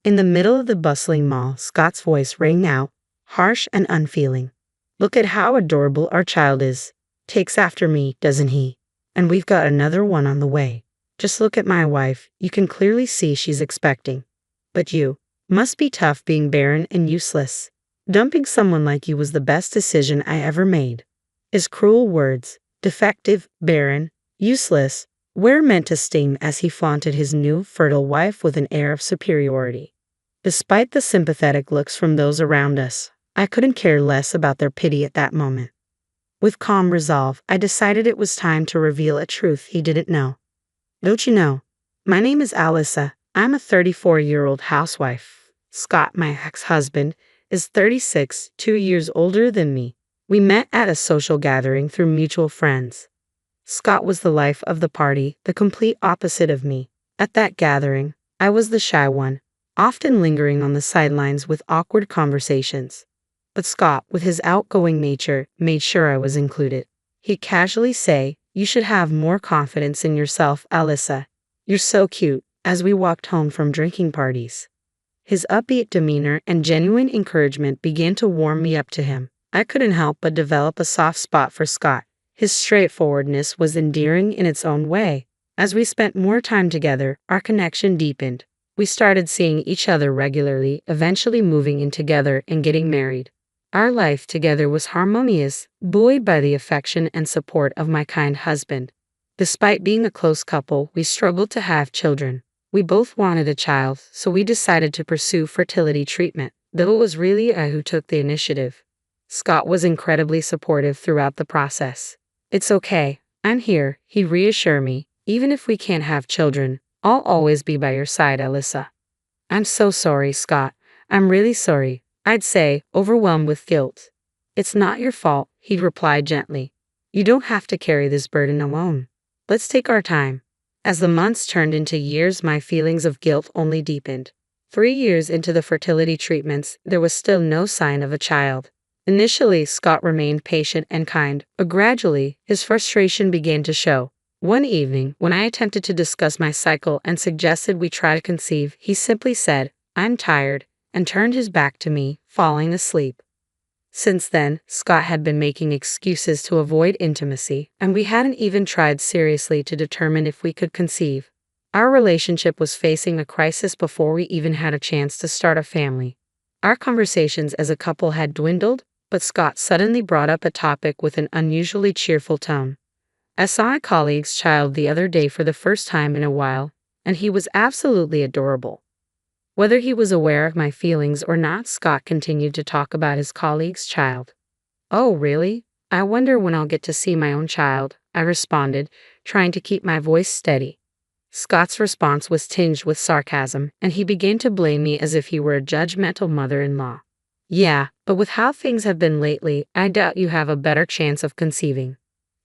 In the middle of the bustling mall, Scott's voice rang out, harsh and unfeeling. "Look at how adorable our child is. Takes after me, doesn't he? And we've got another one on the way. Just look at my wife, you can clearly see she's expecting. But you must be tough being barren and useless. Dumping someone like you was the best decision I ever made." His cruel words, defective, barren, useless, were meant to sting as he flaunted his new, fertile wife with an air of superiority. Despite the sympathetic looks from those around us, I couldn't care less about their pity at that moment. With calm resolve, I decided it was time to reveal a truth he didn't know. "Don't you know? My name is Alyssa. I'm a 34-year-old housewife. Scott, my ex-husband, is 36, 2 years older than me. We met at a social gathering through mutual friends. Scott was the life of the party, the complete opposite of me. At that gathering, I was the shy one, often lingering on the sidelines with awkward conversations. But Scott, with his outgoing nature, made sure I was included. He'd casually say, 'You should have more confidence in yourself, Alyssa. You're so cute,' as we walked home from drinking parties. His upbeat demeanor and genuine encouragement began to warm me up to him. I couldn't help but develop a soft spot for Scott. His straightforwardness was endearing in its own way. As we spent more time together, our connection deepened. We started seeing each other regularly, eventually moving in together and getting married. Our life together was harmonious, buoyed by the affection and support of my kind husband. Despite being a close couple, we struggled to have children. We both wanted a child, so we decided to pursue fertility treatment, though it was really I who took the initiative. Scott was incredibly supportive throughout the process. "It's okay, I'm here," he reassured me. "Even if we can't have children, I'll always be by your side, Alyssa." "I'm so sorry, Scott. I'm really sorry," I'd say, overwhelmed with guilt. "It's not your fault," he'd reply gently. "You don't have to carry this burden alone. Let's take our time." As the months turned into years, my feelings of guilt only deepened. 3 years into the fertility treatments, there was still no sign of a child. Initially, Scott remained patient and kind, but gradually, his frustration began to show. One evening, when I attempted to discuss my cycle and suggested we try to conceive, he simply said, "I'm tired," and turned his back to me, falling asleep. Since then, Scott had been making excuses to avoid intimacy, and we hadn't even tried seriously to determine if we could conceive. Our relationship was facing a crisis before we even had a chance to start a family. Our conversations as a couple had dwindled, but Scott suddenly brought up a topic with an unusually cheerful tone. "I saw a colleague's child the other day for the first time in a while, and he was absolutely adorable." Whether he was aware of my feelings or not, Scott continued to talk about his colleague's child. "Oh, really? I wonder when I'll get to see my own child," I responded, trying to keep my voice steady. Scott's response was tinged with sarcasm, and he began to blame me as if he were a judgmental mother-in-law. "Yeah, but with how things have been lately, I doubt you have a better chance of conceiving."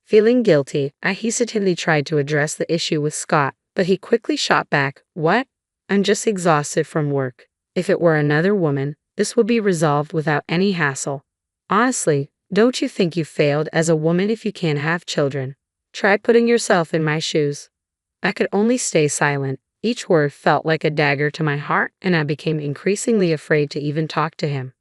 Feeling guilty, I hesitantly tried to address the issue with Scott, but he quickly shot back, "What? I'm just exhausted from work. If it were another woman, this would be resolved without any hassle. Honestly, don't you think you failed as a woman if you can't have children? Try putting yourself in my shoes." I could only stay silent. Each word felt like a dagger to my heart, and I became increasingly afraid to even talk to him.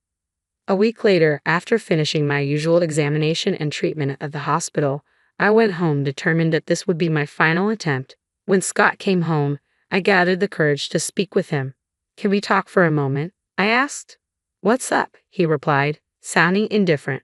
A week later, after finishing my usual examination and treatment at the hospital, I went home determined that this would be my final attempt. When Scott came home, I gathered the courage to speak with him. "Can we talk for a moment?" I asked. "What's up?" he replied, sounding indifferent.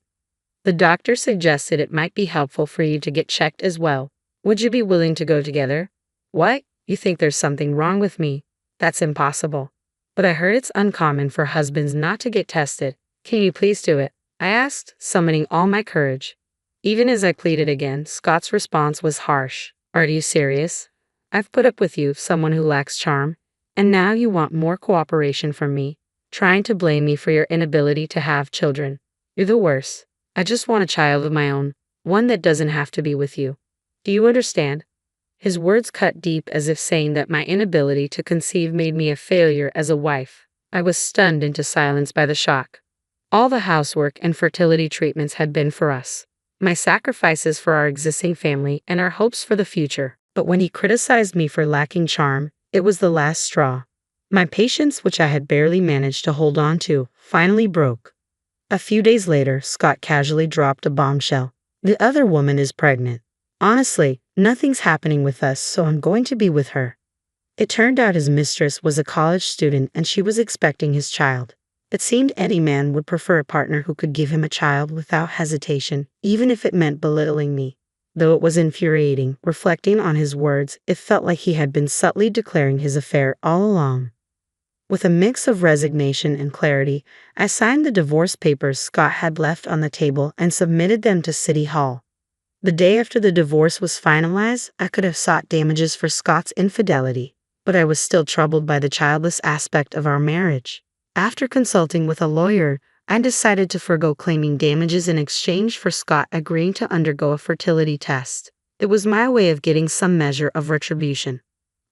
"The doctor suggested it might be helpful for you to get checked as well. Would you be willing to go together?" "What? You think there's something wrong with me? That's impossible." "But I heard it's uncommon for husbands not to get tested. Can you please do it?" I asked, summoning all my courage. Even as I pleaded again, Scott's response was harsh. "Are you serious? I've put up with you, someone who lacks charm, and now you want more cooperation from me, trying to blame me for your inability to have children. You're the worst. I just want a child of my own, one that doesn't have to be with you. Do you understand?" His words cut deep, as if saying that my inability to conceive made me a failure as a wife. I was stunned into silence by the shock. All the housework and fertility treatments had been for us, my sacrifices for our existing family and our hopes for the future. But when he criticized me for lacking charm, it was the last straw. My patience, which I had barely managed to hold on to, finally broke. A few days later, Scott casually dropped a bombshell. The other woman is pregnant. Honestly, nothing's happening with us, so I'm going to be with her. It turned out his mistress was a college student and she was expecting his child. It seemed any man would prefer a partner who could give him a child without hesitation, even if it meant belittling me. Though it was infuriating, reflecting on his words, it felt like he had been subtly declaring his affair all along. With a mix of resignation and clarity, I signed the divorce papers Scott had left on the table and submitted them to City Hall. The day after the divorce was finalized, I could have sought damages for Scott's infidelity, but I was still troubled by the childless aspect of our marriage. After consulting with a lawyer, I decided to forego claiming damages in exchange for Scott agreeing to undergo a fertility test. It was my way of getting some measure of retribution.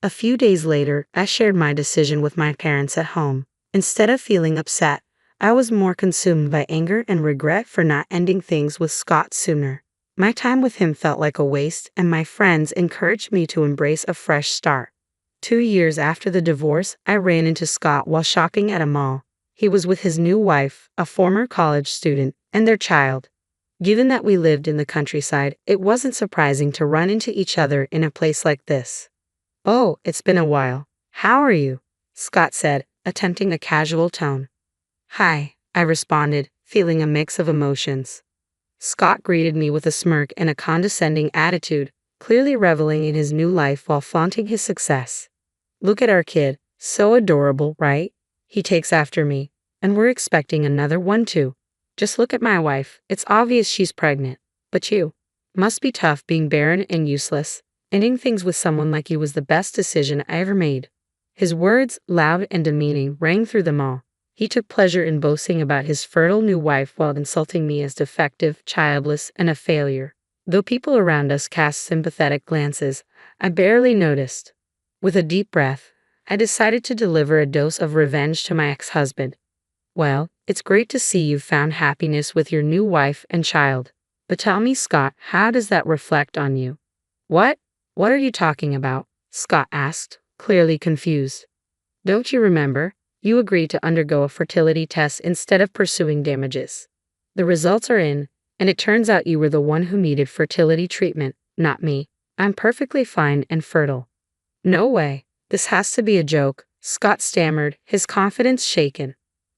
A few days later, I shared my decision with my parents at home. Instead of feeling upset, I was more consumed by anger and regret for not ending things with Scott sooner. My time with him felt like a waste, and my friends encouraged me to embrace a fresh start. 2 years after the divorce, I ran into Scott while shopping at a mall. He was with his new wife, a former college student, and their child. Given that we lived in the countryside, it wasn't surprising to run into each other in a place like this. "Oh, it's been a while. How are you?" Scott said, attempting a casual tone. "Hi," I responded, feeling a mix of emotions. Scott greeted me with a smirk and a condescending attitude, clearly reveling in his new life while flaunting his success. "Look at our kid. So adorable, right? He takes after me. And we're expecting another one too. Just look at my wife. It's obvious she's pregnant. But you. Must be tough being barren and useless. Ending things with someone like you was the best decision I ever made." His words, loud and demeaning, rang through the mall. He took pleasure in boasting about his fertile new wife while insulting me as defective, childless, and a failure. Though people around us cast sympathetic glances, I barely noticed. With a deep breath, I decided to deliver a dose of revenge to my ex-husband. "Well, it's great to see you've found happiness with your new wife and child. But tell me, Scott, how does that reflect on you?" "What? What are you talking about?" Scott asked, clearly confused. "Don't you remember? You agreed to undergo a fertility test instead of pursuing damages. The results are in, and it turns out you were the one who needed fertility treatment, not me. I'm perfectly fine and fertile." "No way. This has to be a joke," Scott stammered, his confidence shaken.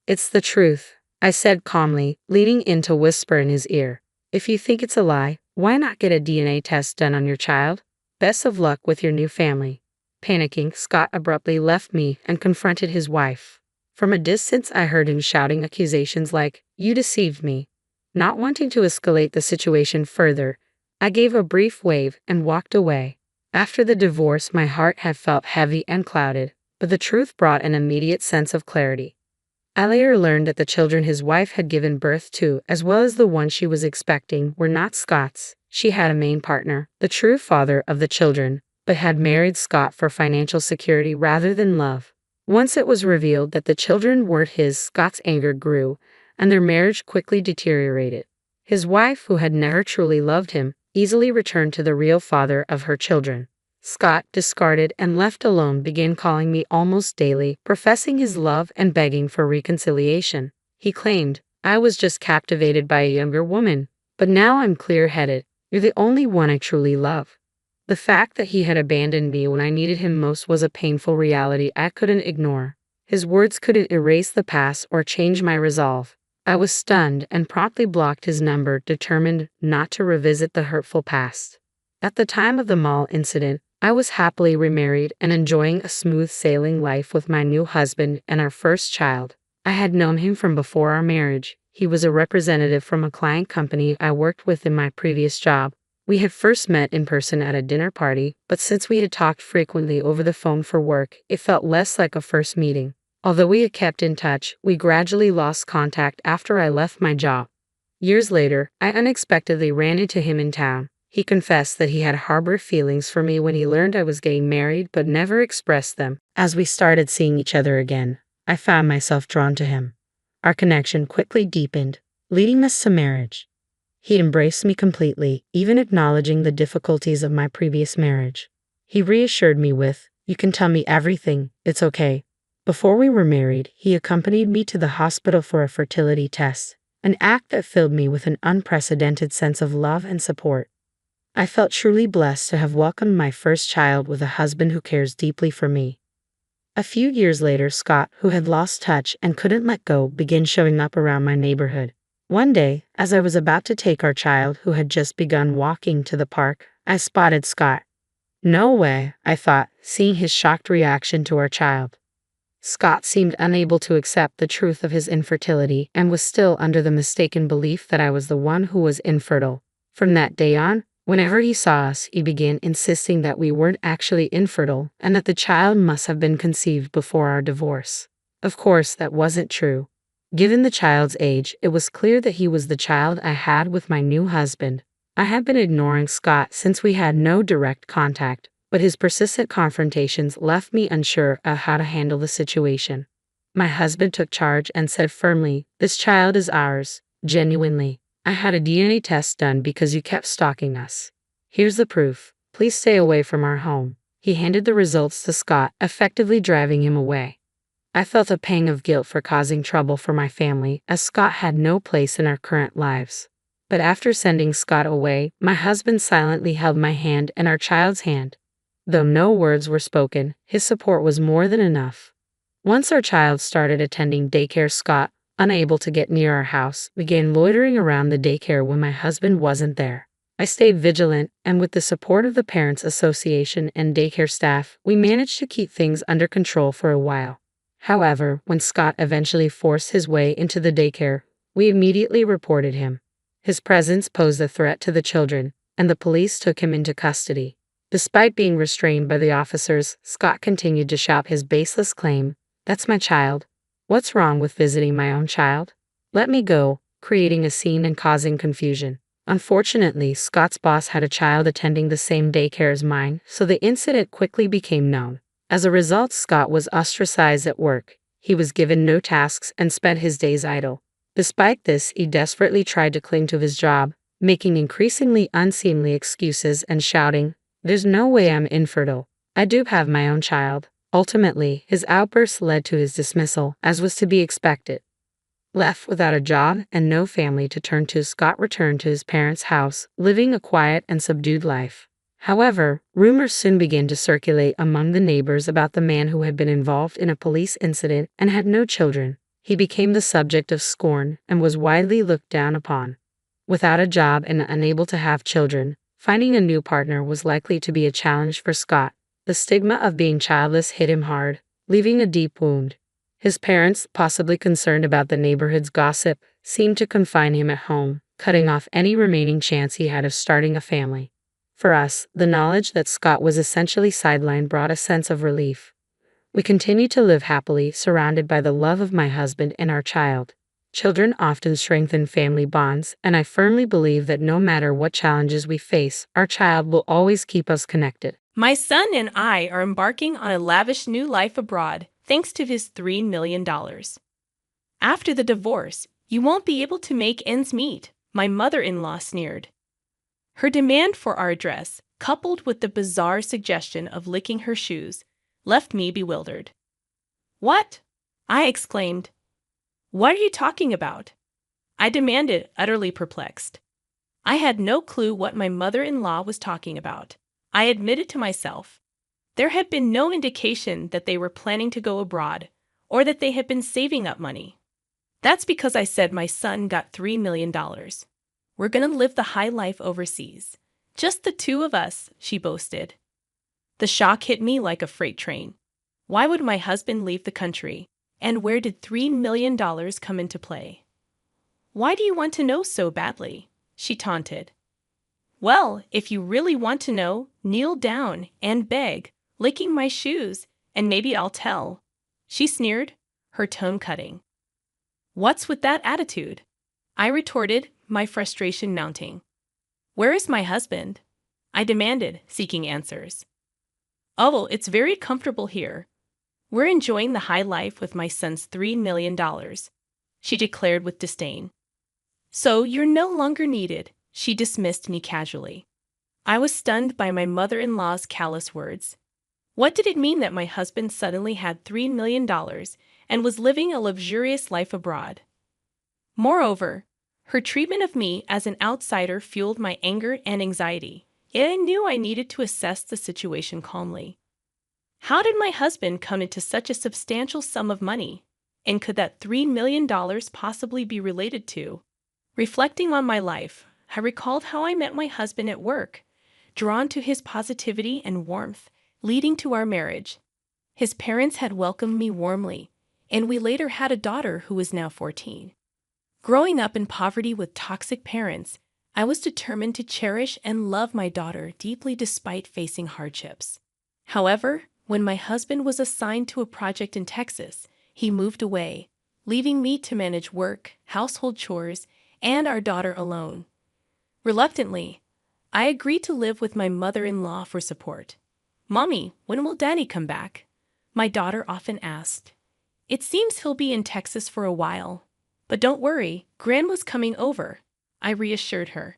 "It's the truth," I said calmly, leaning in to whisper in his ear. "If you think it's a lie, why not get a DNA test done on your child? Best of luck with your new family." Panicking, Scott abruptly left me and confronted his wife. From a distance, I heard him shouting accusations like, "You deceived me." Not wanting to escalate the situation further, I gave a brief wave and walked away. After the divorce, my heart had felt heavy and clouded, but the truth brought an immediate sense of clarity. I later learned that the children his wife had given birth to, as well as the one she was expecting, were not Scott's. She had a main partner, the true father of the children, but had married Scott for financial security rather than love. Once it was revealed that the children weren't his, Scott's anger grew, and their marriage quickly deteriorated. His wife, who had never truly loved him, easily returned to the real father of her children. Scott, discarded and left alone, began calling me almost daily, professing his love and begging for reconciliation. He claimed, "I was just captivated by a younger woman, but now I'm clear-headed. You're the only one I truly love." The fact that he had abandoned me when I needed him most was a painful reality I couldn't ignore. His words couldn't erase the past or change my resolve. I was stunned and promptly blocked his number, determined not to revisit the hurtful past. At the time of the mall incident, I was happily remarried and enjoying a smooth sailing life with my new husband and our first child. I had known him from before our marriage. He was a representative from a client company I worked with in my previous job. We had first met in person at a dinner party, but since we had talked frequently over the phone for work, it felt less like a first meeting. Although we had kept in touch, we gradually lost contact after I left my job. Years later, I unexpectedly ran into him in town. He confessed that he had harbored feelings for me when he learned I was getting married but never expressed them. As we started seeing each other again, I found myself drawn to him. Our connection quickly deepened, leading us to marriage. He embraced me completely, even acknowledging the difficulties of my previous marriage. He reassured me with, "You can tell me everything, it's okay." Before we were married, he accompanied me to the hospital for a fertility test, an act that filled me with an unprecedented sense of love and support. I felt truly blessed to have welcomed my first child with a husband who cares deeply for me. A few years later, Scott, who had lost touch and couldn't let go, began showing up around my neighborhood. One day, as I was about to take our child, who had just begun walking, to the park, I spotted Scott. No way, I thought, seeing his shocked reaction to our child. Scott seemed unable to accept the truth of his infertility and was still under the mistaken belief that I was the one who was infertile. From that day on, whenever he saw us, he began insisting that we weren't actually infertile and that the child must have been conceived before our divorce. Of course, that wasn't true. Given the child's age, it was clear that he was the child I had with my new husband. I had been ignoring Scott since we had no direct contact, but his persistent confrontations left me unsure of how to handle the situation. My husband took charge and said firmly, "This child is ours, genuinely. I had a DNA test done because you kept stalking us. Here's the proof. Please stay away from our home." He handed the results to Scott, effectively driving him away. I felt a pang of guilt for causing trouble for my family, as Scott had no place in our current lives. But after sending Scott away, my husband silently held my hand and our child's hand. Though no words were spoken, his support was more than enough. Once our child started attending daycare, Scott, unable to get near our house, began loitering around the daycare when my husband wasn't there. I stayed vigilant, and with the support of the Parents Association and daycare staff, we managed to keep things under control for a while. However, when Scott eventually forced his way into the daycare, we immediately reported him. His presence posed a threat to the children, and the police took him into custody. Despite being restrained by the officers, Scott continued to shout his baseless claim, "That's my child. What's wrong with visiting my own child? Let me go," creating a scene and causing confusion. Unfortunately, Scott's boss had a child attending the same daycare as mine, so the incident quickly became known. As a result, Scott was ostracized at work. He was given no tasks and spent his days idle. Despite this, he desperately tried to cling to his job, making increasingly unseemly excuses and shouting, "There's no way I'm infertile. I do have my own child." Ultimately, his outbursts led to his dismissal, as was to be expected. Left without a job and no family to turn to, Scott returned to his parents' house, living a quiet and subdued life. However, rumors soon began to circulate among the neighbors about the man who had been involved in a police incident and had no children. He became the subject of scorn and was widely looked down upon. Without a job and unable to have children, finding a new partner was likely to be a challenge for Scott. The stigma of being childless hit him hard, leaving a deep wound. His parents, possibly concerned about the neighborhood's gossip, seemed to confine him at home, cutting off any remaining chance he had of starting a family. For us, the knowledge that Scott was essentially sidelined brought a sense of relief. We continued to live happily, surrounded by the love of my husband and our child. Children often strengthen family bonds, and I firmly believe that no matter what challenges we face, our child will always keep us connected. My son and I are embarking on a lavish new life abroad, thanks to his $3 million. After the divorce, you won't be able to make ends meet, my mother-in-law sneered. Her demand for our address, coupled with the bizarre suggestion of licking her shoes, left me bewildered. "What?" I exclaimed. "What are you talking about?" I demanded, utterly perplexed. I had no clue what my mother-in-law was talking about. I admitted to myself. There had been no indication that they were planning to go abroad, or that they had been saving up money. "That's because I said my son got $3 million. We're gonna live the high life overseas. Just the two of us," she boasted. The shock hit me like a freight train. Why would my husband leave the country? And where did $3 million come into play? "Why do you want to know so badly?" she taunted. "Well, if you really want to know, kneel down and beg, licking my shoes, and maybe I'll tell," she sneered, her tone cutting. "What's with that attitude?" I retorted, my frustration mounting. "Where is my husband?" I demanded, seeking answers. "Oh, it's very comfortable here. We're enjoying the high life with my son's $3 million, she declared with disdain. "So you're no longer needed," she dismissed me casually. I was stunned by my mother-in-law's callous words. What did it mean that my husband suddenly had $3 million and was living a luxurious life abroad? Moreover, her treatment of me as an outsider fueled my anger and anxiety, yet I knew I needed to assess the situation calmly. How did my husband come into such a substantial sum of money? And could that $3 million possibly be related to? Reflecting on my life, I recalled how I met my husband at work, drawn to his positivity and warmth, leading to our marriage. His parents had welcomed me warmly, and we later had a daughter who was now 14. Growing up in poverty with toxic parents, I was determined to cherish and love my daughter deeply despite facing hardships. However, when my husband was assigned to a project in Texas, he moved away, leaving me to manage work, household chores, and our daughter alone. Reluctantly, I agreed to live with my mother-in-law for support. "Mommy, when will Daddy come back?" my daughter often asked. "It seems he'll be in Texas for a while. But don't worry, Grandma's coming over," I reassured her.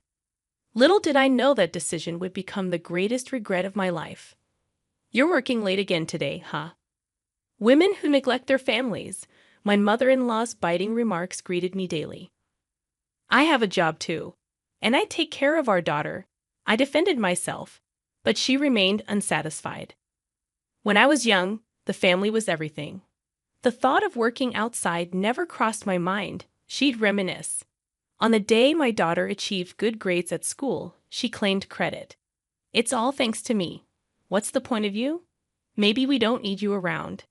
Little did I know that decision would become the greatest regret of my life. "You're working late again today, huh?" Women who neglect their families, my mother-in-law's biting remarks greeted me daily. "I have a job too, and I take care of our daughter," I defended myself, but she remained unsatisfied. "When I was young, the family was everything. The thought of working outside never crossed my mind," she'd reminisce. On the day my daughter achieved good grades at school, she claimed credit. "It's all thanks to me. What's the point of you? Maybe we don't need you around."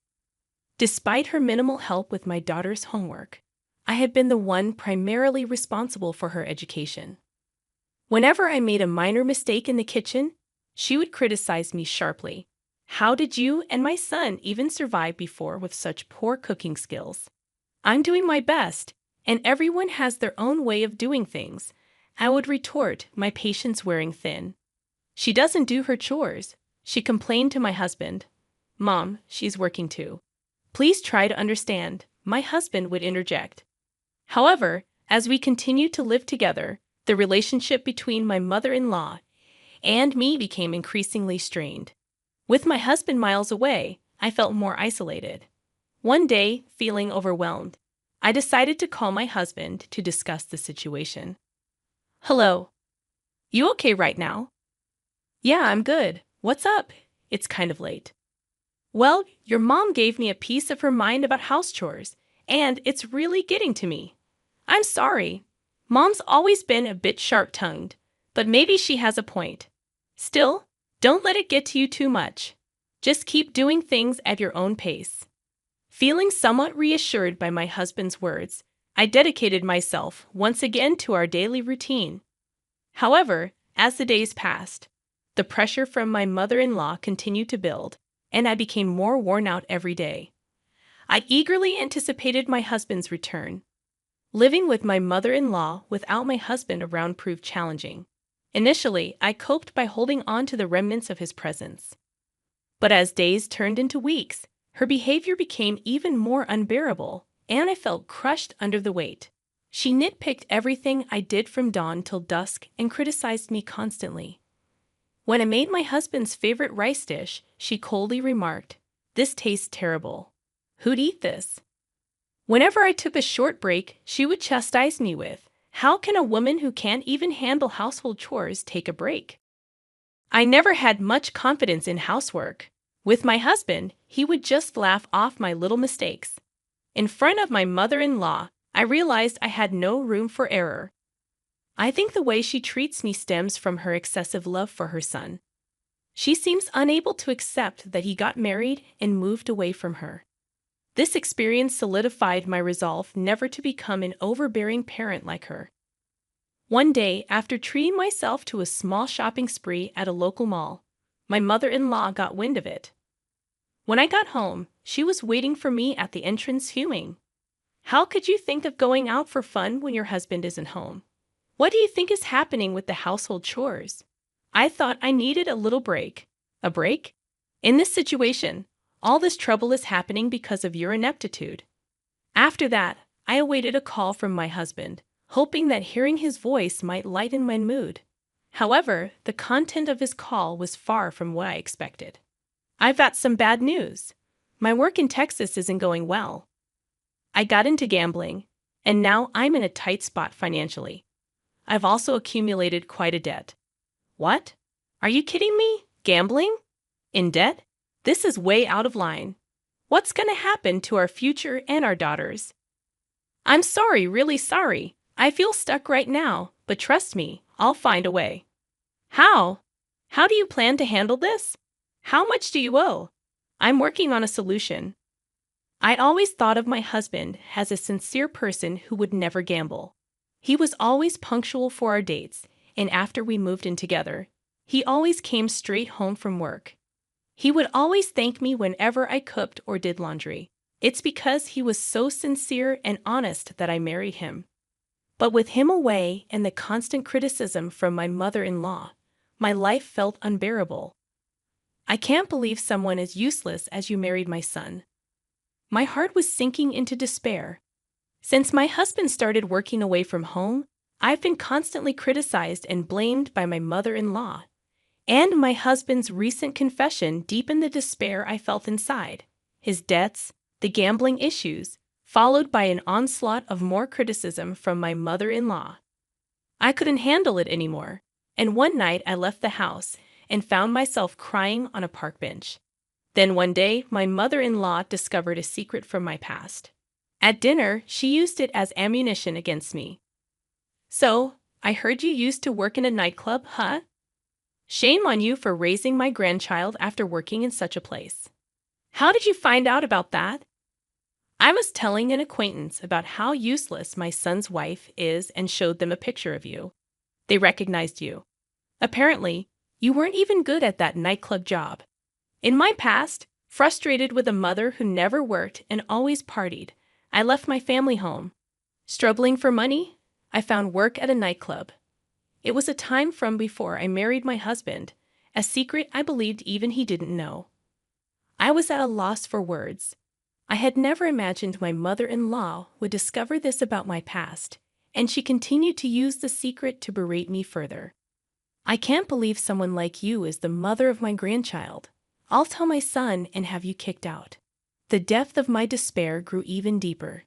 Despite her minimal help with my daughter's homework, I had been the one primarily responsible for her education. Whenever I made a minor mistake in the kitchen, she would criticize me sharply. "How did you and my son even survive before with such poor cooking skills?" "I'm doing my best, and everyone has their own way of doing things," I would retort, my patience wearing thin. "She doesn't do her chores," she complained to my husband. "Mom, she's working too. Please try to understand," my husband would interject. However, as we continued to live together, the relationship between my mother-in-law and me became increasingly strained. With my husband miles away, I felt more isolated. One day, feeling overwhelmed, I decided to call my husband to discuss the situation. "Hello. You okay right now?" "Yeah, I'm good. What's up? It's kind of late." "Well, your mom gave me a piece of her mind about house chores, and it's really getting to me. I'm sorry. Mom's always been a bit sharp-tongued, but maybe she has a point. Still, don't let it get to you too much. Just keep doing things at your own pace." Feeling somewhat reassured by my husband's words, I dedicated myself once again to our daily routine. However, as the days passed, the pressure from my mother-in-law continued to build, and I became more worn out every day. I eagerly anticipated my husband's return. Living with my mother-in-law without my husband around proved challenging. Initially, I coped by holding on to the remnants of his presence. But as days turned into weeks, her behavior became even more unbearable, and I felt crushed under the weight. She nitpicked everything I did from dawn till dusk and criticized me constantly. When I made my husband's favorite rice dish, she coldly remarked, "This tastes terrible. Who'd eat this?" Whenever I took a short break, she would chastise me with, "How can a woman who can't even handle household chores take a break?" I never had much confidence in housework. With my husband, he would just laugh off my little mistakes. In front of my mother-in-law, I realized I had no room for error. I think the way she treats me stems from her excessive love for her son. She seems unable to accept that he got married and moved away from her. This experience solidified my resolve never to become an overbearing parent like her. One day, after treating myself to a small shopping spree at a local mall, my mother-in-law got wind of it. When I got home, she was waiting for me at the entrance fuming. "How could you think of going out for fun when your husband isn't home? What do you think is happening with the household chores? I thought I needed a little break." "A break? In this situation, all this trouble is happening because of your ineptitude." After that, I awaited a call from my husband, hoping that hearing his voice might lighten my mood. However, the content of his call was far from what I expected. I've got some bad news. My work in Texas isn't going well. I got into gambling, and now I'm in a tight spot financially. I've also accumulated quite a debt. What? Are you kidding me? Gambling? In debt? This is way out of line. What's going to happen to our future and our daughters? I'm sorry, really sorry. I feel stuck right now, but trust me, I'll find a way. How? How do you plan to handle this? How much do you owe? I'm working on a solution. I'd always thought of my husband as a sincere person who would never gamble. He was always punctual for our dates, and after we moved in together, he always came straight home from work. He would always thank me whenever I cooked or did laundry. It's because he was so sincere and honest that I married him. But with him away and the constant criticism from my mother-in-law, my life felt unbearable. I can't believe someone as useless as you married my son. My heart was sinking into despair. Since my husband started working away from home, I've been constantly criticized and blamed by my mother-in-law. And my husband's recent confession deepened the despair I felt inside. His debts, the gambling issues, followed by an onslaught of more criticism from my mother-in-law. I couldn't handle it anymore, and one night I left the house and found myself crying on a park bench. Then one day, my mother-in-law discovered a secret from my past. At dinner, she used it as ammunition against me. So, I heard you used to work in a nightclub, huh? Shame on you for raising my grandchild after working in such a place. How did you find out about that? I was telling an acquaintance about how useless my son's wife is and showed them a picture of you. They recognized you. Apparently, you weren't even good at that nightclub job. In my past, frustrated with a mother who never worked and always partied, I left my family home. Struggling for money, I found work at a nightclub. It was a time from before I married my husband, a secret I believed even he didn't know. I was at a loss for words. I had never imagined my mother-in-law would discover this about my past, and she continued to use the secret to berate me further. I can't believe someone like you is the mother of my grandchild. I'll tell my son and have you kicked out. The depth of my despair grew even deeper.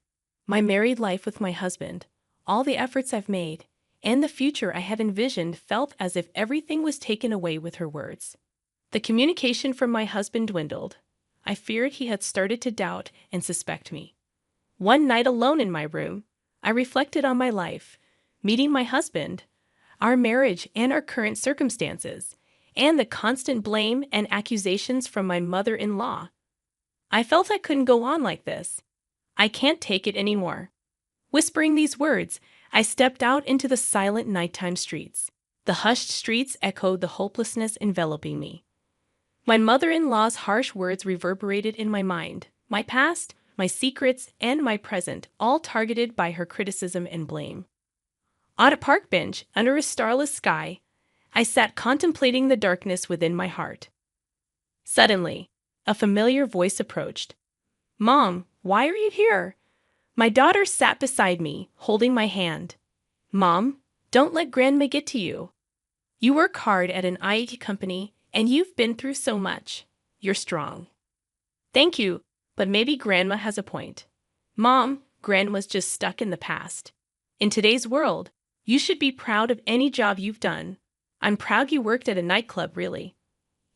My married life with my husband, all the efforts I've made, and the future I had envisioned felt as if everything was taken away with her words. The communication from my husband dwindled. I feared he had started to doubt and suspect me. One night alone in my room, I reflected on my life, meeting my husband, our marriage and our current circumstances, and the constant blame and accusations from my mother-in-law. I felt I couldn't go on like this. I can't take it anymore. Whispering these words, I stepped out into the silent nighttime streets. The hushed streets echoed the hopelessness enveloping me. My mother-in-law's harsh words reverberated in my mind, my past, my secrets, and my present, all targeted by her criticism and blame. On a park bench, under a starless sky, I sat contemplating the darkness within my heart. Suddenly, a familiar voice approached. "Mom, why are you here?" My daughter sat beside me, holding my hand. "Mom, don't let Grandma get to you. You work hard at an IT company, and you've been through so much. You're strong." "Thank you, but maybe Grandma has a point." "Mom, Grandma's just stuck in the past. In today's world, you should be proud of any job you've done. I'm proud you worked at a nightclub, really."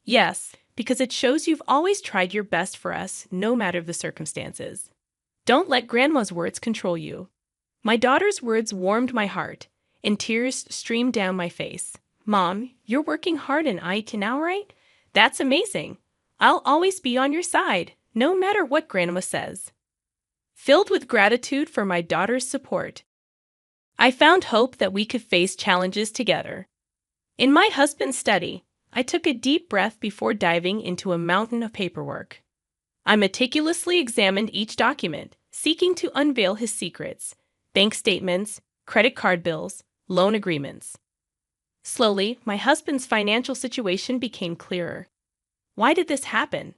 "Yes, because it shows you've always tried your best for us, no matter the circumstances. Don't let Grandma's words control you." My daughter's words warmed my heart, and tears streamed down my face. "Mom, you're working hard in IT now, right? That's amazing. I'll always be on your side, no matter what Grandma says." Filled with gratitude for my daughter's support, I found hope that we could face challenges together. In my husband's study, I took a deep breath before diving into a mountain of paperwork. I meticulously examined each document, seeking to unveil his secrets: bank statements, credit card bills, loan agreements. Slowly, my husband's financial situation became clearer. Why did this happen?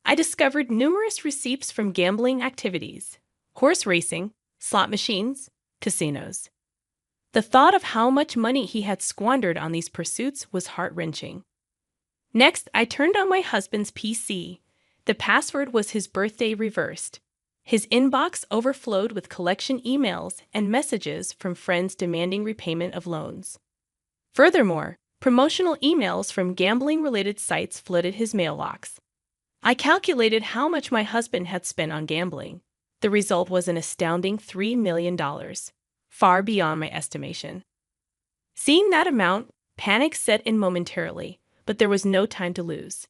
I discovered numerous receipts from gambling activities: horse racing, slot machines, casinos. The thought of how much money he had squandered on these pursuits was heart-wrenching. Next, I turned on my husband's PC. The password was his birthday reversed. His inbox overflowed with collection emails and messages from friends demanding repayment of loans. Furthermore, promotional emails from gambling-related sites flooded his mailbox. I calculated how much my husband had spent on gambling. The result was an astounding $3 million, far beyond my estimation. Seeing that amount, panic set in momentarily, but there was no time to lose.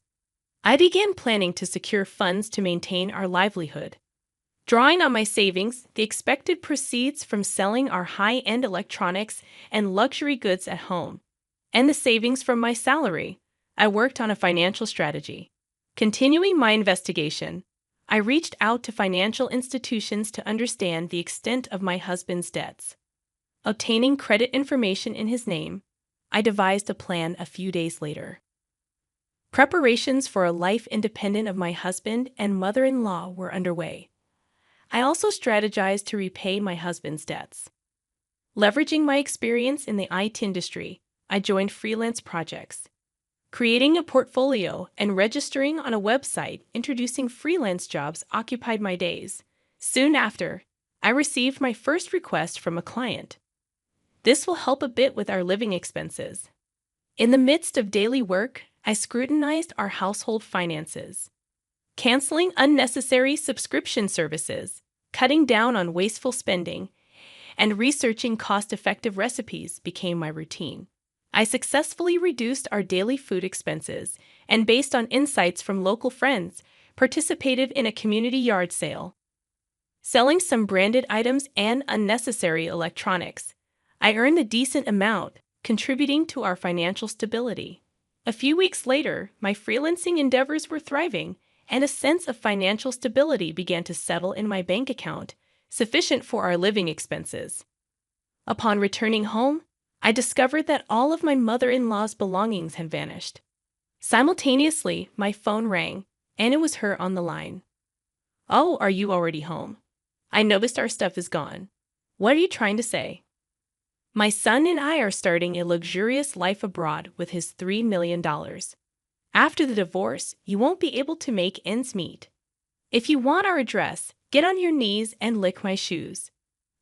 I began planning to secure funds to maintain our livelihood. Drawing on my savings, the expected proceeds from selling our high-end electronics and luxury goods at home, and the savings from my salary, I worked on a financial strategy. Continuing my investigation, I reached out to financial institutions to understand the extent of my husband's debts. Obtaining credit information in his name, I devised a plan a few days later. Preparations for a life independent of my husband and mother-in-law were underway. I also strategized to repay my husband's debts. Leveraging my experience in the IT industry, I joined freelance projects. Creating a portfolio and registering on a website introducing freelance jobs occupied my days. Soon after, I received my first request from a client. This will help a bit with our living expenses. In the midst of daily work, I scrutinized our household finances. Canceling unnecessary subscription services, cutting down on wasteful spending, and researching cost-effective recipes became my routine. I successfully reduced our daily food expenses and, based on insights from local friends, participated in a community yard sale. Selling some branded items and unnecessary electronics, I earned a decent amount, contributing to our financial stability. A few weeks later, my freelancing endeavors were thriving, and a sense of financial stability began to settle in my bank account, sufficient for our living expenses. Upon returning home, I discovered that all of my mother-in-law's belongings had vanished. Simultaneously, my phone rang, and it was her on the line. "Oh, are you already home? I noticed our stuff is gone. What are you trying to say?" "My son and I are starting a luxurious life abroad with his $3 million. After the divorce, you won't be able to make ends meet. If you want our address, get on your knees and lick my shoes."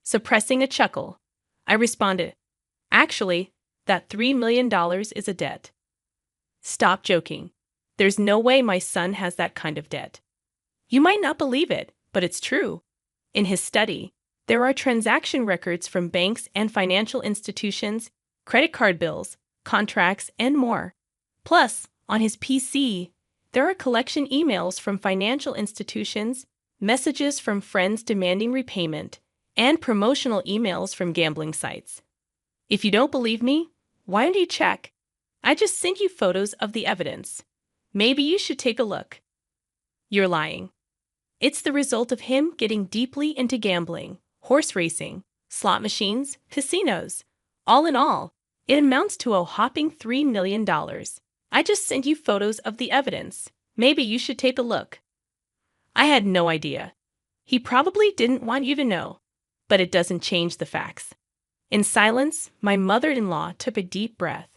Suppressing a chuckle, I responded, "Actually, that $3 million is a debt." "Stop joking. There's no way my son has that kind of debt." You might not believe it, but it's true. In his study, there are transaction records from banks and financial institutions, credit card bills, contracts, and more. Plus, on his PC, there are collection emails from financial institutions, messages from friends demanding repayment, and promotional emails from gambling sites. If you don't believe me, why don't you check? I just sent you photos of the evidence. Maybe you should take a look. You're lying. It's the result of him getting deeply into gambling, horse racing, slot machines, casinos. All in all, it amounts to a whopping $3 million. I just sent you photos of the evidence. Maybe you should take a look. I had no idea. He probably didn't want you to know, but it doesn't change the facts. In silence, my mother-in-law took a deep breath.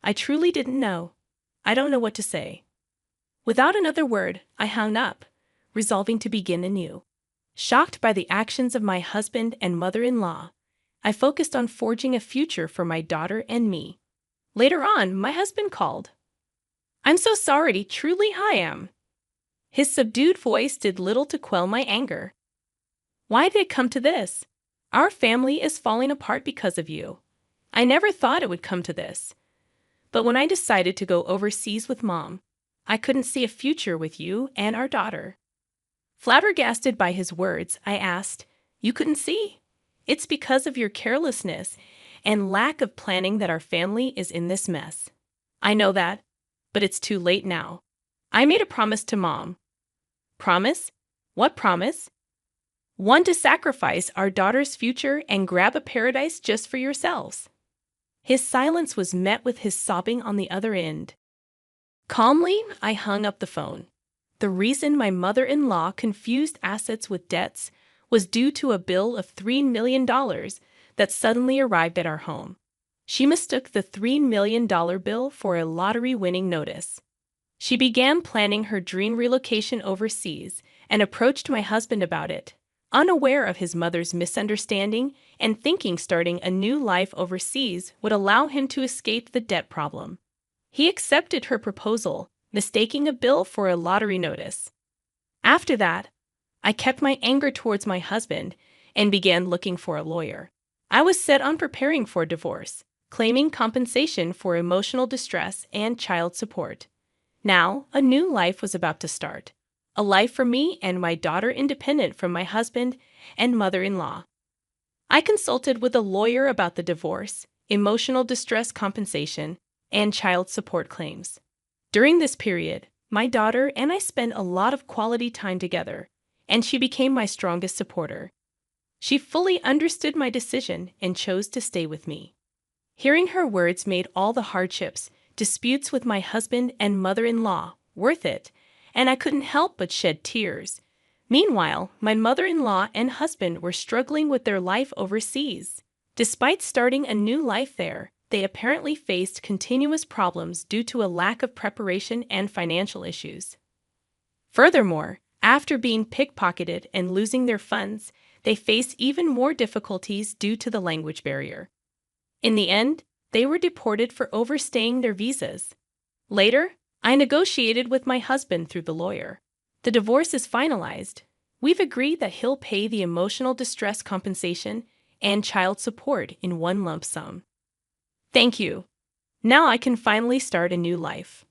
I truly didn't know. I don't know what to say. Without another word, I hung up, resolving to begin anew. Shocked by the actions of my husband and mother-in-law, I focused on forging a future for my daughter and me. Later on, my husband called. "I'm so sorry, truly I am." His subdued voice did little to quell my anger. "Why did it come to this? Our family is falling apart because of you. I never thought it would come to this. But when I decided to go overseas with Mom, I couldn't see a future with you and our daughter." Flabbergasted by his words, I asked, "You couldn't see? It's because of your carelessness and lack of planning that our family is in this mess." "I know that, but it's too late now. I made a promise to Mom." "Promise? What promise?" "One to sacrifice our daughter's future and grab a paradise just for yourselves." His silence was met with his sobbing on the other end. Calmly, I hung up the phone. The reason my mother-in-law confused assets with debts was due to a bill of $3 million that suddenly arrived at our home. She mistook the $3 million bill for a lottery winning notice. She began planning her dream relocation overseas and approached my husband about it, unaware of his mother's misunderstanding and thinking starting a new life overseas would allow him to escape the debt problem. He accepted her proposal, mistaking a bill for a lottery notice. After that, I kept my anger towards my husband and began looking for a lawyer. I was set on preparing for divorce, claiming compensation for emotional distress and child support. Now, a new life was about to start. A life for me and my daughter independent from my husband and mother-in-law. I consulted with a lawyer about the divorce, emotional distress compensation, and child support claims. During this period, my daughter and I spent a lot of quality time together, and she became my strongest supporter. She fully understood my decision and chose to stay with me. Hearing her words made all the hardships, disputes with my husband and mother-in-law worth it, and I couldn't help but shed tears. Meanwhile, my mother-in-law and husband were struggling with their life overseas. Despite starting a new life there, they apparently faced continuous problems due to a lack of preparation and financial issues. Furthermore, after being pickpocketed and losing their funds, they faced even more difficulties due to the language barrier. In the end, they were deported for overstaying their visas. Later, I negotiated with my husband through the lawyer. The divorce is finalized. We've agreed that he'll pay the emotional distress compensation and child support in one lump sum. Thank you. Now I can finally start a new life.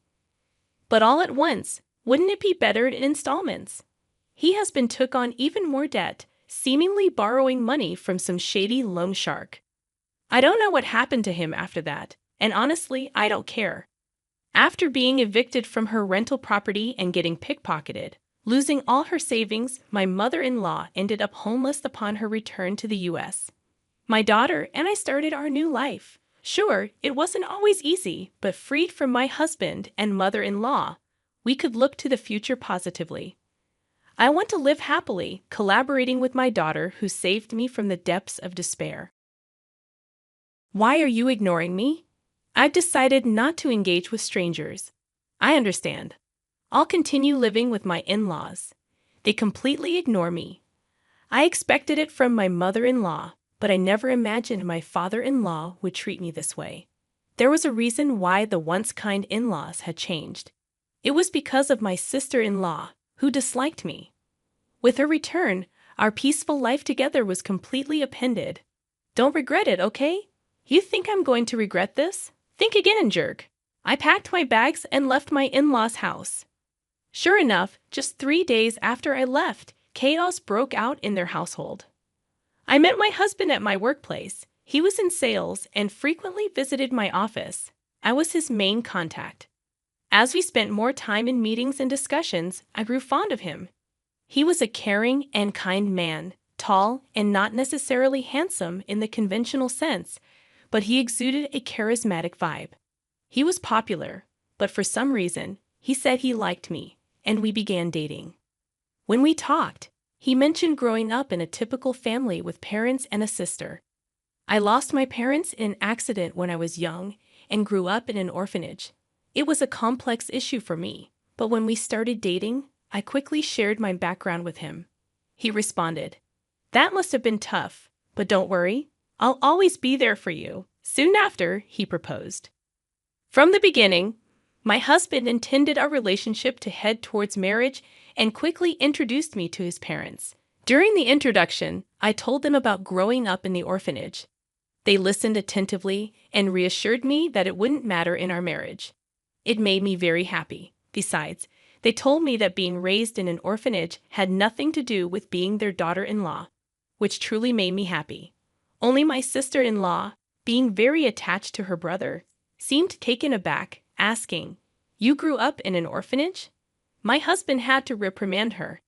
But all at once, wouldn't it be better in installments? He has been took on even more debt, seemingly borrowing money from some shady loan shark. I don't know what happened to him after that, and honestly, I don't care. After being evicted from her rental property and getting pickpocketed, losing all her savings, my mother-in-law ended up homeless upon her return to the U.S. My daughter and I started our new life. Sure, it wasn't always easy, but freed from my husband and mother-in-law, we could look to the future positively. I want to live happily, collaborating with my daughter who saved me from the depths of despair. Why are you ignoring me? I've decided not to engage with strangers. I understand. I'll continue living with my in-laws. They completely ignore me. I expected it from my mother-in-law, but I never imagined my father-in-law would treat me this way. There was a reason why the once kind in-laws had changed. It was because of my sister-in-law, who disliked me. With her return, our peaceful life together was completely upended. Don't regret it, okay? You think I'm going to regret this? Think again, jerk. I packed my bags and left my in-laws' house. Sure enough, just 3 days after I left, chaos broke out in their household. I met my husband at my workplace. He was in sales and frequently visited my office. I was his main contact. As we spent more time in meetings and discussions, I grew fond of him. He was a caring and kind man, tall and not necessarily handsome in the conventional sense, but he exuded a charismatic vibe. He was popular, but for some reason, he said he liked me, and we began dating. When we talked, he mentioned growing up in a typical family with parents and a sister. I lost my parents in an accident when I was young and grew up in an orphanage. It was a complex issue for me, but when we started dating, I quickly shared my background with him. He responded, "That must have been tough, but don't worry, I'll always be there for you." Soon after, he proposed. From the beginning, my husband intended our relationship to head towards marriage and quickly introduced me to his parents. During the introduction, I told them about growing up in the orphanage. They listened attentively and reassured me that it wouldn't matter in our marriage. It made me very happy. Besides, they told me that being raised in an orphanage had nothing to do with being their daughter-in-law, which truly made me happy. Only my sister-in-law, being very attached to her brother, seemed taken aback, asking, "You grew up in an orphanage?" My husband had to reprimand her.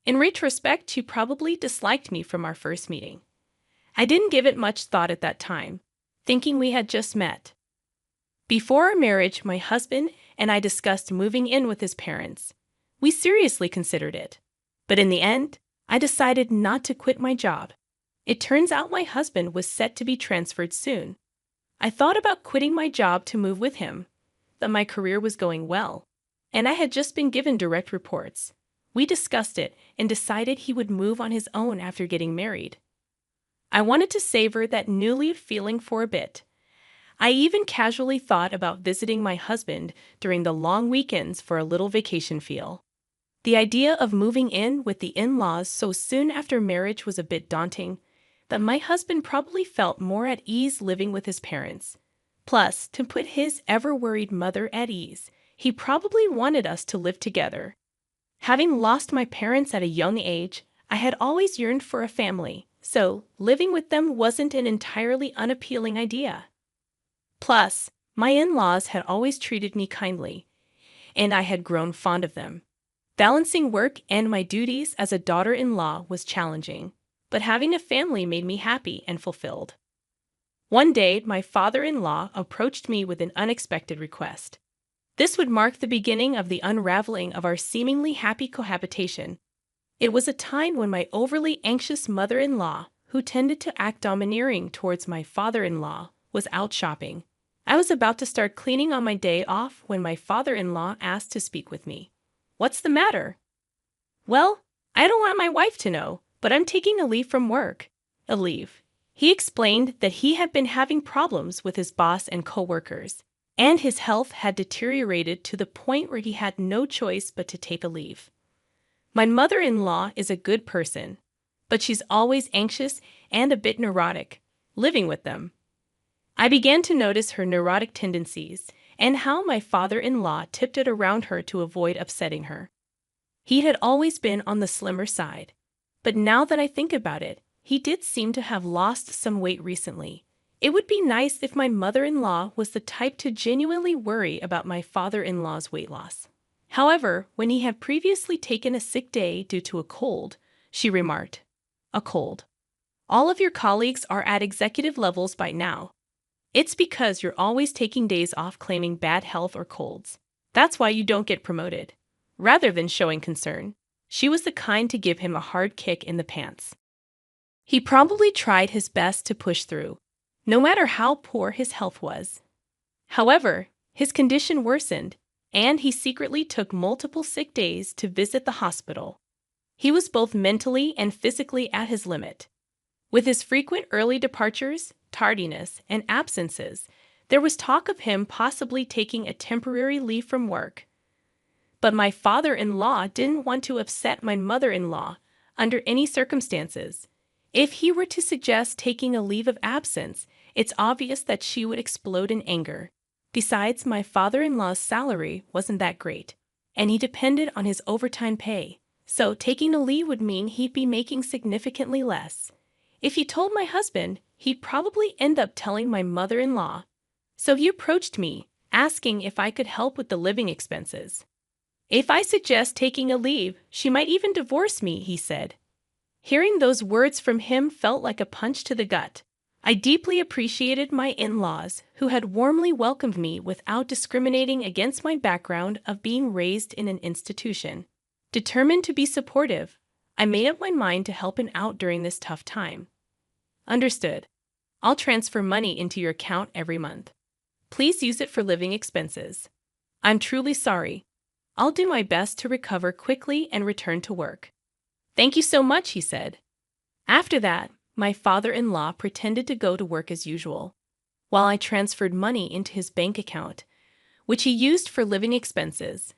In retrospect, she probably disliked me from our first meeting. I didn't give it much thought at that time, thinking we had just met. Before our marriage, my husband and I discussed moving in with his parents. We seriously considered it. But in the end, I decided not to quit my job. It turns out my husband was set to be transferred soon. I thought about quitting my job to move with him, but my career was going well. and I had just been given direct reports. We discussed it and decided he would move on his own after getting married. I wanted to savor that newly feeling for a bit. I even casually thought about visiting my husband during the long weekends for a little vacation feel. The idea of moving in with the in-laws so soon after marriage was a bit daunting, but my husband probably felt more at ease living with his parents. Plus, to put his ever-worried mother at ease, he probably wanted us to live together. Having lost my parents at a young age, I had always yearned for a family, so living with them wasn't an entirely unappealing idea. Plus, my in-laws had always treated me kindly, and I had grown fond of them. Balancing work and my duties as a daughter-in-law was challenging, but having a family made me happy and fulfilled. One day, my father-in-law approached me with an unexpected request. This would mark the beginning of the unraveling of our seemingly happy cohabitation. It was a time when my overly anxious mother-in-law, who tended to act domineering towards my father-in-law, was out shopping. I was about to start cleaning on my day off when my father-in-law asked to speak with me. "What's the matter?" "Well, I don't want my wife to know, but I'm taking a leave from work." A leave. He explained that he had been having problems with his boss and coworkers, and his health had deteriorated to the point where he had no choice but to take a leave. My mother-in-law is a good person, but she's always anxious and a bit neurotic, living with them. I began to notice her neurotic tendencies and how my father-in-law tiptoed around her to avoid upsetting her. He had always been on the slimmer side, but now that I think about it, he did seem to have lost some weight recently. It would be nice if my mother-in-law was the type to genuinely worry about my father-in-law's weight loss. However, when he had previously taken a sick day due to a cold, she remarked, "A cold. All of your colleagues are at executive levels by now. It's because you're always taking days off claiming bad health or colds. That's why you don't get promoted." Rather than showing concern, she was the kind to give him a hard kick in the pants. He probably tried his best to push through, no matter how poor his health was. However, his condition worsened, and he secretly took multiple sick days to visit the hospital. He was both mentally and physically at his limit. With his frequent early departures, tardiness, and absences, there was talk of him possibly taking a temporary leave from work. But my father-in-law didn't want to upset my mother-in-law under any circumstances. If he were to suggest taking a leave of absence, it's obvious that she would explode in anger. Besides, my father-in-law's salary wasn't that great, and he depended on his overtime pay, so taking a leave would mean he'd be making significantly less. If he told my husband, he'd probably end up telling my mother-in-law. So he approached me, asking if I could help with the living expenses. "If I suggest taking a leave, she might even divorce me," he said. Hearing those words from him felt like a punch to the gut. I deeply appreciated my in-laws, who had warmly welcomed me without discriminating against my background of being raised in an institution. Determined to be supportive, I made up my mind to help him out during this tough time. "Understood. I'll transfer money into your account every month. Please use it for living expenses. I'm truly sorry. I'll do my best to recover quickly and return to work." "Thank you so much," he said. After that, my father-in-law pretended to go to work as usual, while I transferred money into his bank account, which he used for living expenses.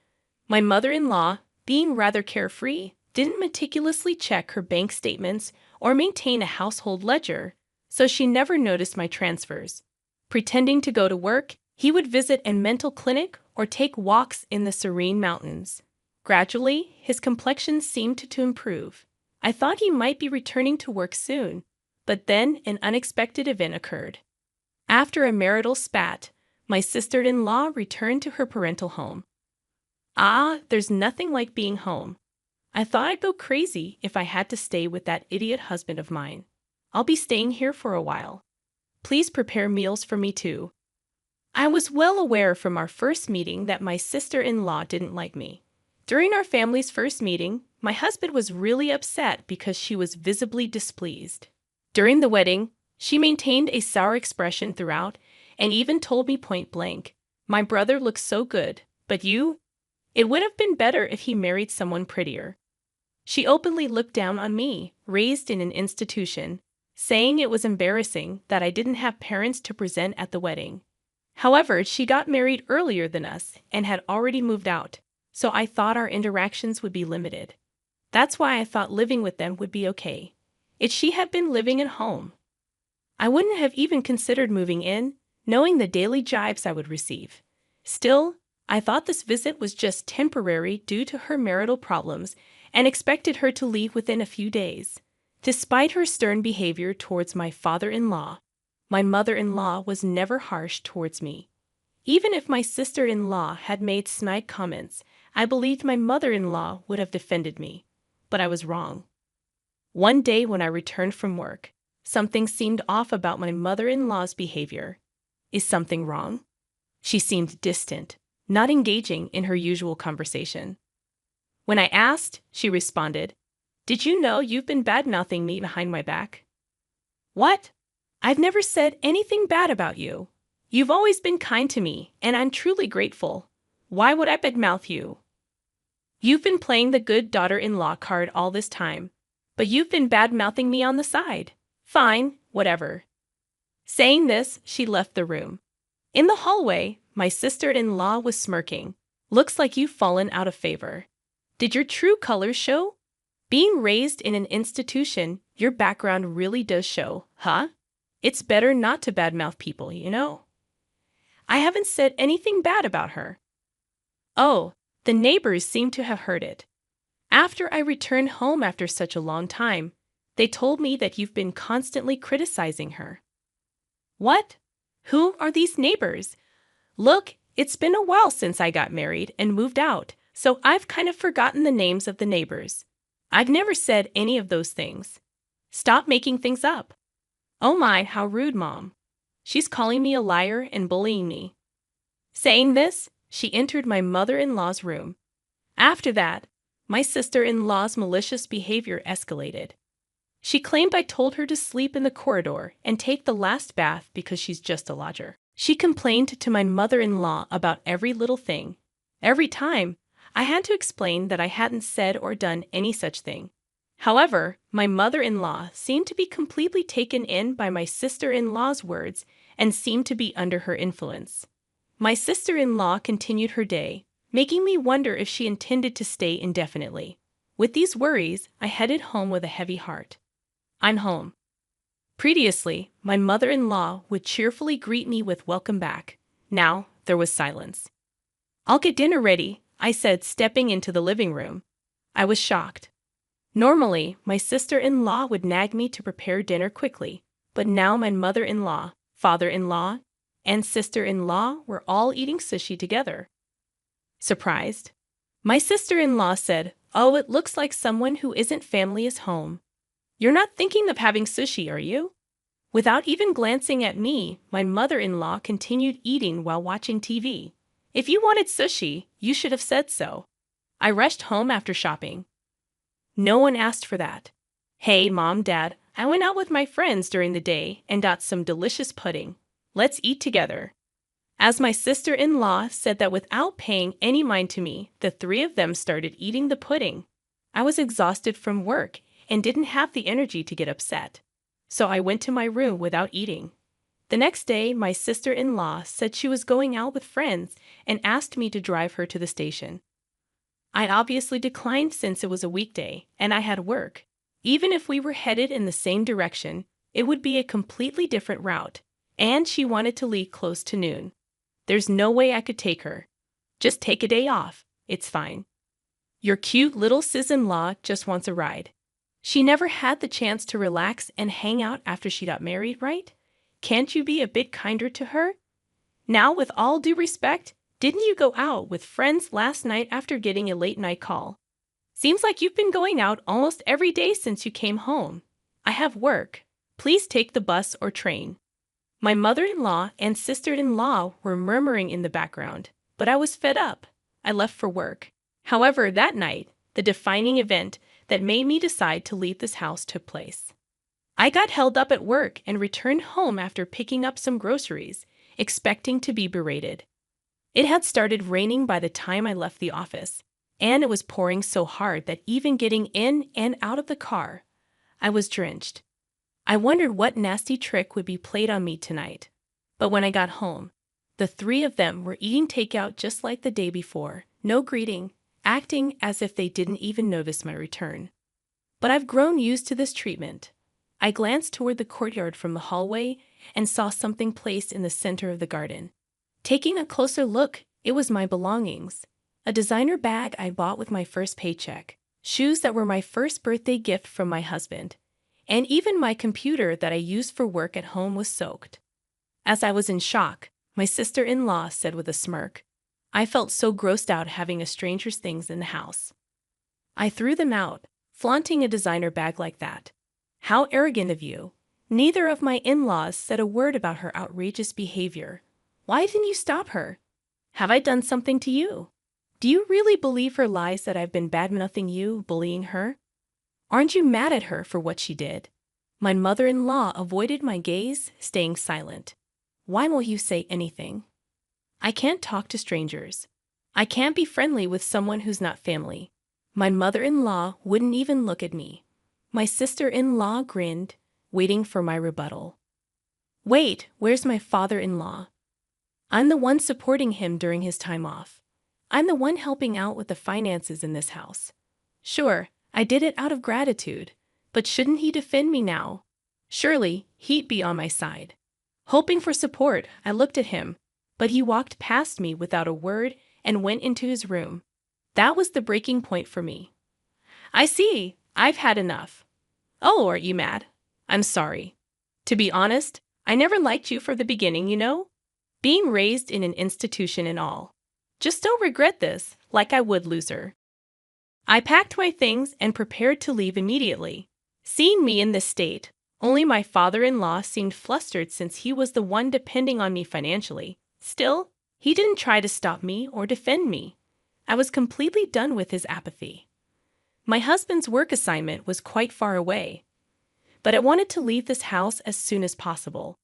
My mother-in-law, being rather carefree, didn't meticulously check her bank statements or maintain a household ledger, so she never noticed my transfers. Pretending to go to work, he would visit a mental clinic or take walks in the serene mountains. Gradually, his complexion seemed to improve. I thought he might be returning to work soon, but then an unexpected event occurred. After a marital spat, my sister-in-law returned to her parental home. There's nothing like being home. I thought I'd go crazy if I had to stay with that idiot husband of mine. I'll be staying here for a while. Please prepare meals for me too. I was well aware from our first meeting that my sister-in-law didn't like me. During our family's first meeting, my husband was really upset because she was visibly displeased. During the wedding, she maintained a sour expression throughout and even told me point blank, "My brother looks so good, but you It would have been better if he married someone prettier. She openly looked down on me, raised in an institution, saying it was embarrassing that I didn't have parents to present at the wedding. However, she got married earlier than us and had already moved out, so I thought our interactions would be limited. That's why I thought living with them would be okay. If she had been living at home, I wouldn't have even considered moving in, knowing the daily jibes I would receive. Still, I thought this visit was just temporary due to her marital problems and expected her to leave within a few days. Despite her stern behavior towards my father-in-law, my mother-in-law was never harsh towards me. Even if my sister-in-law had made snide comments, I believed my mother-in-law would have defended me. But I was wrong. One day when I returned from work, something seemed off about my mother-in-law's behavior. Is something wrong? She seemed distant, not engaging in her usual conversation. When I asked, she responded, "Did you know you've been bad-mouthing me behind my back?" "What? I've never said anything bad about you. You've always been kind to me, and I'm truly grateful. Why would I badmouth you? You've been playing the good daughter-in-law card all this time, but you've been bad-mouthing me on the side. Fine, whatever." Saying this, she left the room. In the hallway, my sister-in-law was smirking. "Looks like you've fallen out of favor. Did your true colors show? Being raised in an institution, your background really does show, huh? It's better not to badmouth people, you know." I haven't said anything bad about her. Oh, the neighbors seem to have heard it. After I returned home after such a long time, they told me that you've been constantly criticizing her. What? Who are these neighbors? Look, it's been a while since I got married and moved out, so I've kind of forgotten the names of the neighbors. I've never said any of those things. Stop making things up. Oh my, how rude, Mom. She's calling me a liar and bullying me. Saying this, she entered my mother-in-law's room. After that, my sister-in-law's malicious behavior escalated. She claimed I told her to sleep in the corridor and take the last bath because she's just a lodger. She complained to my mother-in-law about every little thing. Every time, I had to explain that I hadn't said or done any such thing. However, my mother-in-law seemed to be completely taken in by my sister-in-law's words and seemed to be under her influence. My sister-in-law continued her day, making me wonder if she intended to stay indefinitely. With these worries, I headed home with a heavy heart. I'm home. Previously, my mother-in-law would cheerfully greet me with "Welcome back." Now, there was silence. "I'll get dinner ready," I said, stepping into the living room. I was shocked. Normally, my sister-in-law would nag me to prepare dinner quickly, but now my mother-in-law, father-in-law, and sister-in-law were all eating sushi together. Surprised? My sister-in-law said, "Oh, it looks like someone who isn't family is home. You're not thinking of having sushi, are you?" Without even glancing at me, my mother-in-law continued eating while watching TV. "If you wanted sushi, you should have said so." I rushed home after shopping. No one asked for that. "Hey, Mom, Dad, I went out with my friends during the day and got some delicious pudding. Let's eat together." As my sister-in-law said that without paying any mind to me, the three of them started eating the pudding. I was exhausted from work and didn't have the energy to get upset, so I went to my room without eating. The next day, my sister-in-law said she was going out with friends and asked me to drive her to the station. I obviously declined since it was a weekday and I had work. Even if we were headed in the same direction, it would be a completely different route, and she wanted to leave close to noon. There's no way I could take her. "Just take a day off. It's fine. Your cute little sis-in-law just wants a ride." She never had the chance to relax and hang out after she got married, right? Can't you be a bit kinder to her? Now, with all due respect, didn't you go out with friends last night after getting a late-night call? Seems like you've been going out almost every day since you came home. I have work. Please take the bus or train. My mother-in-law and sister-in-law were murmuring in the background, but I was fed up. I left for work. However, that night, the defining event that made me decide to leave this house took place. I got held up at work and returned home after picking up some groceries, expecting to be berated. It had started raining by the time I left the office, and it was pouring so hard that even getting in and out of the car, I was drenched. I wondered what nasty trick would be played on me tonight. But when I got home, the three of them were eating takeout just like the day before, no greeting, acting as if they didn't even notice my return. But I've grown used to this treatment. I glanced toward the courtyard from the hallway and saw something placed in the center of the garden. Taking a closer look, it was my belongings. A designer bag I bought with my first paycheck, shoes that were my first birthday gift from my husband, and even my computer that I used for work at home was soaked. As I was in shock, my sister-in-law said with a smirk, "I felt so grossed out having a stranger's things in the house." I threw them out, flaunting a designer bag like that. How arrogant of you. Neither of my in-laws said a word about her outrageous behavior. Why didn't you stop her? Have I done something to you? Do you really believe her lies that I've been bad-mouthing you, bullying her? Aren't you mad at her for what she did? My mother-in-law avoided my gaze, staying silent. Why won't you say anything? I can't talk to strangers. I can't be friendly with someone who's not family. My mother-in-law wouldn't even look at me. My sister-in-law grinned, waiting for my rebuttal. Wait, where's my father-in-law? I'm the one supporting him during his time off. I'm the one helping out with the finances in this house. Sure, I did it out of gratitude, but shouldn't he defend me now? Surely, he'd be on my side. Hoping for support, I looked at him, but he walked past me without a word and went into his room. That was the breaking point for me. I see, I've had enough. Oh, aren't you mad? I'm sorry. To be honest, I never liked you from the beginning, you know? Being raised in an institution and all. Just don't regret this, like I would, loser. I packed my things and prepared to leave immediately. Seeing me in this state, only my father-in-law seemed flustered since he was the one depending on me financially. Still, he didn't try to stop me or defend me. I was completely done with his apathy. My husband's work assignment was quite far away, but I wanted to leave this house as soon as possible.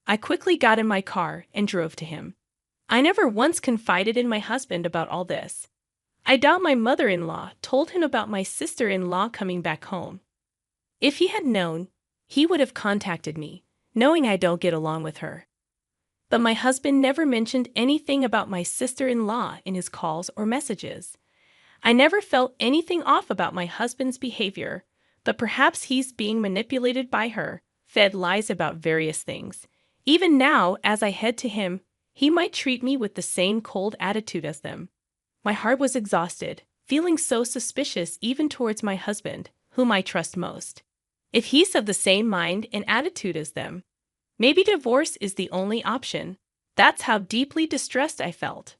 I quickly got in my car and drove to him. I never once confided in my husband about all this. I doubt my mother-in-law told him about my sister-in-law coming back home. If he had known, he would have contacted me, knowing I don't get along with her. But my husband never mentioned anything about my sister-in-law in his calls or messages. I never felt anything off about my husband's behavior, but perhaps he's being manipulated by her, fed lies about various things. Even now, as I head to him, he might treat me with the same cold attitude as them. My heart was exhausted, feeling so suspicious even towards my husband, whom I trust most. If he's of the same mind and attitude as them, maybe divorce is the only option. That's how deeply distressed I felt.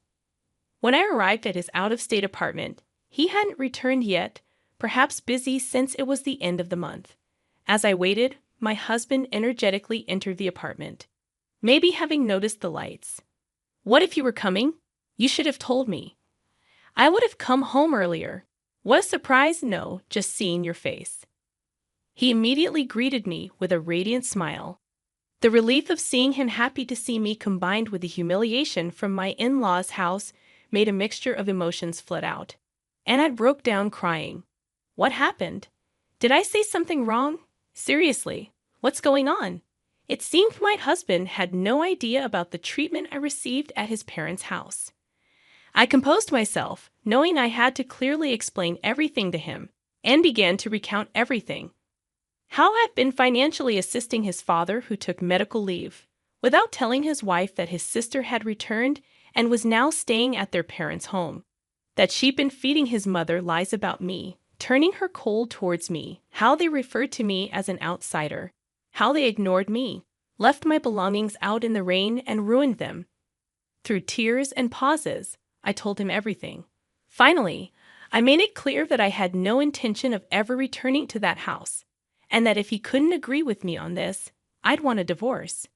When I arrived at his out-of-state apartment, he hadn't returned yet, perhaps busy since it was the end of the month. As I waited, my husband energetically entered the apartment, maybe having noticed the lights. What if you were coming? You should have told me. I would have come home earlier. What a surprise, no, just seeing your face. He immediately greeted me with a radiant smile. The relief of seeing him happy to see me combined with the humiliation from my in-laws' house made a mixture of emotions flood out. And I broke down crying. What happened? Did I say something wrong? Seriously, what's going on? It seemed my husband had no idea about the treatment I received at his parents' house. I composed myself, knowing I had to clearly explain everything to him, and began to recount everything. How I've been financially assisting his father who took medical leave, without telling his wife that his sister had returned and was now staying at their parents' home. That she'd been feeding his mother lies about me, turning her cold towards me, how they referred to me as an outsider, how they ignored me, left my belongings out in the rain and ruined them. Through tears and pauses, I told him everything. Finally, I made it clear that I had no intention of ever returning to that house, and that if he couldn't agree with me on this, I'd want a divorce.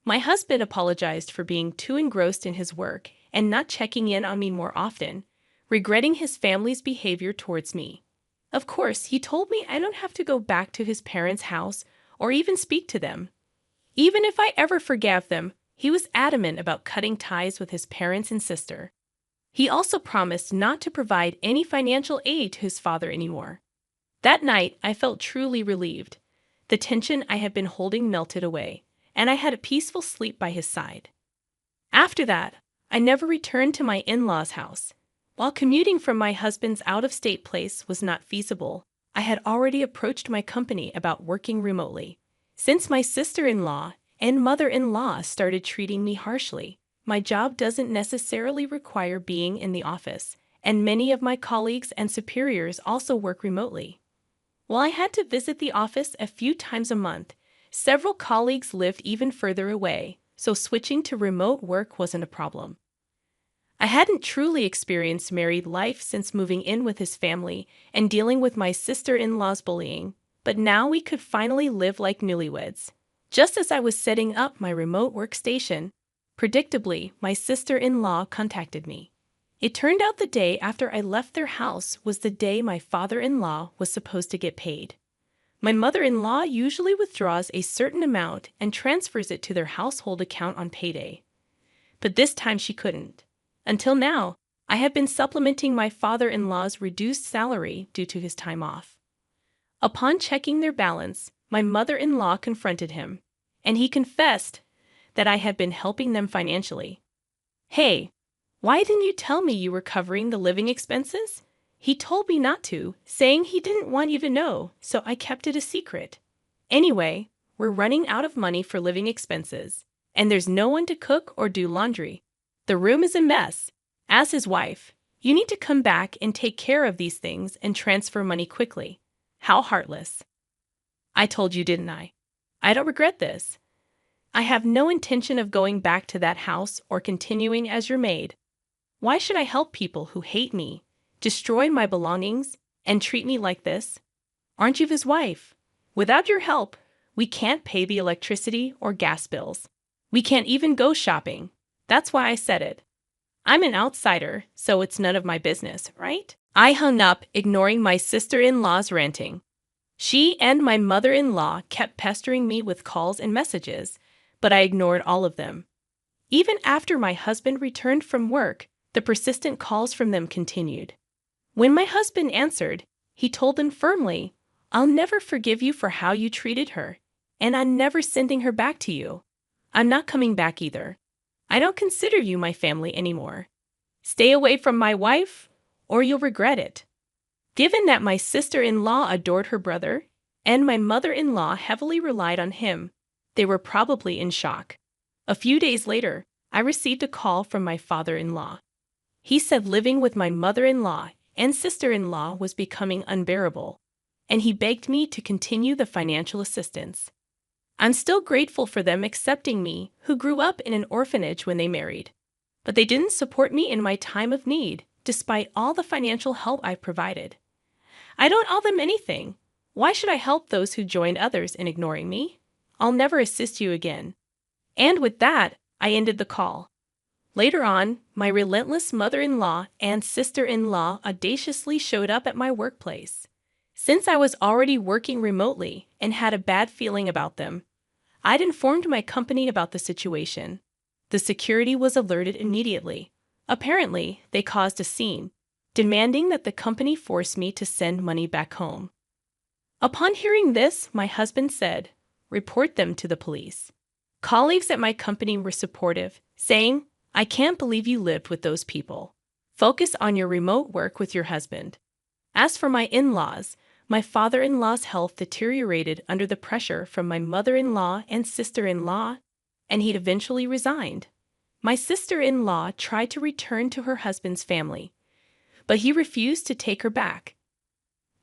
My husband apologized for being too engrossed in his work and not checking in on me more often, regretting his family's behavior towards me. Of course, he told me I don't have to go back to his parents' house or even speak to them. Even if I ever forgave them, He was adamant about cutting ties with his parents and sister. He also promised not to provide any financial aid to his father anymore. That night, I felt truly relieved. The tension I had been holding melted away, and I had a peaceful sleep by his side. After that, I never returned to my in-laws' house. While commuting from my husband's out-of-state place was not feasible, I had already approached my company about working remotely. Since my sister-in-law and mother-in-law started treating me harshly, my job doesn't necessarily require being in the office, and many of my colleagues and superiors also work remotely. While I had to visit the office a few times a month, several colleagues lived even further away, so switching to remote work wasn't a problem. I hadn't truly experienced married life since moving in with his family and dealing with my sister-in-law's bullying, but now we could finally live like newlyweds. Just as I was setting up my remote workstation, predictably, my sister-in-law contacted me. It turned out the day after I left their house was the day my father-in-law was supposed to get paid. My mother-in-law usually withdraws a certain amount and transfers it to their household account on payday. But this time she couldn't. Until now, I have been supplementing my father-in-law's reduced salary due to his time off. Upon checking their balance, my mother-in-law confronted him, and he confessed that I had been helping them financially. "Hey, why didn't you tell me you were covering the living expenses?" He told me not to, saying he didn't want you to know, so I kept it a secret. Anyway, we're running out of money for living expenses, and there's no one to cook or do laundry. The room is a mess. As his wife, you need to come back and take care of these things and transfer money quickly. How heartless. I told you, didn't I? I don't regret this. I have no intention of going back to that house or continuing as your maid. Why should I help people who hate me, destroy my belongings, and treat me like this? Aren't you his wife? Without your help, we can't pay the electricity or gas bills. We can't even go shopping. That's why I said it. I'm an outsider, so it's none of my business, right? I hung up, ignoring my sister-in-law's ranting. She and my mother-in-law kept pestering me with calls and messages, but I ignored all of them. Even after my husband returned from work, the persistent calls from them continued. When my husband answered, he told them firmly, "I'll never forgive you for how you treated her, and I'm never sending her back to you. I'm not coming back either. I don't consider you my family anymore. Stay away from my wife, or you'll regret it." Given that my sister-in-law adored her brother, and my mother-in-law heavily relied on him, they were probably in shock. A few days later, I received a call from my father-in-law. He said living with my mother-in-law and sister-in-law was becoming unbearable, and he begged me to continue the financial assistance. I'm still grateful for them accepting me, who grew up in an orphanage when they married. But they didn't support me in my time of need, despite all the financial help I've provided. I don't owe them anything. Why should I help those who joined others in ignoring me? I'll never assist you again. And with that, I ended the call. Later on, my relentless mother-in-law and sister-in-law audaciously showed up at my workplace. Since I was already working remotely and had a bad feeling about them, I'd informed my company about the situation. The security was alerted immediately. Apparently, they caused a scene, demanding that the company force me to send money back home. Upon hearing this, my husband said, "Report them to the police." Colleagues at my company were supportive, saying, "I can't believe you lived with those people. Focus on your remote work with your husband." As for my in-laws, my father-in-law's health deteriorated under the pressure from my mother-in-law and sister-in-law, and he'd eventually resigned. My sister-in-law tried to return to her husband's family, but he refused to take her back.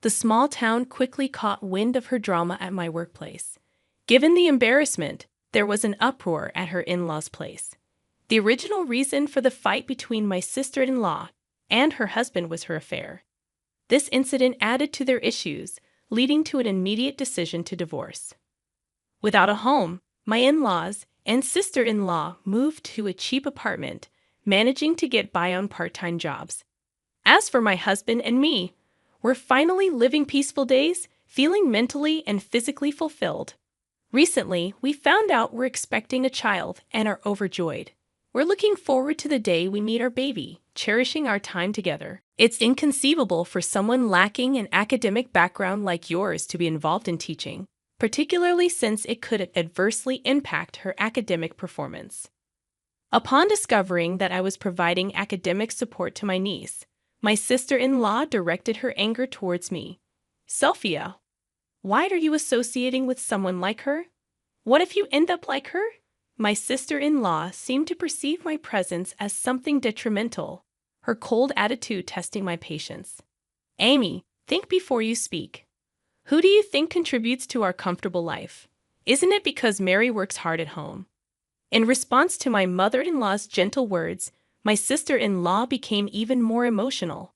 The small town quickly caught wind of her drama at my workplace. Given the embarrassment, there was an uproar at her in-laws' place. The original reason for the fight between my sister-in-law and her husband was her affair. This incident added to their issues, leading to an immediate decision to divorce. Without a home, my in-laws and sister-in-law moved to a cheap apartment, managing to get by on part-time jobs. As for my husband and me, we're finally living peaceful days, feeling mentally and physically fulfilled. Recently, we found out we're expecting a child and are overjoyed. We're looking forward to the day we meet our baby, cherishing our time together. It's inconceivable for someone lacking an academic background like yours to be involved in teaching, particularly since it could adversely impact her academic performance. Upon discovering that I was providing academic support to my niece, my sister-in-law directed her anger towards me. Sophia, why are you associating with someone like her? What if you end up like her? My sister-in-law seemed to perceive my presence as something detrimental, her cold attitude testing my patience. Amy, think before you speak. Who do you think contributes to our comfortable life? Isn't it because Mary works hard at home? In response to my mother-in-law's gentle words, my sister-in-law became even more emotional.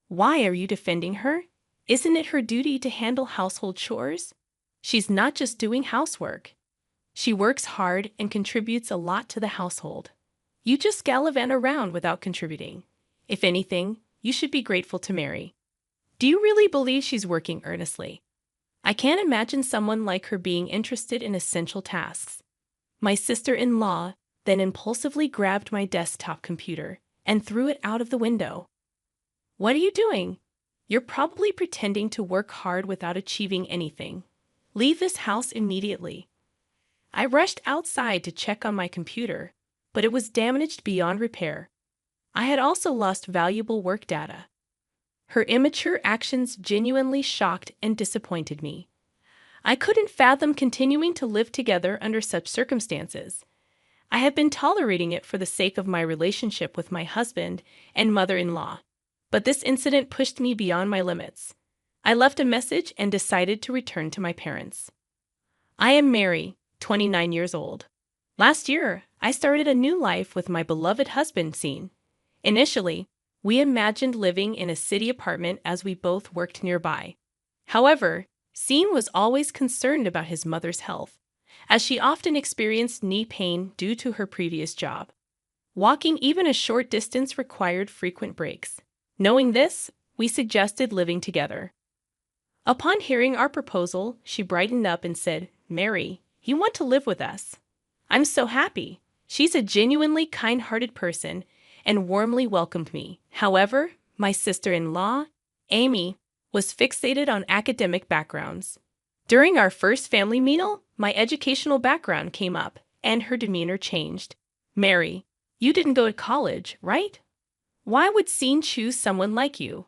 Why are you defending her? Isn't it her duty to handle household chores? She's not just doing housework. She works hard and contributes a lot to the household. You just gallivant around without contributing. If anything, you should be grateful to Mary. Do you really believe she's working earnestly? I can't imagine someone like her being interested in essential tasks. My sister-in-law then impulsively grabbed my desktop computer and threw it out of the window. What are you doing? You're probably pretending to work hard without achieving anything. Leave this house immediately. I rushed outside to check on my computer, but it was damaged beyond repair. I had also lost valuable work data. Her immature actions genuinely shocked and disappointed me. I couldn't fathom continuing to live together under such circumstances. I have been tolerating it for the sake of my relationship with my husband and mother-in-law, but this incident pushed me beyond my limits. I left a message and decided to return to my parents. I am Mary, 29 years old. Last year, I started a new life with my beloved husband, Scene. Initially, we imagined living in a city apartment as we both worked nearby. However, Scene was always concerned about his mother's health, as she often experienced knee pain due to her previous job. Walking even a short distance required frequent breaks. Knowing this, we suggested living together. Upon hearing our proposal, she brightened up and said, "Mary, you want to live with us? I'm so happy." She's a genuinely kind-hearted person and warmly welcomed me. However, my sister-in-law, Amy, was fixated on academic backgrounds. During our first family meal, my educational background came up, and her demeanor changed. "Mary, you didn't go to college, right? Why would Scene choose someone like you?"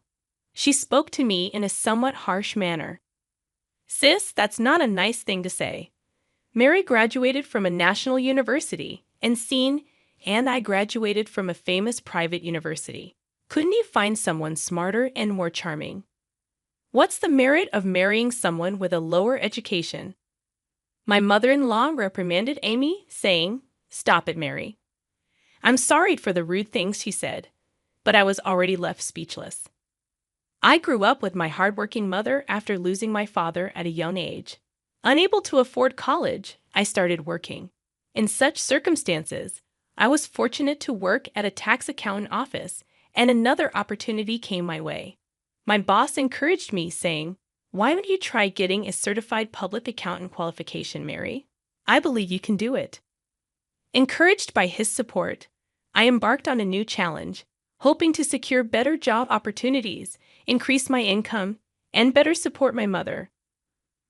She spoke to me in a somewhat harsh manner. "Sis, that's not a nice thing to say. Mary graduated from a national university, and Scene and I graduated from a famous private university. Couldn't you find someone smarter and more charming? What's the merit of marrying someone with a lower education?" My mother-in-law reprimanded Amy, saying, "Stop it, Mary." I'm sorry for the rude things she said, but I was already left speechless. I grew up with my hardworking mother after losing my father at a young age. Unable to afford college, I started working. In such circumstances, I was fortunate to work at a tax accountant office, and another opportunity came my way. My boss encouraged me, saying, "Why don't you try getting a certified public accountant qualification, Mary? I believe you can do it." Encouraged by his support, I embarked on a new challenge, hoping to secure better job opportunities, increase my income, and better support my mother.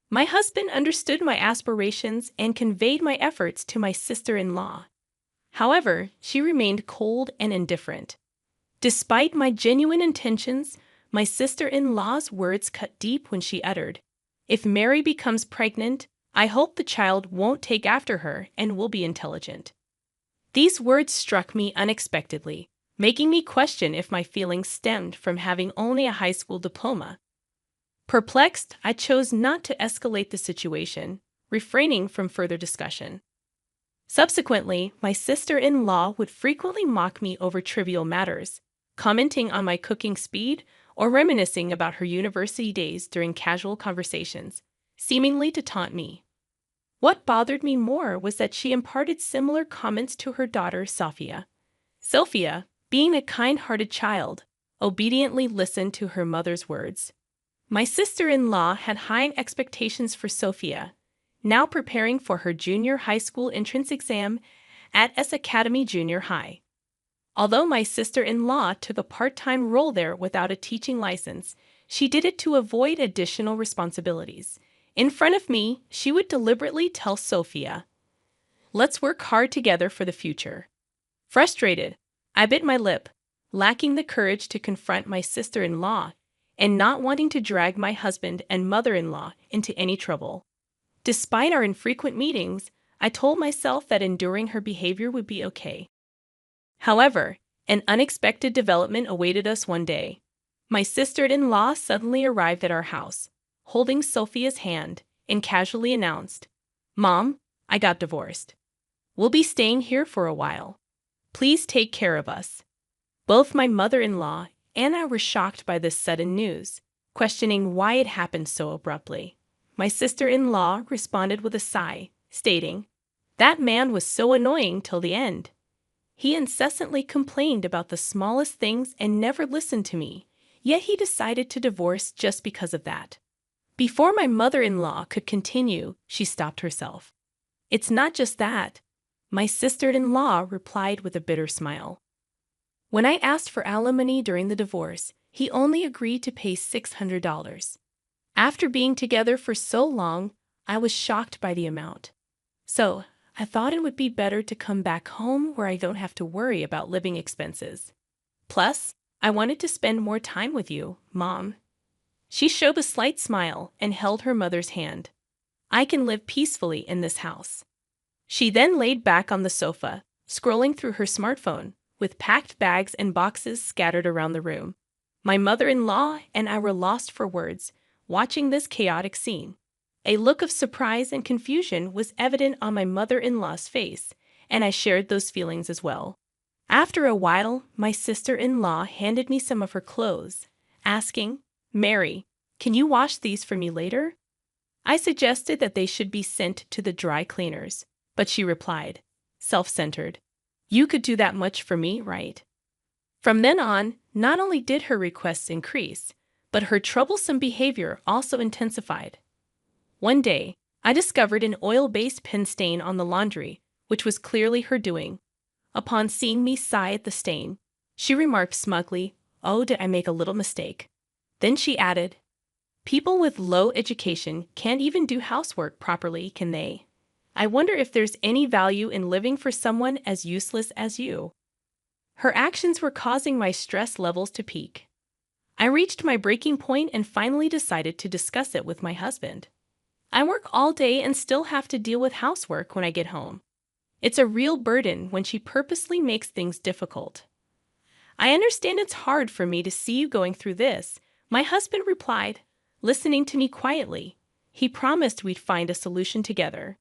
My husband understood my aspirations and conveyed my efforts to my sister-in-law. However, she remained cold and indifferent. Despite my genuine intentions, my sister-in-law's words cut deep when she uttered, "If Mary becomes pregnant, I hope the child won't take after her and will be intelligent." These words struck me unexpectedly, making me question if my feelings stemmed from having only a high school diploma. Perplexed, I chose not to escalate the situation, refraining from further discussion. Subsequently, my sister-in-law would frequently mock me over trivial matters, commenting on my cooking speed or reminiscing about her university days during casual conversations, seemingly to taunt me. What bothered me more was that she imparted similar comments to her daughter, Sophia. Sophia, being a kind-hearted child, obediently listened to her mother's words. My sister-in-law had high expectations for Sophia, now preparing for her junior high school entrance exam at S Academy Junior High. Although my sister-in-law took a part-time role there without a teaching license, she did it to avoid additional responsibilities. In front of me, she would deliberately tell Sophia, "Let's work hard together for the future." Frustrated, I bit my lip, lacking the courage to confront my sister-in-law and not wanting to drag my husband and mother-in-law into any trouble. Despite our infrequent meetings, I told myself that enduring her behavior would be okay. However, an unexpected development awaited us one day. My sister-in-law suddenly arrived at our house, holding Sophia's hand, and casually announced, "Mom, I got divorced. We'll be staying here for a while. Please take care of us." Both my mother-in-law and I were shocked by this sudden news, questioning why it happened so abruptly. My sister-in-law responded with a sigh, stating, "That man was so annoying till the end. He incessantly complained about the smallest things and never listened to me, yet he decided to divorce just because of that." Before my mother-in-law could continue, she stopped herself. "It's not just that," my sister-in-law replied with a bitter smile. "When I asked for alimony during the divorce, he only agreed to pay $600. After being together for so long, I was shocked by the amount. So, I thought it would be better to come back home where I don't have to worry about living expenses. Plus, I wanted to spend more time with you, Mom." She showed a slight smile and held her mother's hand. "I can live peacefully in this house." She then laid back on the sofa, scrolling through her smartphone, with packed bags and boxes scattered around the room. My mother-in-law and I were lost for words, watching this chaotic scene. A look of surprise and confusion was evident on my mother-in-law's face, and I shared those feelings as well. After a while, my sister-in-law handed me some of her clothes, asking, "Mary, can you wash these for me later?" I suggested that they should be sent to the dry cleaners, but she replied, self-centered, "You could do that much for me, right?" From then on, not only did her requests increase, but her troublesome behavior also intensified. One day, I discovered an oil-based pen stain on the laundry, which was clearly her doing. Upon seeing me sigh at the stain, she remarked smugly, "Oh, did I make a little mistake?" Then she added, "People with low education can't even do housework properly, can they? I wonder if there's any value in living for someone as useless as you." Her actions were causing my stress levels to peak. I reached my breaking point and finally decided to discuss it with my husband. "I work all day and still have to deal with housework when I get home. It's a real burden when she purposely makes things difficult. I understand it's hard for me to see you going through this," my husband replied, listening to me quietly. He promised we'd find a solution together.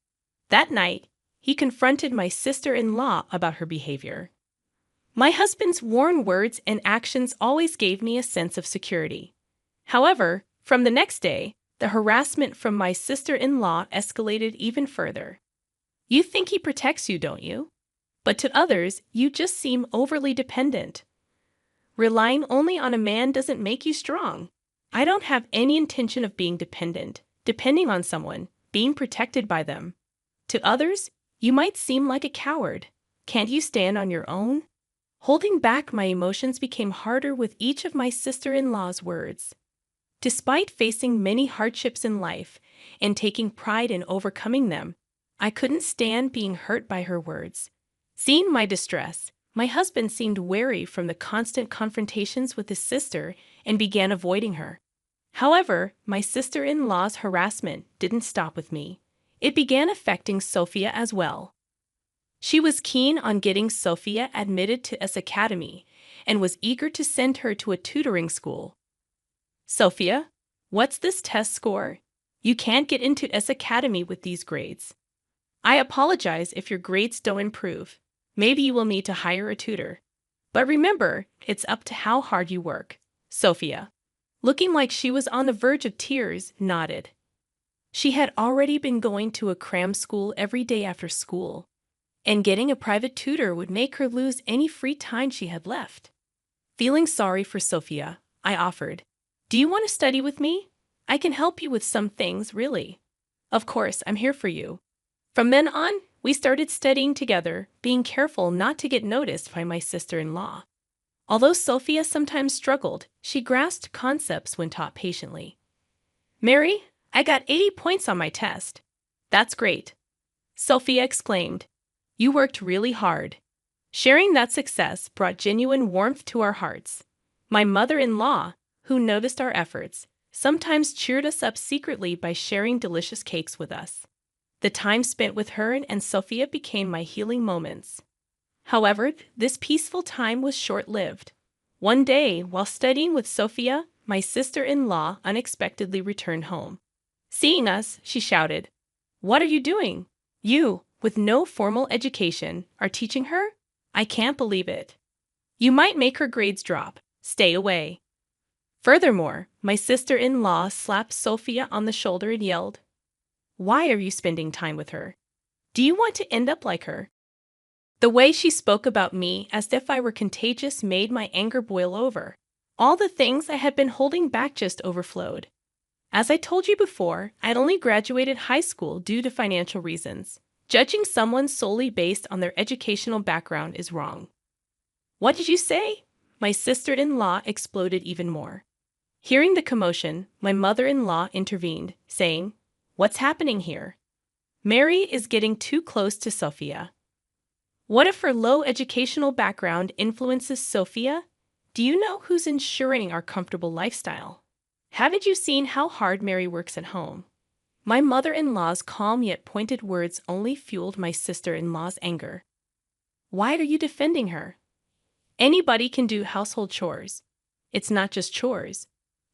That night, he confronted my sister-in-law about her behavior. My husband's warm words and actions always gave me a sense of security. However, from the next day, the harassment from my sister-in-law escalated even further. "You think he protects you, don't you? But to others, you just seem overly dependent. Relying only on a man doesn't make you strong. I don't have any intention of being dependent, depending on someone, being protected by them. To others, you might seem like a coward. Can't you stand on your own?" Holding back my emotions became harder with each of my sister-in-law's words. Despite facing many hardships in life and taking pride in overcoming them, I couldn't stand being hurt by her words. Seeing my distress, my husband seemed wary from the constant confrontations with his sister and began avoiding her. However, my sister-in-law's harassment didn't stop with me. It began affecting Sophia as well. She was keen on getting Sophia admitted to S Academy and was eager to send her to a tutoring school. "Sophia, what's this test score? You can't get into S Academy with these grades. I apologize if your grades don't improve. Maybe you will need to hire a tutor. But remember, it's up to how hard you work." Sophia, looking like she was on the verge of tears, nodded. She had already been going to a cram school every day after school, and getting a private tutor would make her lose any free time she had left. Feeling sorry for Sophia, I offered, "Do you want to study with me? I can help you with some things, really." Of course, I'm here for you. From then on, we started studying together, being careful not to get noticed by my sister-in-law. Although Sophia sometimes struggled, she grasped concepts when taught patiently. Mary, I got 80 points on my test. That's great, Sophia exclaimed. You worked really hard. Sharing that success brought genuine warmth to our hearts. My mother-in-law, who noticed our efforts, sometimes cheered us up secretly by sharing delicious cakes with us. The time spent with her and Sophia became my healing moments. However, this peaceful time was short-lived. One day, while studying with Sophia, my sister-in-law unexpectedly returned home. Seeing us, she shouted, "What are you doing? You, with no formal education, are teaching her? I can't believe it. You might make her grades drop. Stay away." Furthermore, my sister-in-law slapped Sophia on the shoulder and yelled, "Why are you spending time with her? Do you want to end up like her?" The way she spoke about me as if I were contagious made my anger boil over. All the things I had been holding back just overflowed. As I told you before, I'd only graduated high school due to financial reasons. Judging someone solely based on their educational background is wrong. What did you say? My sister-in-law exploded even more. Hearing the commotion, my mother-in-law intervened, saying, "What's happening here? Mary is getting too close to Sophia." What if her low educational background influences Sophia? Do you know who's ensuring our comfortable lifestyle? Haven't you seen how hard Mary works at home? My mother-in-law's calm yet pointed words only fueled my sister-in-law's anger. Why are you defending her? Anybody can do household chores. It's not just chores.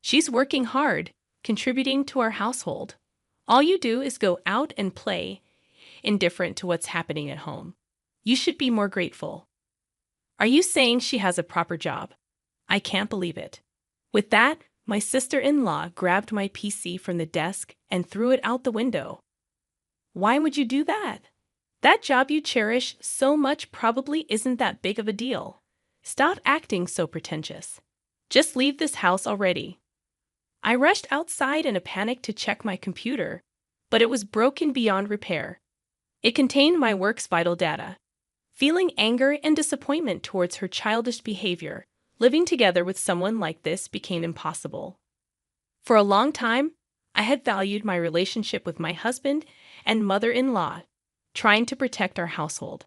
She's working hard, contributing to our household. All you do is go out and play, indifferent to what's happening at home. You should be more grateful. Are you saying she has a proper job? I can't believe it. With that, my sister-in-law grabbed my PC from the desk and threw it out the window. Why would you do that? That job you cherish so much probably isn't that big of a deal. Stop acting so pretentious. Just leave this house already. I rushed outside in a panic to check my computer, but it was broken beyond repair. It contained my work's vital data. Feeling anger and disappointment towards her childish behavior, living together with someone like this became impossible. For a long time, I had valued my relationship with my husband and mother-in-law, trying to protect our household.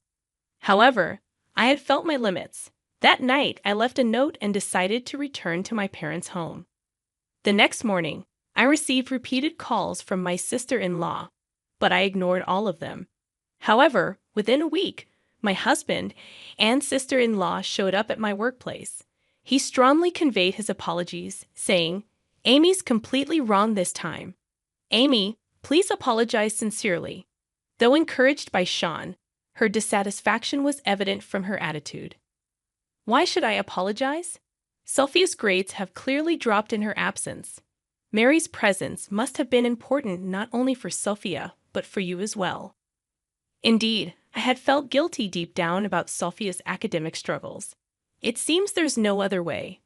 However, I had felt my limits. That night, I left a note and decided to return to my parents' home. The next morning, I received repeated calls from my sister-in-law, but I ignored all of them. However, within a week, my husband and sister-in-law showed up at my workplace. He strongly conveyed his apologies, saying, "Amy's completely wrong this time. Amy, please apologize sincerely." Though encouraged by Sean, her dissatisfaction was evident from her attitude. Why should I apologize? Sophia's grades have clearly dropped in her absence. Mary's presence must have been important not only for Sophia, but for you as well. Indeed, I had felt guilty deep down about Sophia's academic struggles. It seems there's no other way.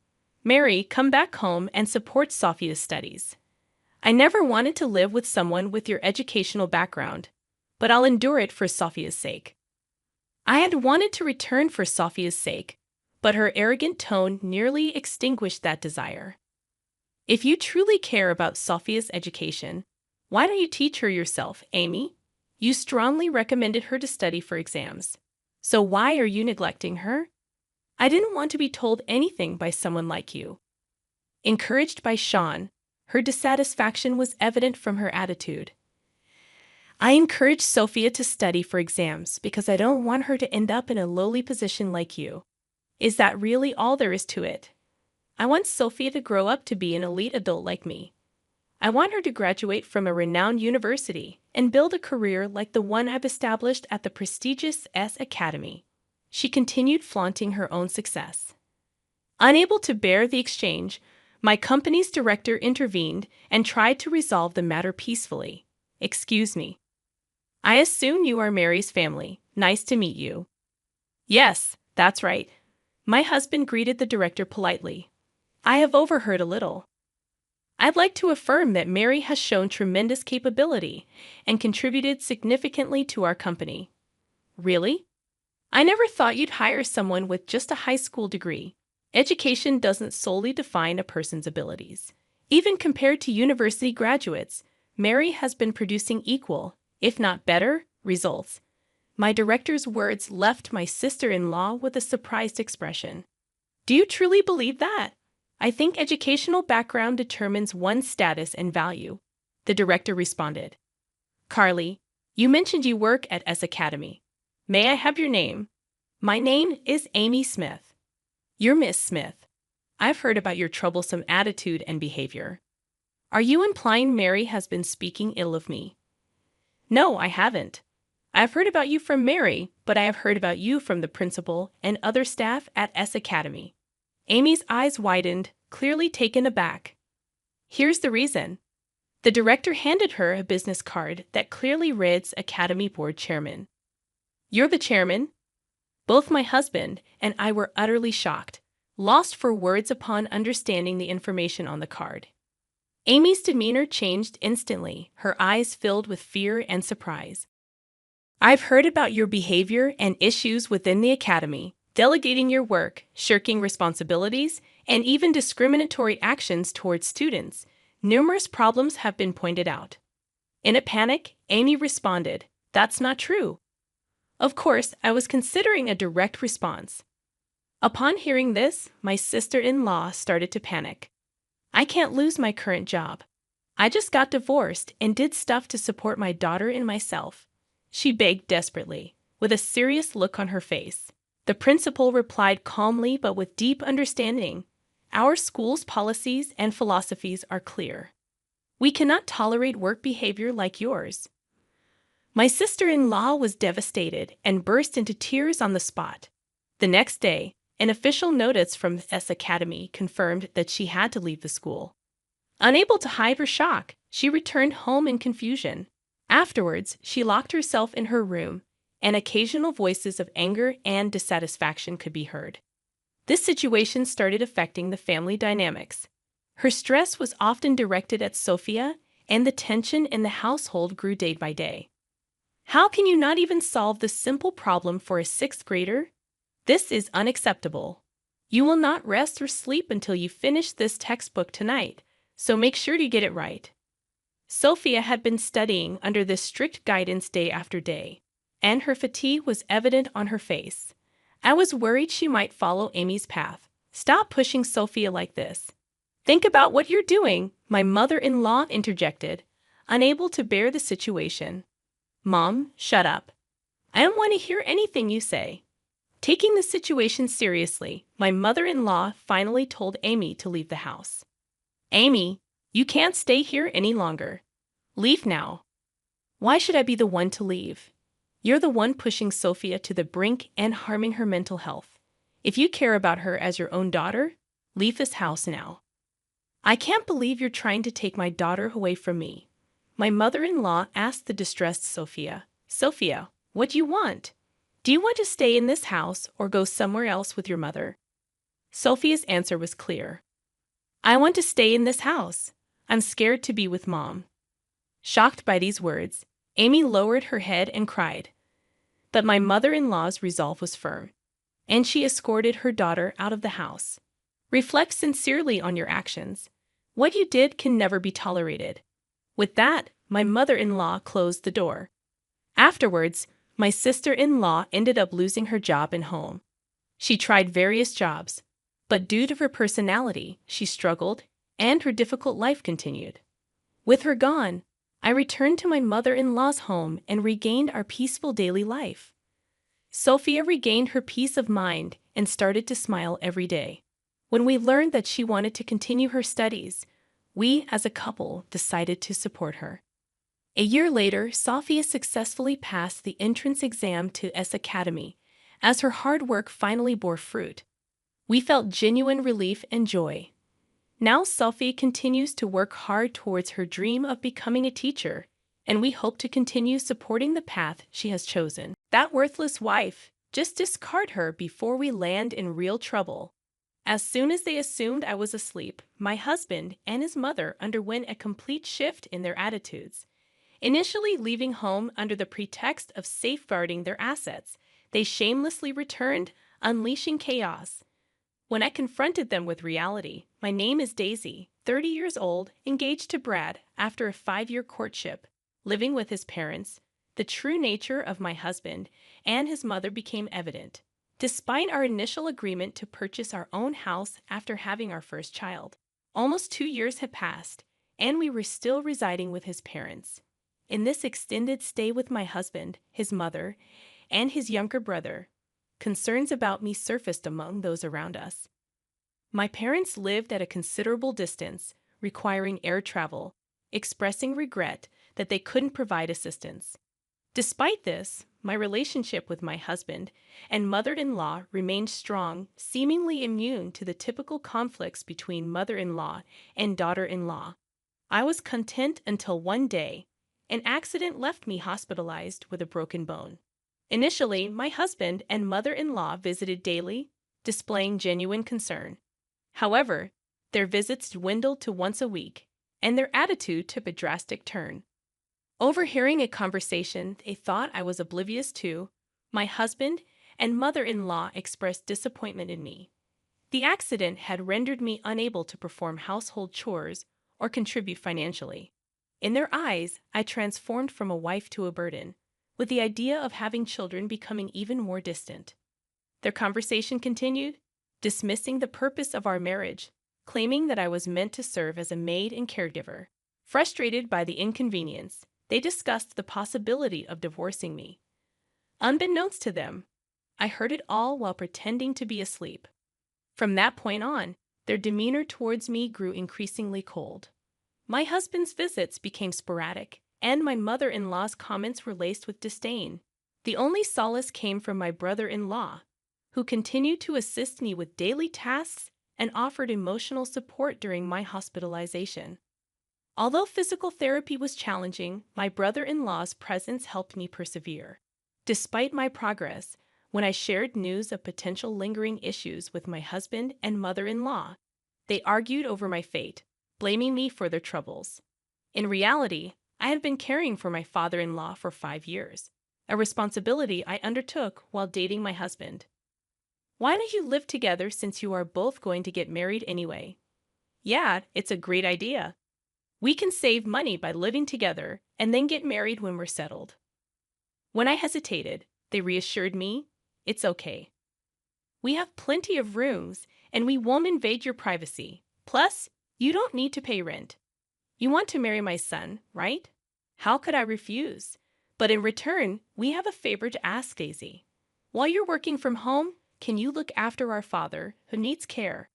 Mary, come back home and support Sophia's studies. I never wanted to live with someone with your educational background, but I'll endure it for Sophia's sake. I had wanted to return for Sophia's sake, but her arrogant tone nearly extinguished that desire. If you truly care about Sophia's education, why don't you teach her yourself, Amy? You strongly recommended her to study for exams. So why are you neglecting her? I didn't want to be told anything by someone like you. Encouraged by Sean, her dissatisfaction was evident from her attitude. I encouraged Sophia to study for exams because I don't want her to end up in a lowly position like you. Is that really all there is to it? I want Sophia to grow up to be an elite adult like me. I want her to graduate from a renowned university and build a career like the one I've established at the prestigious S Academy. She continued flaunting her own success. Unable to bear the exchange, my company's director intervened and tried to resolve the matter peacefully. Excuse me. I assume you are Mary's family. Nice to meet you. Yes, that's right. My husband greeted the director politely. I have overheard a little. I'd like to affirm that Mary has shown tremendous capability and contributed significantly to our company. Really? I never thought you'd hire someone with just a high school degree. Education doesn't solely define a person's abilities. Even compared to university graduates, Mary has been producing equal, if not better, results. My director's words left my sister-in-law with a surprised expression. Do you truly believe that? I think educational background determines one's status and value, the director responded. Carly, you mentioned you work at S Academy. May I have your name? My name is Amy Smith. You're Miss Smith. I've heard about your troublesome attitude and behavior. Are you implying Mary has been speaking ill of me? No, I haven't. I've heard about you from Mary, but I have heard about you from the principal and other staff at S Academy. Amy's eyes widened, clearly taken aback. Here's the reason. The director handed her a business card that clearly reads Academy Board Chairman. You're the chairman? Both my husband and I were utterly shocked, lost for words upon understanding the information on the card. Amy's demeanor changed instantly, her eyes filled with fear and surprise. I've heard about your behavior and issues within the academy, delegating your work, shirking responsibilities, and even discriminatory actions towards students. Numerous problems have been pointed out. In a panic, Amy responded, "That's not true." Of course, I was considering a direct response. Upon hearing this, my sister-in-law started to panic. I can't lose my current job. I just got divorced and did stuff to support my daughter and myself. She begged desperately, with a serious look on her face. The principal replied calmly but with deep understanding. Our school's policies and philosophies are clear. We cannot tolerate work behavior like yours. My sister-in-law was devastated and burst into tears on the spot. The next day, an official notice from S Academy confirmed that she had to leave the school. Unable to hide her shock, she returned home in confusion. Afterwards, she locked herself in her room, and occasional voices of anger and dissatisfaction could be heard. This situation started affecting the family dynamics. Her stress was often directed at Sophia, and the tension in the household grew day by day. How can you not even solve this simple problem for a sixth grader? This is unacceptable. You will not rest or sleep until you finish this textbook tonight, so make sure to get it right. Sophia had been studying under this strict guidance day after day, and her fatigue was evident on her face. I was worried she might follow Amy's path. Stop pushing Sophia like this. Think about what you're doing, my mother-in-law interjected, unable to bear the situation. Mom, shut up. I don't want to hear anything you say. Taking the situation seriously, my mother-in-law finally told Amy to leave the house. Amy, you can't stay here any longer. Leave now. Why should I be the one to leave? You're the one pushing Sophia to the brink and harming her mental health. If you care about her as your own daughter, leave this house now. I can't believe you're trying to take my daughter away from me. My mother-in-law asked the distressed Sophia. Sophia, what do you want? Do you want to stay in this house or go somewhere else with your mother? Sophia's answer was clear. I want to stay in this house. I'm scared to be with Mom. Shocked by these words, Amy lowered her head and cried. But my mother-in-law's resolve was firm, and she escorted her daughter out of the house. Reflect sincerely on your actions. What you did can never be tolerated. With that, my mother-in-law closed the door. Afterwards, my sister-in-law ended up losing her job and home. She tried various jobs, but due to her personality, she struggled, and her difficult life continued. With her gone, I returned to my mother-in-law's home and regained our peaceful daily life. Sophia regained her peace of mind and started to smile every day. When we learned that she wanted to continue her studies, we, as a couple, decided to support her. A year later, Sophia successfully passed the entrance exam to S Academy, as her hard work finally bore fruit. We felt genuine relief and joy. Now Sophia continues to work hard towards her dream of becoming a teacher, and we hope to continue supporting the path she has chosen. That worthless wife, just discard her before we land in real trouble. As soon as they assumed I was asleep, my husband and his mother underwent a complete shift in their attitudes. Initially leaving home under the pretext of safeguarding their assets, they shamelessly returned, unleashing chaos. When I confronted them with reality, my name is Daisy, 30 years old, engaged to Brad after a 5-year courtship, living with his parents, the true nature of my husband and his mother became evident. Despite our initial agreement to purchase our own house after having our first child, almost 2 years had passed, and we were still residing with his parents. In this extended stay with my husband, his mother, and his younger brother, concerns about me surfaced among those around us. My parents lived at a considerable distance, requiring air travel, expressing regret that they couldn't provide assistance. Despite this, my relationship with my husband and mother-in-law remained strong, seemingly immune to the typical conflicts between mother-in-law and daughter-in-law. I was content until one day, an accident left me hospitalized with a broken bone. Initially, my husband and mother-in-law visited daily, displaying genuine concern. However, their visits dwindled to once a week, and their attitude took a drastic turn. Overhearing a conversation they thought I was oblivious to, my husband and mother-in-law expressed disappointment in me. The accident had rendered me unable to perform household chores or contribute financially. In their eyes, I transformed from a wife to a burden, with the idea of having children becoming even more distant. Their conversation continued, dismissing the purpose of our marriage, claiming that I was meant to serve as a maid and caregiver. Frustrated by the inconvenience, they discussed the possibility of divorcing me. Unbeknownst to them, I heard it all while pretending to be asleep. From that point on, their demeanor towards me grew increasingly cold. My husband's visits became sporadic, and my mother-in-law's comments were laced with disdain. The only solace came from my brother-in-law, who continued to assist me with daily tasks and offered emotional support during my hospitalization. Although physical therapy was challenging, my brother-in-law's presence helped me persevere. Despite my progress, when I shared news of potential lingering issues with my husband and mother-in-law, they argued over my fate, blaming me for their troubles. In reality, I had been caring for my father-in-law for 5 years, a responsibility I undertook while dating my husband. Why don't you live together since you are both going to get married anyway? Yeah, it's a great idea. We can save money by living together and then get married when we're settled. When I hesitated, they reassured me, it's okay. We have plenty of rooms and we won't invade your privacy. Plus, you don't need to pay rent. You want to marry my son, right? How could I refuse? But in return, we have a favor to ask, Daisy. While you're working from home, can you look after our father, who needs care?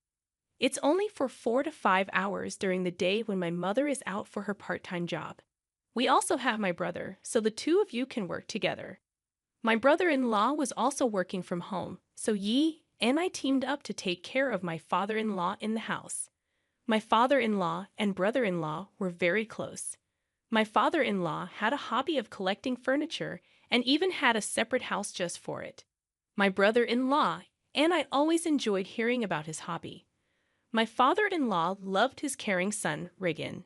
It's only for 4 to 5 hours during the day when my mother is out for her part-time job. We also have my brother, so the two of you can work together. My brother-in-law was also working from home, so Yi and I teamed up to take care of my father-in-law in the house. My father-in-law and brother-in-law were very close. My father-in-law had a hobby of collecting furniture and even had a separate house just for it. My brother-in-law and I always enjoyed hearing about his hobby. My father-in-law loved his caring son, Regan.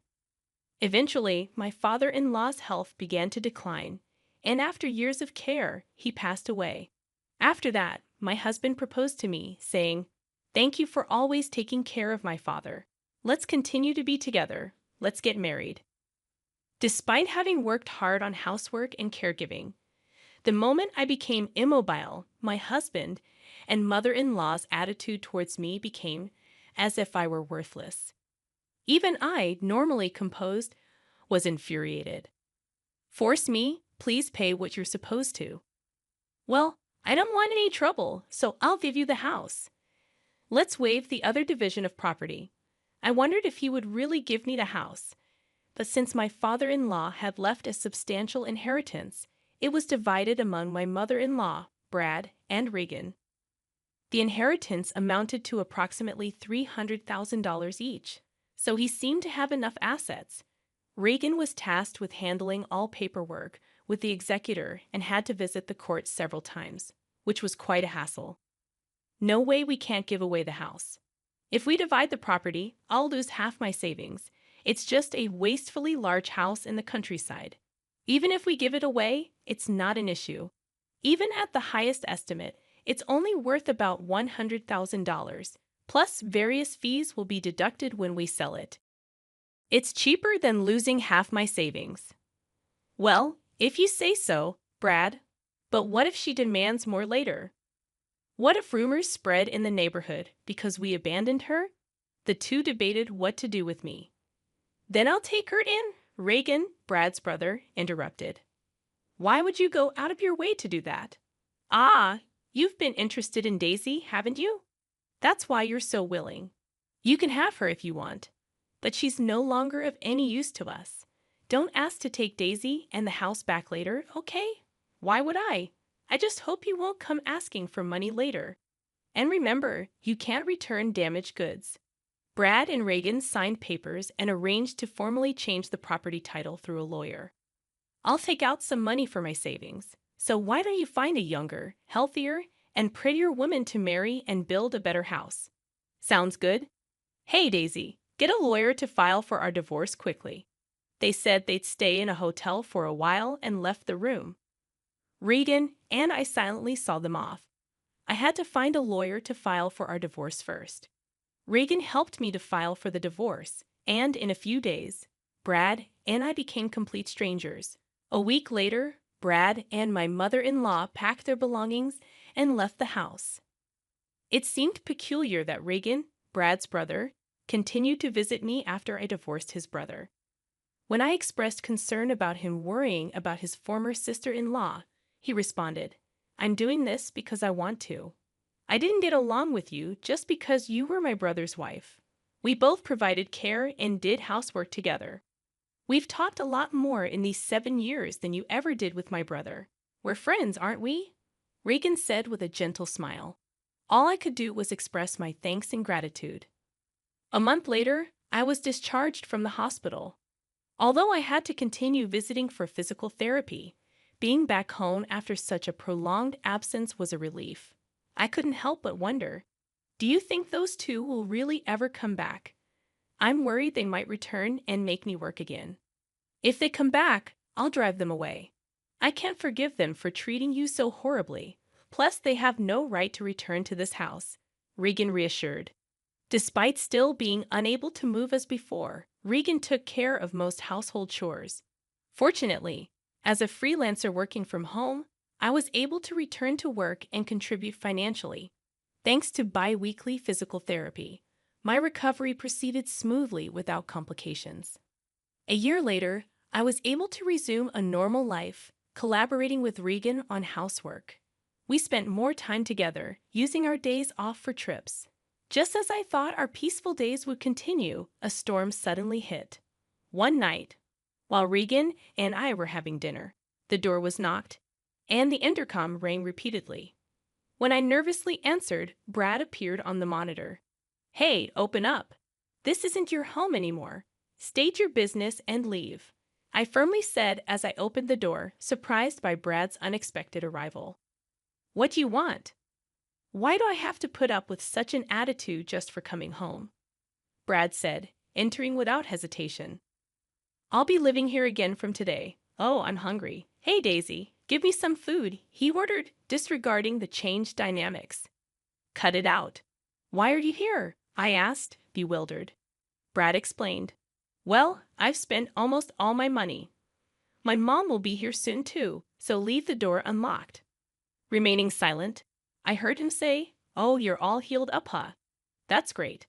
Eventually, my father-in-law's health began to decline, and after years of care, he passed away. After that, my husband proposed to me, saying, "Thank you for always taking care of my father. Let's continue to be together. Let's get married." Despite having worked hard on housework and caregiving, the moment I became immobile, my husband and mother-in-law's attitude towards me became as if I were worthless. Even I, normally composed, was infuriated. Force me, please pay what you're supposed to. Well, I don't want any trouble, so I'll give you the house. Let's waive the other division of property. I wondered if he would really give me the house, but since my father-in-law had left a substantial inheritance, it was divided among my mother-in-law, Brad, and Regan. The inheritance amounted to approximately $300,000 each, so he seemed to have enough assets. Regan was tasked with handling all paperwork with the executor and had to visit the court several times, which was quite a hassle. No way, we can't give away the house. If we divide the property, I'll lose half my savings. It's just a wastefully large house in the countryside. Even if we give it away, it's not an issue. Even at the highest estimate, it's only worth about $100,000, plus various fees will be deducted when we sell it. It's cheaper than losing half my savings. Well, if you say so, Brad. But what if she demands more later? What if rumors spread in the neighborhood because we abandoned her? The two debated what to do with me. Then I'll take her in, Reagan, Brad's brother, interrupted. Why would you go out of your way to do that? Ah, you've been interested in Daisy, haven't you? That's why you're so willing. You can have her if you want. But she's no longer of any use to us. Don't ask to take Daisy and the house back later, okay? Why would I? I just hope you won't come asking for money later. And remember, you can't return damaged goods. Brad and Reagan signed papers and arranged to formally change the property title through a lawyer. I'll take out some money for my savings. So why don't you find a younger, healthier, and prettier woman to marry and build a better house? Sounds good? Hey, Daisy, get a lawyer to file for our divorce quickly. They said they'd stay in a hotel for a while and left the room. Reagan and I silently saw them off. I had to find a lawyer to file for our divorce first. Reagan helped me to file for the divorce, and in a few days, Brad and I became complete strangers. A week later, Brad and my mother-in-law packed their belongings and left the house. It seemed peculiar that Reagan, Brad's brother, continued to visit me after I divorced his brother. When I expressed concern about him worrying about his former sister-in-law, he responded, "I'm doing this because I want to. I didn't get along with you just because you were my brother's wife. We both provided care and did housework together. We've talked a lot more in these 7 years than you ever did with my brother. We're friends, aren't we?" Reagan said with a gentle smile. All I could do was express my thanks and gratitude. A month later, I was discharged from the hospital. Although I had to continue visiting for physical therapy, being back home after such a prolonged absence was a relief. I couldn't help but wonder, do you think those two will really ever come back? I'm worried they might return and make me work again. If they come back, I'll drive them away. I can't forgive them for treating you so horribly. Plus, they have no right to return to this house, Reagan reassured. Despite still being unable to move as before, Reagan took care of most household chores. Fortunately, as a freelancer working from home, I was able to return to work and contribute financially. Thanks to bi-weekly physical therapy, my recovery proceeded smoothly without complications. A year later, I was able to resume a normal life, collaborating with Reagan on housework. We spent more time together, using our days off for trips. Just as I thought our peaceful days would continue, a storm suddenly hit. One night, while Reagan and I were having dinner, the door was knocked, and the intercom rang repeatedly. When I nervously answered, Brad appeared on the monitor. "Hey, open up. This isn't your home anymore. State your business and leave," I firmly said as I opened the door, surprised by Brad's unexpected arrival. "What do you want? Why do I have to put up with such an attitude just for coming home?" Brad said, entering without hesitation. "I'll be living here again from today. Oh, I'm hungry. Hey, Daisy, give me some food," he ordered, disregarding the changed dynamics. "Cut it out. Why are you here?" I asked, bewildered. Brad explained. "Well, I've spent almost all my money. My mom will be here soon too, so leave the door unlocked." Remaining silent, I heard him say, "Oh, you're all healed up, huh? That's great.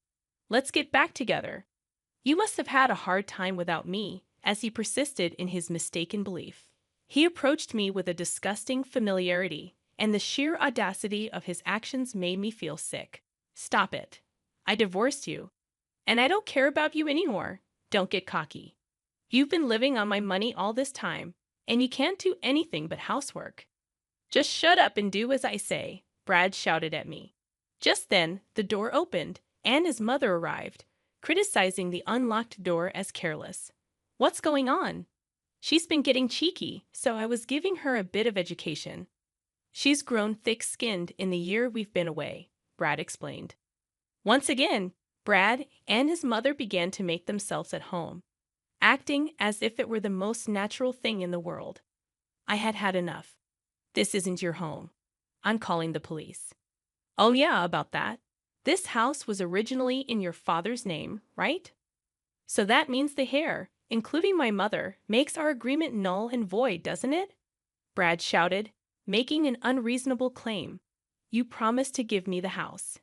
Let's get back together. You must have had a hard time without me," as he persisted in his mistaken belief. He approached me with a disgusting familiarity, and the sheer audacity of his actions made me feel sick. "Stop it. I divorced you, and I don't care about you anymore. Don't get cocky. You've been living on my money all this time, and you can't do anything but housework." "Just shut up and do as I say," Brad shouted at me. Just then, the door opened, and his mother arrived, criticizing the unlocked door as careless. "What's going on?" "She's been getting cheeky, so I was giving her a bit of education. She's grown thick-skinned in the year we've been away," Brad explained. Once again, Brad and his mother began to make themselves at home, acting as if it were the most natural thing in the world. I had had enough. This isn't your home. I'm calling the police. Oh yeah, about that. This house was originally in your father's name, right? So that means the heir, including my mother, makes our agreement null and void, doesn't it? Brad shouted, making an unreasonable claim. You promised to give me the house.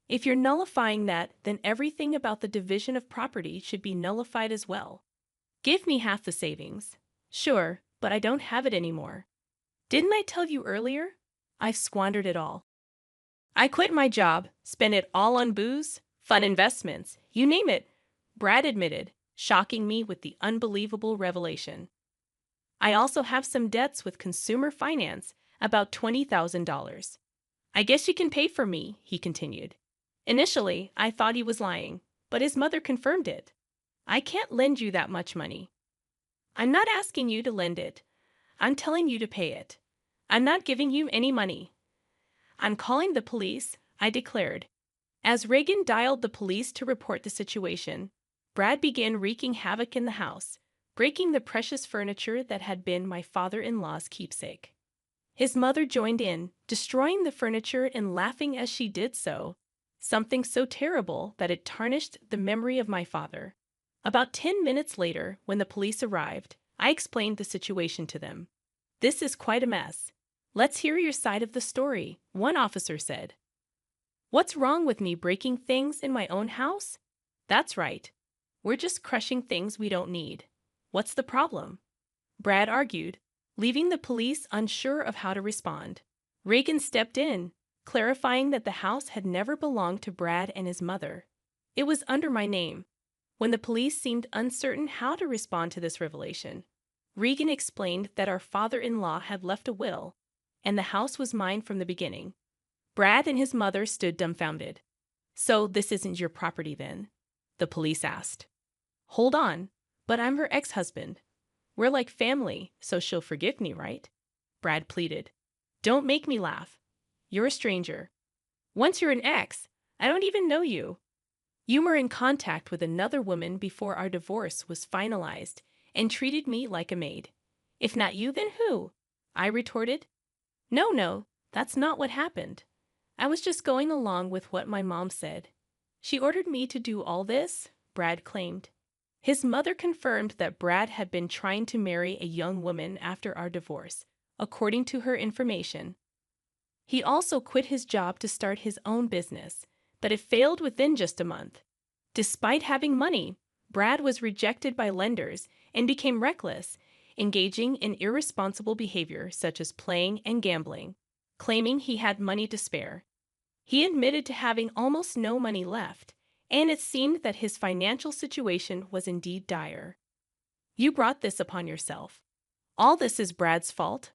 If you're nullifying that, then everything about the division of property should be nullified as well. Give me half the savings. Sure, but I don't have it anymore. Didn't I tell you earlier? I've squandered it all. I quit my job, spent it all on booze, fun investments, you name it, Brad admitted, shocking me with the unbelievable revelation. I also have some debts with consumer finance, about $20,000. I guess you can pay for me, he continued. Initially, I thought he was lying, but his mother confirmed it. I can't lend you that much money. I'm not asking you to lend it. I'm telling you to pay it. I'm not giving you any money. I'm calling the police, I declared. As Reagan dialed the police to report the situation, Brad began wreaking havoc in the house, breaking the precious furniture that had been my father-in-law's keepsake. His mother joined in, destroying the furniture and laughing as she did so, something so terrible that it tarnished the memory of my father. About 10 minutes later, when the police arrived, I explained the situation to them. This is quite a mess. Let's hear your side of the story, one officer said. What's wrong with me breaking things in my own house? That's right. We're just crushing things we don't need. What's the problem? Brad argued, leaving the police unsure of how to respond. Reagan stepped in, clarifying that the house had never belonged to Brad and his mother. It was under my name. When the police seemed uncertain how to respond to this revelation, Reagan explained that our father-in-law had left a will, and the house was mine from the beginning. Brad and his mother stood dumbfounded. So this isn't your property then? The police asked. Hold on, but I'm her ex-husband. We're like family, so she'll forgive me, right? Brad pleaded. Don't make me laugh. You're a stranger. Once you're an ex, I don't even know you. You were in contact with another woman before our divorce was finalized and treated me like a maid. If not you, then who? I retorted. No, that's not what happened. I was just going along with what my mom said. She ordered me to do all this, Brad claimed. His mother confirmed that Brad had been trying to marry a young woman after our divorce, according to her information. He also quit his job to start his own business, but it failed within just a month. Despite having money, Brad was rejected by lenders and became reckless, engaging in irresponsible behavior such as playing and gambling, claiming he had money to spare. He admitted to having almost no money left, and it seemed that his financial situation was indeed dire. You brought this upon yourself. All this is Brad's fault,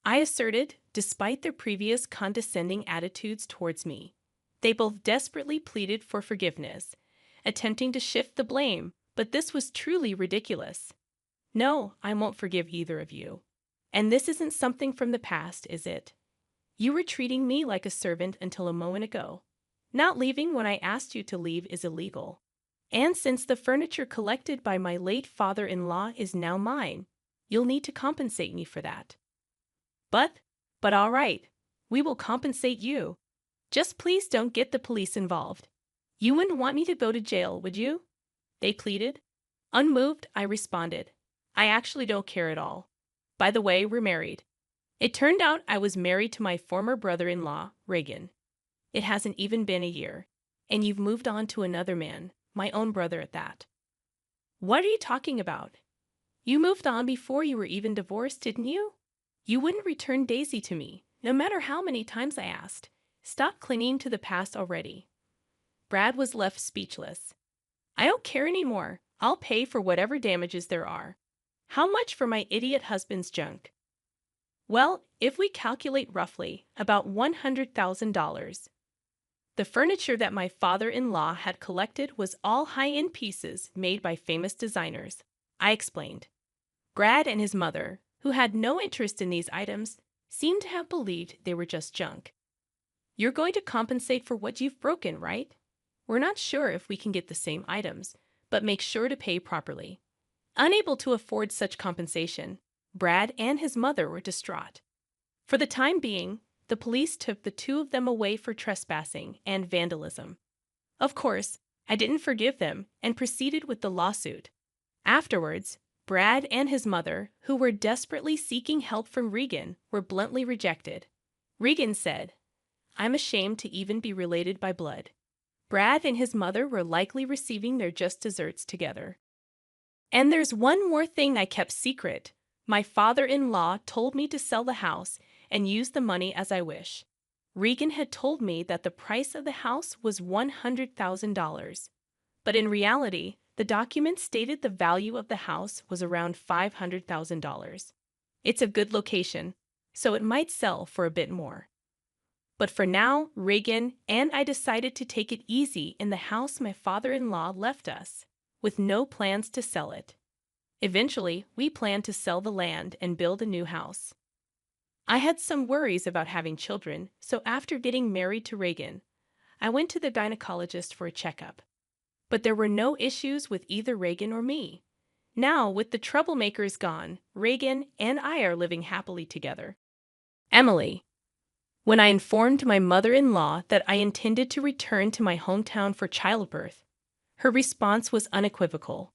I asserted, despite their previous condescending attitudes towards me. They both desperately pleaded for forgiveness, attempting to shift the blame, but this was truly ridiculous. No, I won't forgive either of you. And this isn't something from the past, is it? You were treating me like a servant until a moment ago. Not leaving when I asked you to leave is illegal. And since the furniture collected by my late father-in-law is now mine, you'll need to compensate me for that. But all right, we will compensate you. Just please don't get the police involved. You wouldn't want me to go to jail, would you? They pleaded. Unmoved, I responded. I actually don't care at all. By the way, we're married. It turned out I was married to my former brother-in-law, Reagan. It hasn't even been a year, and you've moved on to another man, my own brother at that. What are you talking about? You moved on before you were even divorced, didn't you? You wouldn't return Daisy to me, no matter how many times I asked. Stop clinging to the past already. Brad was left speechless. I don't care anymore. I'll pay for whatever damages there are. How much for my idiot husband's junk? Well, if we calculate roughly, about $100,000. The furniture that my father-in-law had collected was all high-end pieces made by famous designers, I explained. Brad and his mother, who had no interest in these items, seemed to have believed they were just junk. You're going to compensate for what you've broken, right? We're not sure if we can get the same items, but make sure to pay properly." Unable to afford such compensation, Brad and his mother were distraught. For the time being, the police took the two of them away for trespassing and vandalism. Of course, I didn't forgive them and proceeded with the lawsuit. Afterwards, Brad and his mother, who were desperately seeking help from Regan, were bluntly rejected. Regan said, "I'm ashamed to even be related by blood." Brad and his mother were likely receiving their just desserts together. And there's one more thing I kept secret. My father-in-law told me to sell the house and use the money as I wish. Regan had told me that the price of the house was $100,000. But in reality, the document stated the value of the house was around $500,000. It's a good location, so it might sell for a bit more. But for now, Regan and I decided to take it easy in the house my father-in-law left us, with no plans to sell it. Eventually, we planned to sell the land and build a new house. I had some worries about having children, so after getting married to Regan, I went to the gynecologist for a checkup. But there were no issues with either Regan or me. Now, with the troublemakers gone, Regan and I are living happily together. Emily. When I informed my mother-in-law that I intended to return to my hometown for childbirth, her response was unequivocal.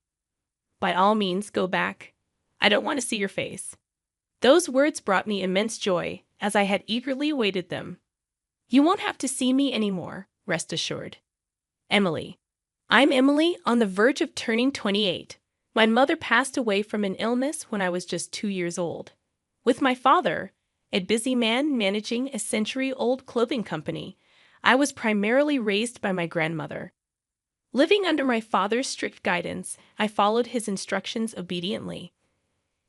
"By all means, go back. I don't want to see your face." Those words brought me immense joy, as I had eagerly awaited them. "You won't have to see me anymore, rest assured." Emily. I'm Emily, on the verge of turning 28. My mother passed away from an illness when I was just 2 years old. With my father, a busy man managing a century-old clothing company, I was primarily raised by my grandmother. Living under my father's strict guidance, I followed his instructions obediently.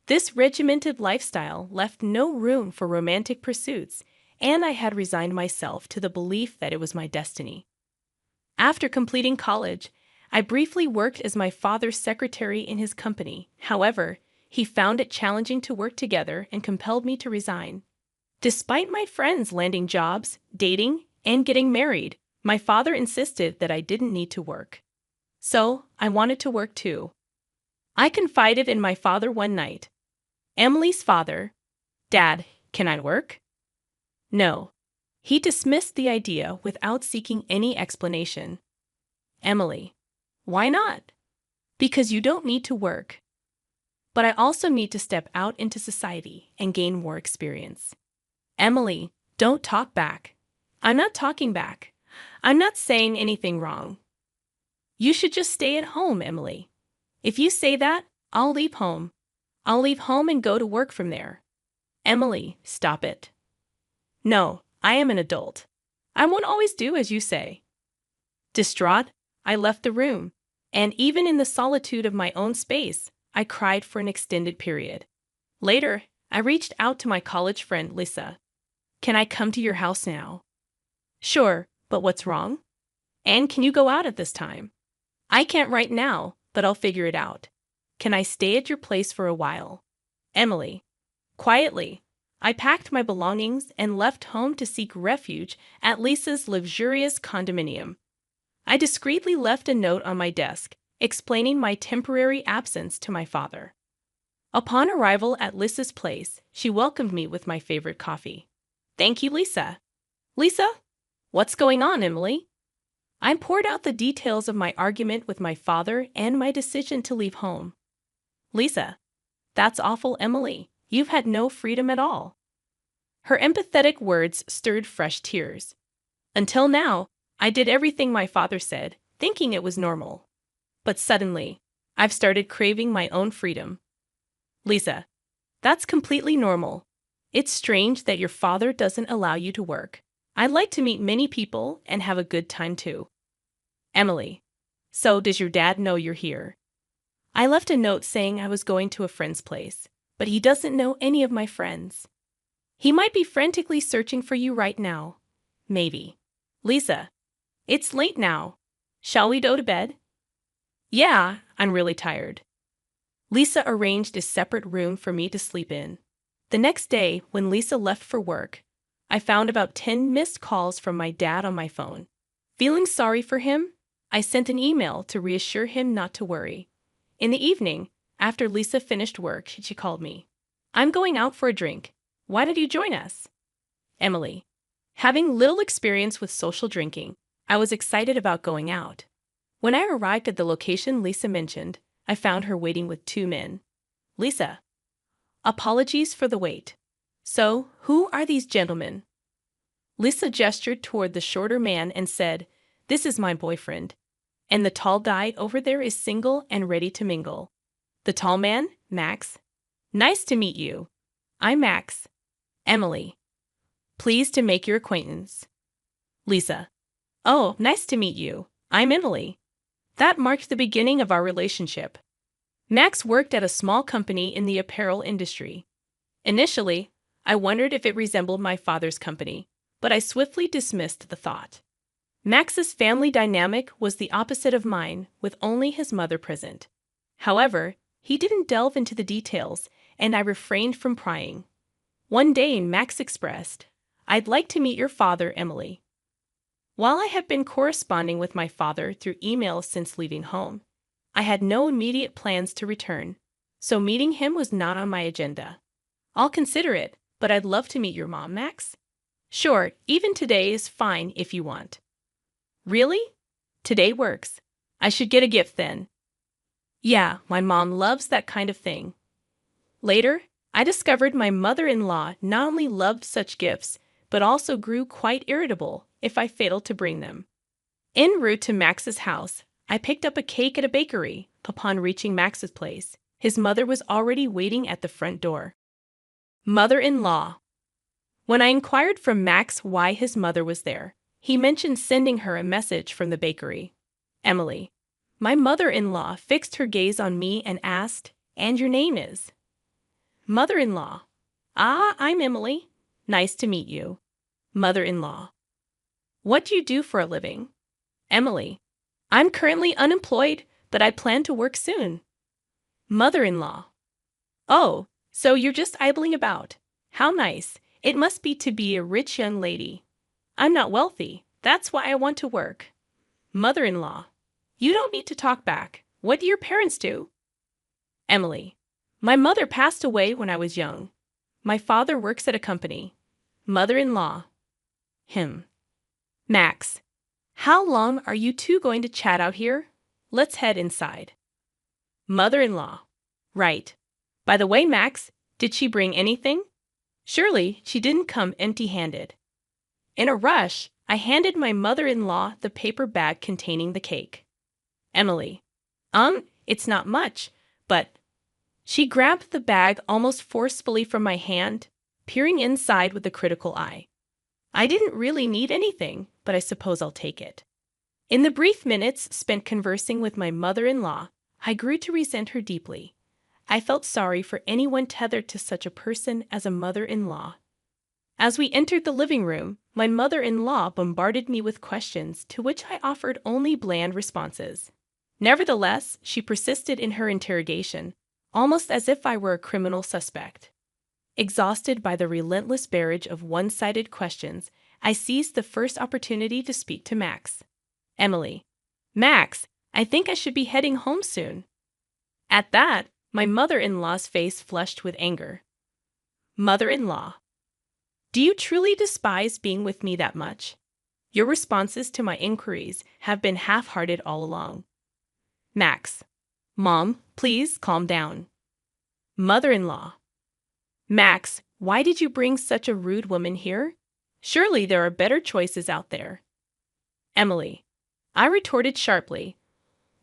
This regimented lifestyle left no room for romantic pursuits, and I had resigned myself to the belief that it was my destiny. After completing college, I briefly worked as my father's secretary in his company. However, he found it challenging to work together and compelled me to resign. Despite my friends landing jobs, dating, and getting married, my father insisted that I didn't need to work. So, I wanted to work too. I confided in my father one night. Emily's father, "Dad, can I work?" No. He dismissed the idea without seeking any explanation. Emily. Why not? Because you don't need to work. But I also need to step out into society and gain more experience. Emily, don't talk back. I'm not talking back. I'm not saying anything wrong. You should just stay at home, Emily. If you say that, I'll leave home. I'll leave home and go to work from there. Emily, stop it. No, I am an adult. I won't always do as you say. Distraught, I left the room, and even in the solitude of my own space, I cried for an extended period. Later, I reached out to my college friend Lisa. Can I come to your house now? Sure, but what's wrong? And can you go out at this time? I can't right now, but I'll figure it out. Can I stay at your place for a while? Emily. Quietly, I packed my belongings and left home to seek refuge at Lisa's luxurious condominium. I discreetly left a note on my desk, explaining my temporary absence to my father. Upon arrival at Lisa's place, she welcomed me with my favorite coffee. Thank you, Lisa. Lisa? What's going on, Emily? I poured out the details of my argument with my father and my decision to leave home. Lisa, that's awful, Emily. You've had no freedom at all. Her empathetic words stirred fresh tears. Until now, I did everything my father said, thinking it was normal. But suddenly, I've started craving my own freedom. Lisa, that's completely normal. It's strange that your father doesn't allow you to work. I'd like to meet many people and have a good time too. Emily, so does your dad know you're here? I left a note saying I was going to a friend's place, but he doesn't know any of my friends. He might be frantically searching for you right now. Maybe. Lisa, it's late now. Shall we go to bed? Yeah, I'm really tired. Lisa arranged a separate room for me to sleep in. The next day, when Lisa left for work, I found about 10 missed calls from my dad on my phone. Feeling sorry for him, I sent an email to reassure him not to worry. In the evening, after Lisa finished work, she called me. I'm going out for a drink. Why did you join us? Emily. Having little experience with social drinking, I was excited about going out. When I arrived at the location Lisa mentioned, I found her waiting with 2 men. Lisa. Apologies for the wait. So, who are these gentlemen? Lisa gestured toward the shorter man and said, This is my boyfriend. And the tall guy over there is single and ready to mingle. The tall man, Max. Nice to meet you. I'm Max. Emily. Pleased to make your acquaintance. Lisa. Oh, nice to meet you. I'm Emily. That marked the beginning of our relationship. Max worked at a small company in the apparel industry. Initially, I wondered if it resembled my father's company, but I swiftly dismissed the thought. Max's family dynamic was the opposite of mine, with only his mother present. However, he didn't delve into the details, and I refrained from prying. One day, Max expressed, I'd like to meet your father, Emily. While I had been corresponding with my father through email since leaving home, I had no immediate plans to return, so meeting him was not on my agenda. I'll consider it, but I'd love to meet your mom, Max. Sure, even today is fine if you want. Really? Today works. I should get a gift then. Yeah, my mom loves that kind of thing. Later, I discovered my mother-in-law not only loved such gifts, but also grew quite irritable if I failed to bring them. En route to Max's house, I picked up a cake at a bakery. Upon reaching Max's place, his mother was already waiting at the front door. Mother-in-law. When I inquired from Max why his mother was there, he mentioned sending her a message from the bakery. Emily. My mother-in-law fixed her gaze on me and asked, And your name is? Mother-in-law. Ah, I'm Emily. Nice to meet you. Mother-in-law. What do you do for a living? Emily. I'm currently unemployed, but I plan to work soon. Mother-in-law. Oh, so you're just idling about. How nice. It must be to be a rich young lady. I'm not wealthy. That's why I want to work. Mother-in-law. You don't need to talk back. What do your parents do? Emily. My mother passed away when I was young. My father works at a company. Mother-in-law. Him. Max. How long are you two going to chat out here? Let's head inside. Mother-in-law. Right. By the way, Max, did she bring anything? Surely she didn't come empty-handed. In a rush, I handed my mother-in-law the paper bag containing the cake. Emily. It's not much, but... She grabbed the bag almost forcefully from my hand, peering inside with a critical eye. I didn't really need anything, but I suppose I'll take it. In the brief minutes spent conversing with my mother-in-law, I grew to resent her deeply. I felt sorry for anyone tethered to such a person as a mother-in-law. As we entered the living room, my mother-in-law bombarded me with questions to which I offered only bland responses. Nevertheless, she persisted in her interrogation, almost as if I were a criminal suspect. Exhausted by the relentless barrage of one-sided questions, I seized the first opportunity to speak to Max. Emily. Max, I think I should be heading home soon. At that, my mother-in-law's face flushed with anger. Mother-in-law. Do you truly despise being with me that much? Your responses to my inquiries have been half-hearted all along. Max. Mom, please calm down. Mother-in-law. Max, why did you bring such a rude woman here? Surely there are better choices out there. Emily. I retorted sharply.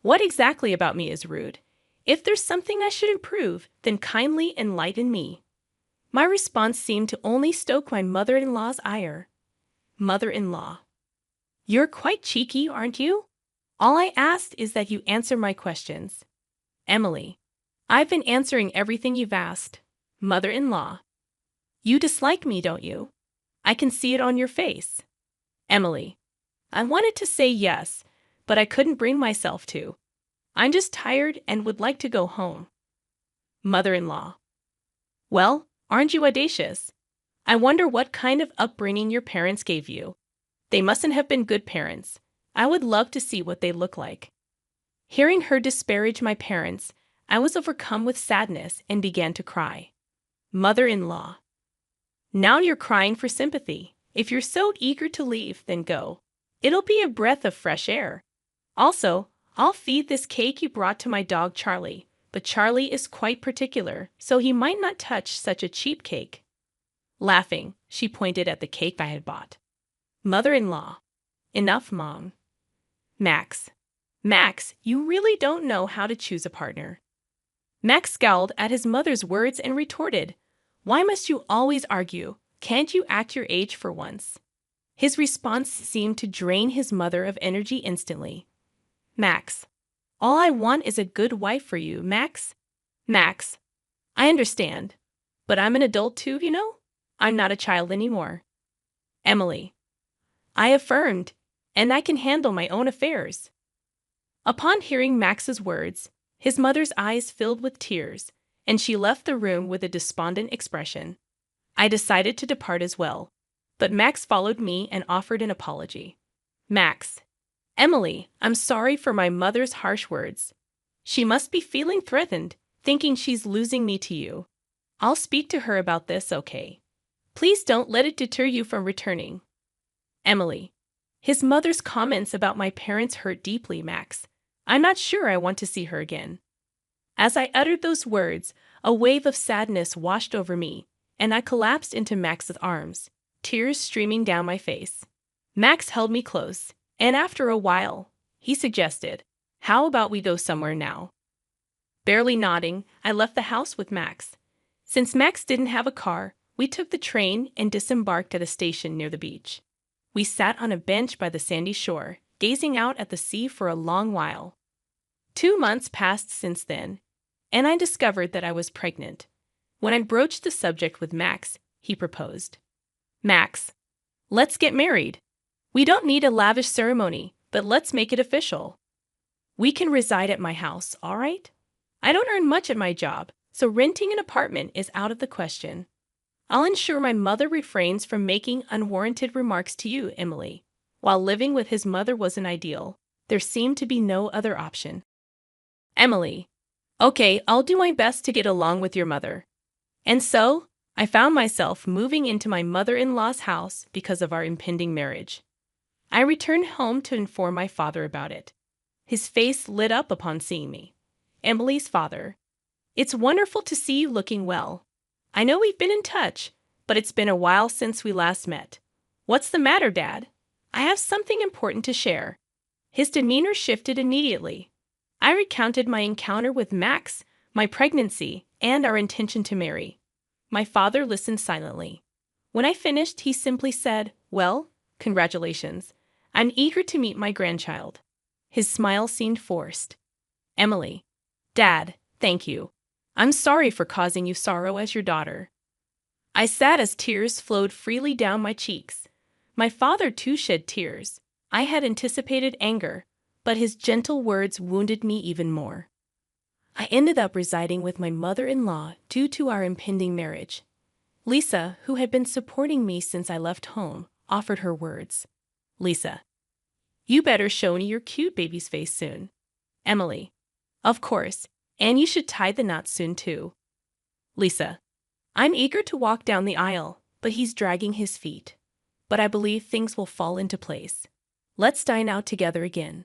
What exactly about me is rude? If there's something I should improve, then kindly enlighten me. My response seemed to only stoke my mother-in-law's ire. Mother-in-law. You're quite cheeky, aren't you? All I asked is that you answer my questions. Emily. I've been answering everything you've asked. Mother-in-law. You dislike me, don't you? I can see it on your face. Emily. I wanted to say yes, but I couldn't bring myself to. I'm just tired and would like to go home. Mother-in-law. Well, aren't you audacious? I wonder what kind of upbringing your parents gave you. They mustn't have been good parents. I would love to see what they look like. Hearing her disparage my parents, I was overcome with sadness and began to cry. Mother-in-law. Now you're crying for sympathy. If you're so eager to leave, then go. It'll be a breath of fresh air. Also, I'll feed this cake you brought to my dog Charlie, but Charlie is quite particular, so he might not touch such a cheap cake. Laughing, she pointed at the cake I had bought. Mother-in-law. Enough, Mom. Max. Max, you really don't know how to choose a partner. Max scowled at his mother's words and retorted, "Why must you always argue? Can't you act your age for once?" His response seemed to drain his mother of energy instantly. Max. All I want is a good wife for you, Max. Max. I understand. But I'm an adult too, you know? I'm not a child anymore. Emily. I affirmed, and I can handle my own affairs. Upon hearing Max's words, his mother's eyes filled with tears, and she left the room with a despondent expression. I decided to depart as well, but Max followed me and offered an apology. Max. Emily, I'm sorry for my mother's harsh words. She must be feeling threatened, thinking she's losing me to you. I'll speak to her about this, okay? Please don't let it deter you from returning. Emily. His mother's comments about my parents hurt deeply, Max. I'm not sure I want to see her again. As I uttered those words, a wave of sadness washed over me, and I collapsed into Max's arms, tears streaming down my face. Max held me close, and after a while, he suggested, "How about we go somewhere now?" Barely nodding, I left the house with Max. Since Max didn't have a car, we took the train and disembarked at a station near the beach. We sat on a bench by the sandy shore, gazing out at the sea for a long while. 2 months passed since then, and I discovered that I was pregnant. When I broached the subject with Max, he proposed. Max, let's get married. We don't need a lavish ceremony, but let's make it official. We can reside at my house, all right? I don't earn much at my job, so renting an apartment is out of the question. I'll ensure my mother refrains from making unwarranted remarks to you, Emily. While living with his mother wasn't ideal, there seemed to be no other option. Emily. Okay, I'll do my best to get along with your mother. And so, I found myself moving into my mother-in-law's house because of our impending marriage. I returned home to inform my father about it. His face lit up upon seeing me. Emily's father. It's wonderful to see you looking well. I know we've been in touch, but it's been a while since we last met. What's the matter, Dad? I have something important to share. His demeanor shifted immediately. I recounted my encounter with Max, my pregnancy, and our intention to marry. My father listened silently. When I finished, he simply said, "Well, congratulations. I'm eager to meet my grandchild." His smile seemed forced. Emily. Dad, thank you. I'm sorry for causing you sorrow as your daughter. I sat as tears flowed freely down my cheeks. My father too shed tears. I had anticipated anger, but his gentle words wounded me even more. I ended up residing with my mother-in-law due to our impending marriage. Lisa, who had been supporting me since I left home, offered her words. Lisa. You better show me your cute baby's face soon. Emily. Of course, and you should tie the knot soon too. Lisa. I'm eager to walk down the aisle, but he's dragging his feet. But I believe things will fall into place. Let's dine out together again.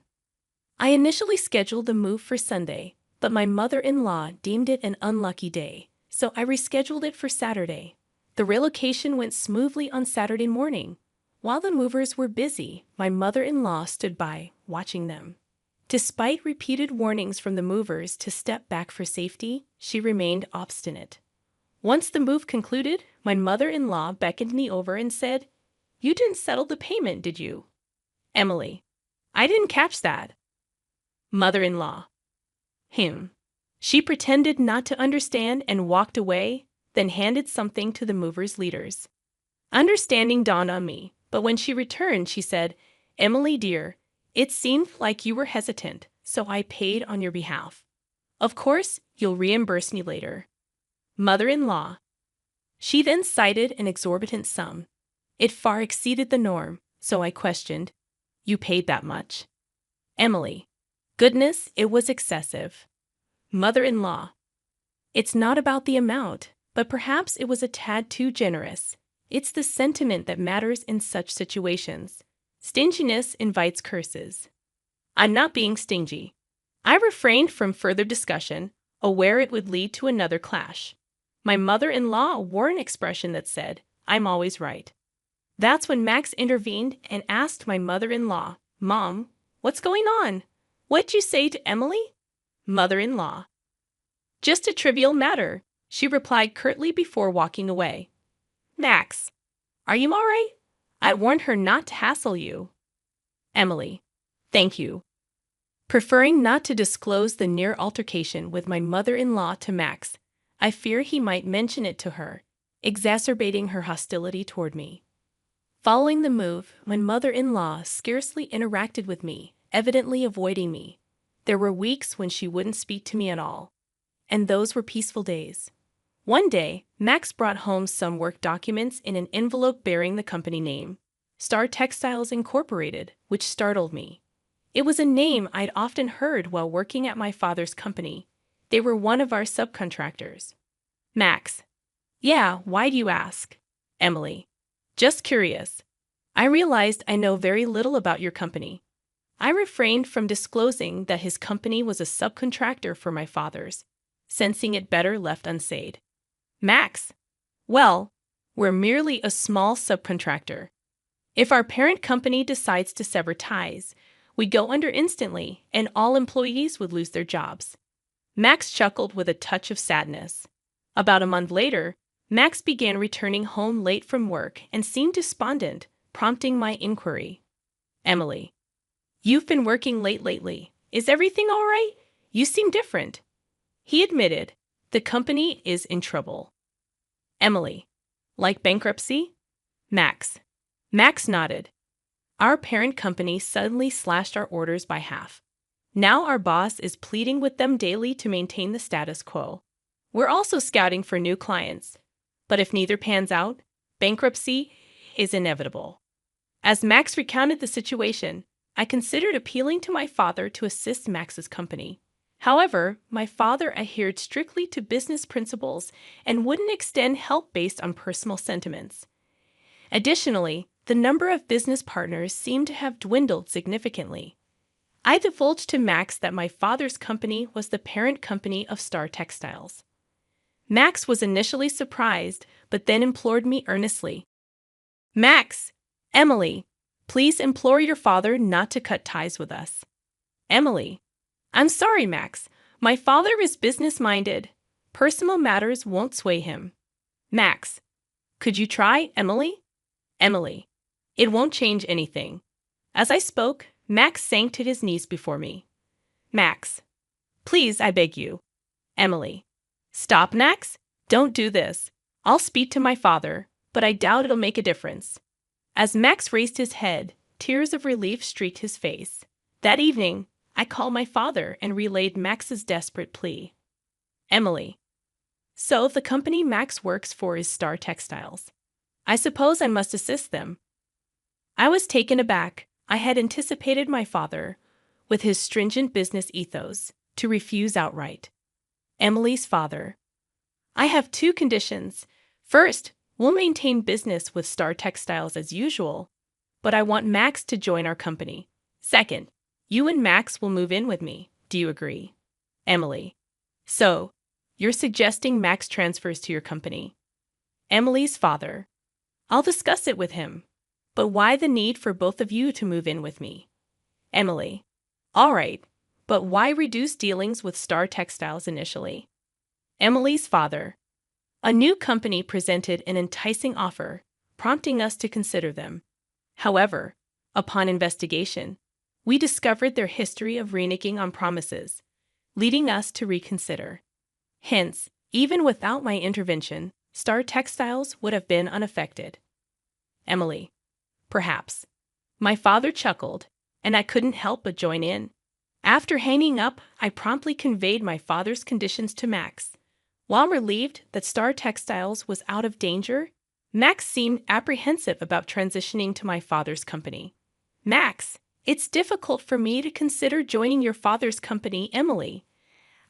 I initially scheduled the move for Sunday, but my mother-in-law deemed it an unlucky day, so I rescheduled it for Saturday. The relocation went smoothly on Saturday morning. While the movers were busy, my mother-in-law stood by, watching them. Despite repeated warnings from the movers to step back for safety, she remained obstinate. Once the move concluded, my mother-in-law beckoned me over and said, "You didn't settle the payment, did you?" Emily. I didn't catch that. Mother-in-law. She pretended not to understand and walked away, then handed something to the movers' leaders. Understanding dawned on me, but when she returned, she said, "Emily, dear, it seemed like you were hesitant, so I paid on your behalf. Of course, you'll reimburse me later." Mother-in-law. She then cited an exorbitant sum. It far exceeded the norm, so I questioned, You paid that much. Emily. Goodness, it was excessive. Mother-in-law. It's not about the amount, but perhaps it was a tad too generous. It's the sentiment that matters in such situations. Stinginess invites curses. I'm not being stingy. I refrained from further discussion, aware it would lead to another clash. My mother-in-law wore an expression that said, "I'm always right." That's when Max intervened and asked my mother-in-law, "Mom, what's going on? What'd you say to Emily?" Mother-in-law. "Just a trivial matter," she replied curtly before walking away. Max. Are you all right? I warned her not to hassle you. Emily. Thank you. Preferring not to disclose the near altercation with my mother-in-law to Max, I fear he might mention it to her, exacerbating her hostility toward me. Following the move, my mother-in-law scarcely interacted with me, evidently avoiding me. There were weeks when she wouldn't speak to me at all, and those were peaceful days. One day, Max brought home some work documents in an envelope bearing the company name, Star Textiles Incorporated, which startled me. It was a name I'd often heard while working at my father's company. They were one of our subcontractors. Max. Yeah, why do you ask? Emily. Just curious. I realized I know very little about your company. I refrained from disclosing that his company was a subcontractor for my father's, sensing it better left unsaid. Max. Well, we're merely a small subcontractor. If our parent company decides to sever ties, we go under instantly, and all employees would lose their jobs. Max chuckled with a touch of sadness. About a month later, Max began returning home late from work and seemed despondent, prompting my inquiry. Emily. You've been working late lately. Is everything all right? You seem different. He admitted, the company is in trouble. Emily. Like bankruptcy? Max. Max nodded. Our parent company suddenly slashed our orders by half. Now our boss is pleading with them daily to maintain the status quo. We're also scouting for new clients. But if neither pans out, bankruptcy is inevitable. As Max recounted the situation, I considered appealing to my father to assist Max's company. However, my father adhered strictly to business principles and wouldn't extend help based on personal sentiments. Additionally, the number of business partners seemed to have dwindled significantly. I divulged to Max that my father's company was the parent company of Star Textiles. Max was initially surprised, but then implored me earnestly. Max, Emily, please implore your father not to cut ties with us. Emily. I'm sorry, Max. My father is business-minded. Personal matters won't sway him. Max. Could you try, Emily? Emily. It won't change anything. As I spoke, Max sank to his knees before me. Max. Please, I beg you. Emily. Stop, Max. Don't do this. I'll speak to my father, but I doubt it'll make a difference. As Max raised his head, tears of relief streaked his face. That evening, I called my father and relayed Max's desperate plea. Emily. So the company Max works for is Star Textiles. I suppose I must assist them. I was taken aback. I had anticipated my father, with his stringent business ethos, to refuse outright. Emily's father. I have two conditions. First, we'll maintain business with Star Textiles as usual, but I want Max to join our company. Second, you and Max will move in with me. Do you agree? Emily. So, you're suggesting Max transfers to your company? Emily's father. I'll discuss it with him. But why the need for both of you to move in with me? Emily. All right, but why reduce dealings with Star Textiles initially? Emily's father. A new company presented an enticing offer, prompting us to consider them. However, upon investigation, we discovered their history of reneging on promises, leading us to reconsider. Hence, even without my intervention, Star Textiles would have been unaffected. Emily. Perhaps. My father chuckled, and I couldn't help but join in. After hanging up, I promptly conveyed my father's conditions to Max. While relieved that Star Textiles was out of danger, Max seemed apprehensive about transitioning to my father's company. Max, It's difficult for me to consider joining your father's company, Emily.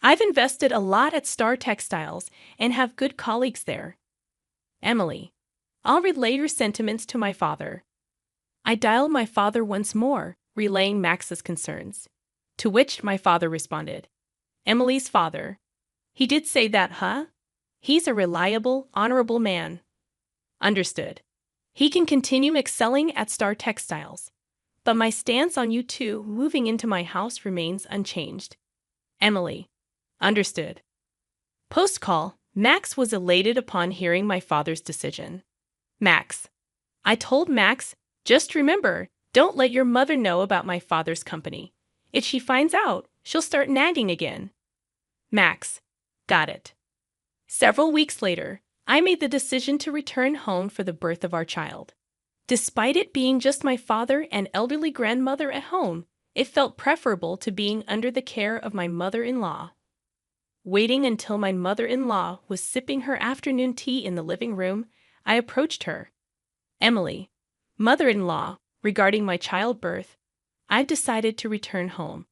I've invested a lot at Star Textiles and have good colleagues there. Emily, I'll relay your sentiments to my father. I dialed my father once more, relaying Max's concerns. To which my father responded, Emily's father. He did say that, huh? He's a reliable, honorable man. Understood. He can continue excelling at Star Textiles. But my stance on you two moving into my house remains unchanged. Emily. Understood. Post-call, Max was elated upon hearing my father's decision. Max. I told Max, just remember, don't let your mother know about my father's company. If she finds out, she'll start nagging again. Max. Got it. Several weeks later, I made the decision to return home for the birth of our child. Despite it being just my father and elderly grandmother at home, it felt preferable to being under the care of my mother-in-law. Waiting until my mother-in-law was sipping her afternoon tea in the living room, I approached her. Emily, mother-in-law, regarding my childbirth, I've decided to return home.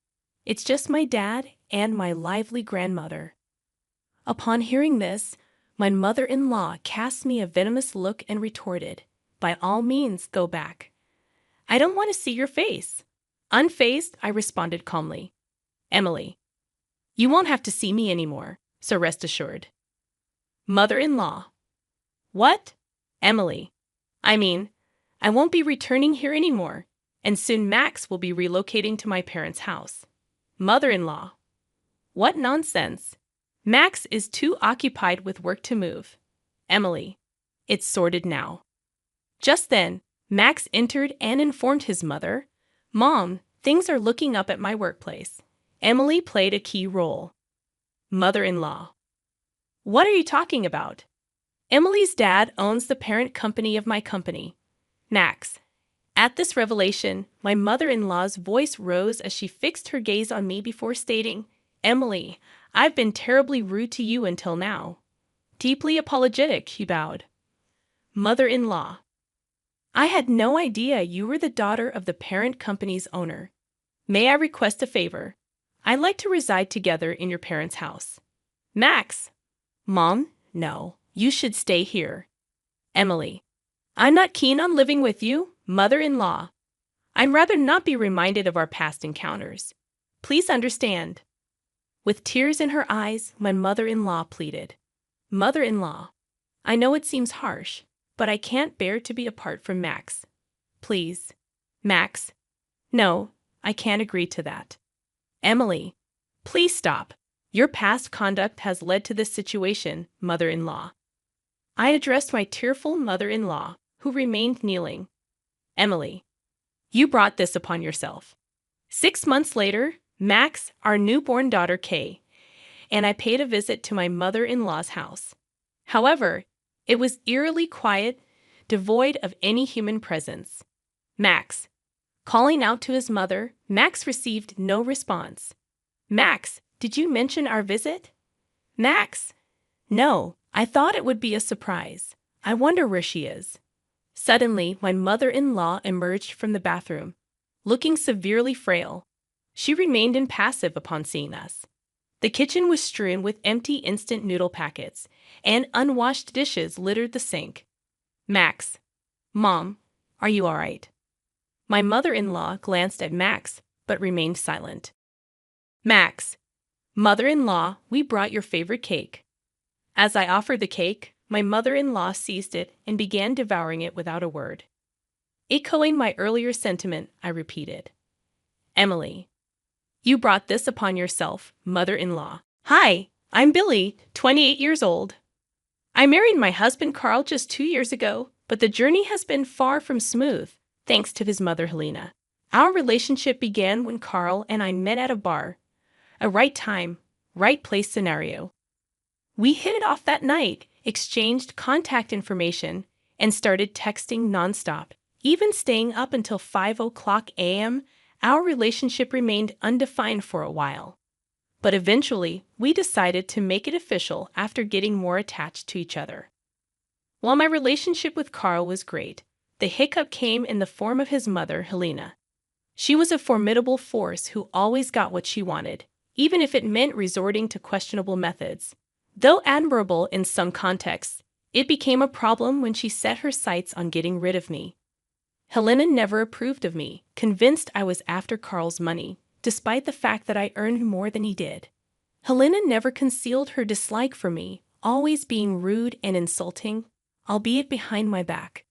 It's just my dad and my lively grandmother. Upon hearing this, my mother-in-law cast me a venomous look and retorted, by all means, go back. I don't want to see your face. Unfazed, I responded calmly. Emily, you won't have to see me anymore, so rest assured. Mother-in-law. What? Emily. I won't be returning here anymore, and soon Max will be relocating to my parents' house. Mother-in-law. What nonsense. Max is too occupied with work to move. Emily. It's sorted now. Just then, Max entered and informed his mother, Mom, things are looking up at my workplace. Emily played a key role. Mother-in-law. What are you talking about? Emily's dad owns the parent company of my company. Max. At this revelation, my mother-in-law's voice rose as she fixed her gaze on me before stating, Emily, I've been terribly rude to you until now. Deeply apologetic, he bowed. Mother-in-law. I had no idea you were the daughter of the parent company's owner. May I request a favor? I'd like to reside together in your parents' house. Max. Mom, no, you should stay here. Emily. I'm not keen on living with you, mother-in-law. I'd rather not be reminded of our past encounters. Please understand. With tears in her eyes, my mother-in-law pleaded. Mother-in-law, I know it seems harsh, but I can't bear to be apart from Max. Please. Max. No, I can't agree to that. Emily. Please stop. Your past conduct has led to this situation, mother-in-law. I addressed my tearful mother-in-law, who remained kneeling. Emily. You brought this upon yourself. 6 months later, Max, our newborn daughter Kay, and I paid a visit to my mother-in-law's house. However, it was eerily quiet, devoid of any human presence. Max. Calling out to his mother, Max received no response. Max, did you mention our visit? Max. No, I thought it would be a surprise. I wonder where she is. Suddenly, my mother-in-law emerged from the bathroom, looking severely frail. She remained impassive upon seeing us. The kitchen was strewn with empty instant noodle packets, and unwashed dishes littered the sink. Max. Mom, are you all right? My mother-in-law glanced at Max, but remained silent. Max. Mother-in-law, we brought your favorite cake. As I offered the cake, my mother-in-law seized it and began devouring it without a word. Echoing my earlier sentiment, I repeated. Emily. You brought this upon yourself, mother-in-law. Hi, I'm Billy, 28 years old. I married my husband Carl just 2 years ago, but the journey has been far from smooth, thanks to his mother Helena. Our relationship began when Carl and I met at a bar. A right time, right place scenario. We hit it off that night, exchanged contact information, and started texting nonstop, even staying up until 5:00 a.m. Our relationship remained undefined for a while. But eventually, we decided to make it official after getting more attached to each other. While my relationship with Carl was great, the hiccup came in the form of his mother, Helena. She was a formidable force who always got what she wanted, even if it meant resorting to questionable methods. Though admirable in some contexts, it became a problem when she set her sights on getting rid of me. Helena never approved of me, convinced I was after Carl's money, despite the fact that I earned more than he did. Helena never concealed her dislike for me, always being rude and insulting, albeit behind my back.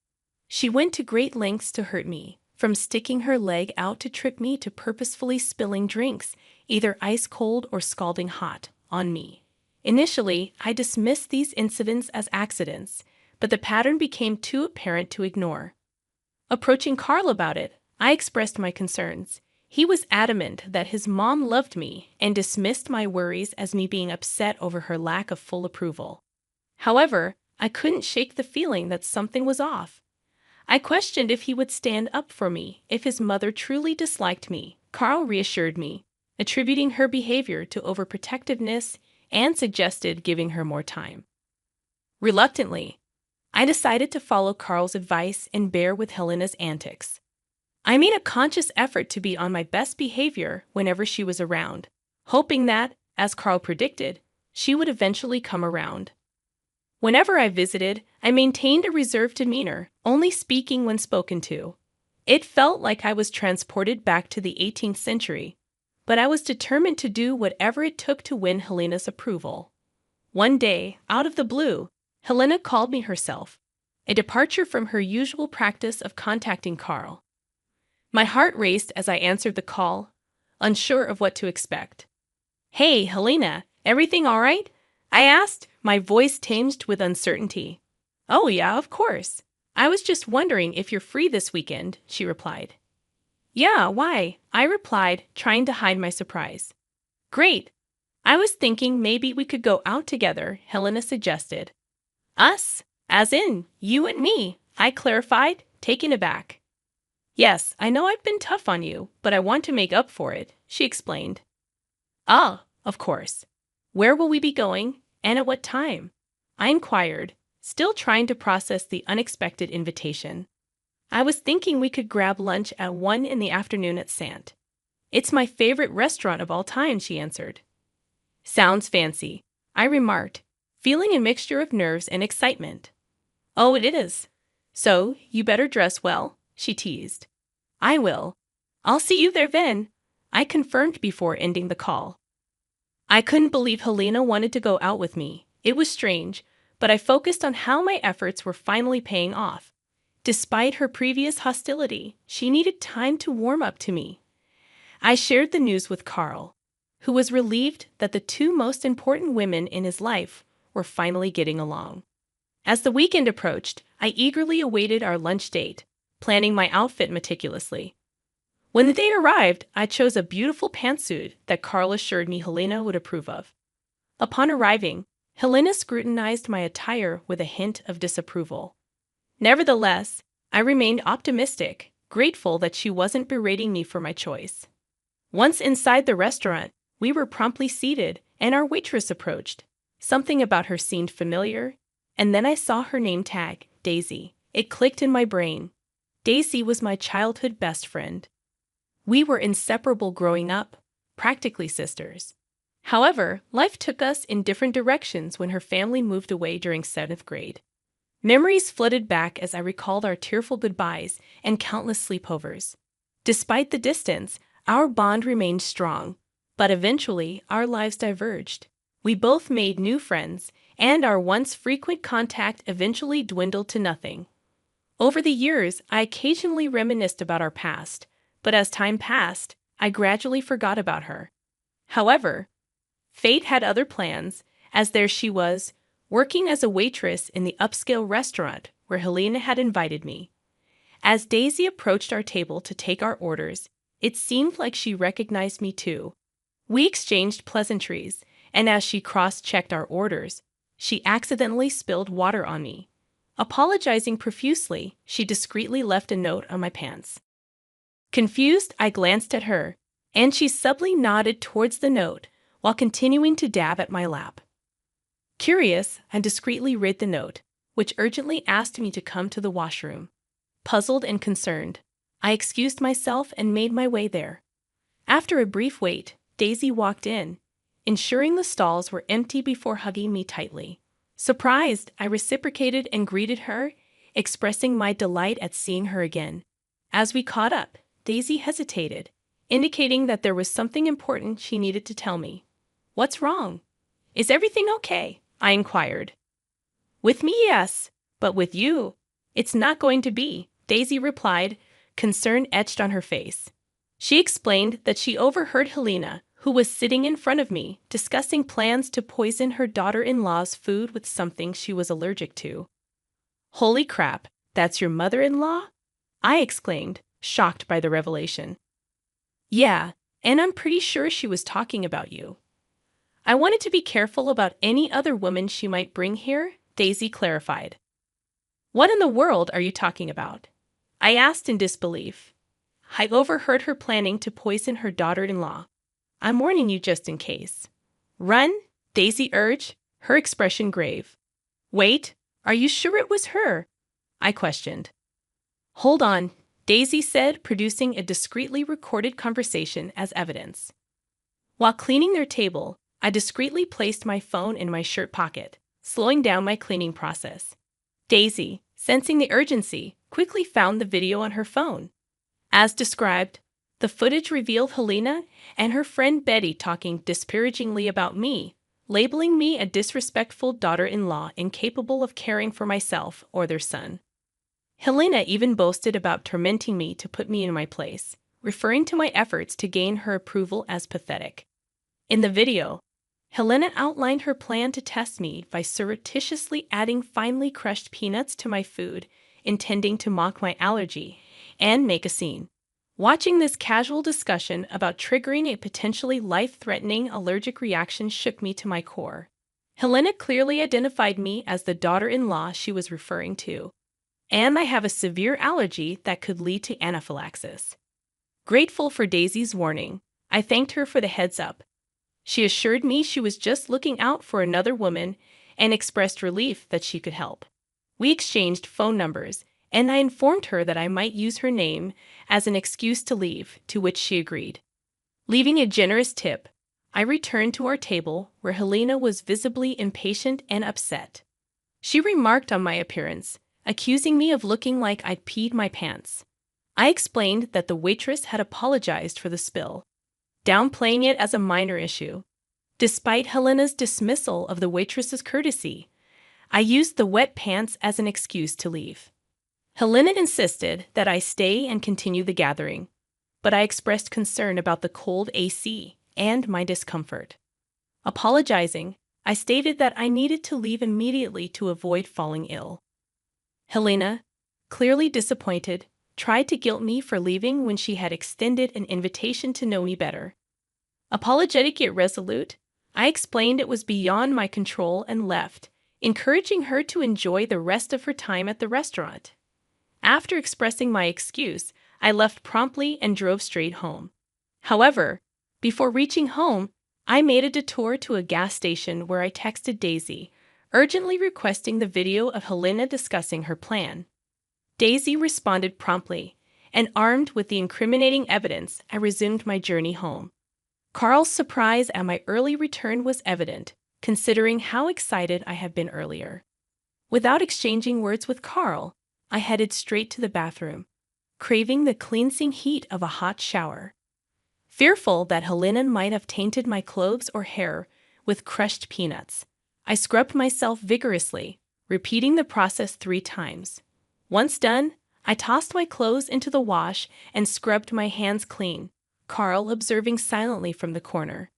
She went to great lengths to hurt me, from sticking her leg out to trip me to purposefully spilling drinks, either ice cold or scalding hot, on me. Initially, I dismissed these incidents as accidents, but the pattern became too apparent to ignore. Approaching Carl about it, I expressed my concerns. He was adamant that his mom loved me and dismissed my worries as me being upset over her lack of full approval. However, I couldn't shake the feeling that something was off. I questioned if he would stand up for me if his mother truly disliked me. Carl reassured me, attributing her behavior to overprotectiveness, and suggested giving her more time. Reluctantly, I decided to follow Carl's advice and bear with Helena's antics. I made a conscious effort to be on my best behavior whenever she was around, hoping that, as Carl predicted, she would eventually come around. Whenever I visited, I maintained a reserved demeanor, only speaking when spoken to. It felt like I was transported back to the 18th century, but I was determined to do whatever it took to win Helena's approval. One day, out of the blue, Helena called me herself, a departure from her usual practice of contacting Carl. My heart raced as I answered the call, unsure of what to expect. "Hey, Helena, everything all right?" I asked, my voice tinged with uncertainty. "Oh yeah, of course. I was just wondering if you're free this weekend," she replied. "Yeah, why?" I replied, trying to hide my surprise. "Great. I was thinking maybe we could go out together," Helena suggested. "Us? As in, you and me," I clarified, taken aback. "Yes, I know I've been tough on you, but I want to make up for it," she explained. "Ah, of course. Where will we be going, and at what time?" I inquired, still trying to process the unexpected invitation. "I was thinking we could grab lunch at 1 in the afternoon at Sant. It's my favorite restaurant of all time," she answered. "Sounds fancy," I remarked, feeling a mixture of nerves and excitement. "Oh, it is. So, you better dress well," she teased. "I will. I'll see you there then," I confirmed before ending the call. I couldn't believe Helena wanted to go out with me. It was strange, but I focused on how my efforts were finally paying off. Despite her previous hostility, she needed time to warm up to me. I shared the news with Carl, who was relieved that the two most important women in his life were finally getting along. As the weekend approached, I eagerly awaited our lunch date, planning my outfit meticulously. When the date arrived, I chose a beautiful pantsuit that Carl assured me Helena would approve of. Upon arriving, Helena scrutinized my attire with a hint of disapproval. Nevertheless, I remained optimistic, grateful that she wasn't berating me for my choice. Once inside the restaurant, we were promptly seated, and our waitress approached. Something about her seemed familiar, and then I saw her name tag, Daisy. It clicked in my brain. Daisy was my childhood best friend. We were inseparable growing up, practically sisters. However, life took us in different directions when her family moved away during 7th grade. Memories flooded back as I recalled our tearful goodbyes and countless sleepovers. Despite the distance, our bond remained strong, but eventually our lives diverged. We both made new friends, and our once frequent contact eventually dwindled to nothing. Over the years, I occasionally reminisced about our past, but as time passed, I gradually forgot about her. However, fate had other plans, as there she was, working as a waitress in the upscale restaurant where Helena had invited me. As Daisy approached our table to take our orders, it seemed like she recognized me too. We exchanged pleasantries, and as she cross-checked our orders, she accidentally spilled water on me. Apologizing profusely, she discreetly left a note on my pants. Confused, I glanced at her, and she subtly nodded towards the note while continuing to dab at my lap. Curious, I discreetly read the note, which urgently asked me to come to the washroom. Puzzled and concerned, I excused myself and made my way there. After a brief wait, Daisy walked in, ensuring the stalls were empty before hugging me tightly. Surprised, I reciprocated and greeted her, expressing my delight at seeing her again. As we caught up, Daisy hesitated, indicating that there was something important she needed to tell me. "What's wrong? Is everything okay?" I inquired. "With me, yes, but with you, it's not going to be," Daisy replied, concern etched on her face. She explained that she overheard Helena, who was sitting in front of me, discussing plans to poison her daughter-in-law's food with something she was allergic to. "Holy crap, that's your mother-in-law?" I exclaimed, shocked by the revelation. "Yeah, and I'm pretty sure she was talking about you." "I wanted to be careful about any other woman she might bring here," Daisy clarified. "What in the world are you talking about?" I asked in disbelief. "I overheard her planning to poison her daughter-in-law. I'm warning you just in case." "Run," Daisy urged, her expression grave. "Wait, are you sure it was her?" I questioned. "Hold on," Daisy said, producing a discreetly recorded conversation as evidence. While cleaning their table, I discreetly placed my phone in my shirt pocket, slowing down my cleaning process. Daisy, sensing the urgency, quickly found the video on her phone. As described, the footage revealed Helena and her friend Betty talking disparagingly about me, labeling me a disrespectful daughter-in-law incapable of caring for myself or their son. Helena even boasted about tormenting me to put me in my place, referring to my efforts to gain her approval as pathetic. In the video, Helena outlined her plan to test me by surreptitiously adding finely crushed peanuts to my food, intending to mock my allergy and make a scene. Watching this casual discussion about triggering a potentially life-threatening allergic reaction shook me to my core. Helena clearly identified me as the daughter-in-law she was referring to, and I have a severe allergy that could lead to anaphylaxis. Grateful for Daisy's warning, I thanked her for the heads up. She assured me she was just looking out for another woman and expressed relief that she could help. We exchanged phone numbers, and I informed her that I might use her name as an excuse to leave, to which she agreed. Leaving a generous tip, I returned to our table where Helena was visibly impatient and upset. She remarked on my appearance, accusing me of looking like I'd peed my pants. I explained that the waitress had apologized for the spill, downplaying it as a minor issue. Despite Helena's dismissal of the waitress's courtesy, I used the wet pants as an excuse to leave. Helena insisted that I stay and continue the gathering, but I expressed concern about the cold AC and my discomfort. Apologizing, I stated that I needed to leave immediately to avoid falling ill. Helena, clearly disappointed, tried to guilt me for leaving when she had extended an invitation to know me better. Apologetic yet resolute, I explained it was beyond my control and left, encouraging her to enjoy the rest of her time at the restaurant. After expressing my excuse, I left promptly and drove straight home. However, before reaching home, I made a detour to a gas station where I texted Daisy, urgently requesting the video of Helena discussing her plan. Daisy responded promptly, and armed with the incriminating evidence, I resumed my journey home. Carl's surprise at my early return was evident, considering how excited I had been earlier. Without exchanging words with Carl, I headed straight to the bathroom, craving the cleansing heat of a hot shower. Fearful that Helena might have tainted my clothes or hair with crushed peanuts, I scrubbed myself vigorously, repeating the process 3 times. Once done, I tossed my clothes into the wash and scrubbed my hands clean, Carl observing silently from the corner.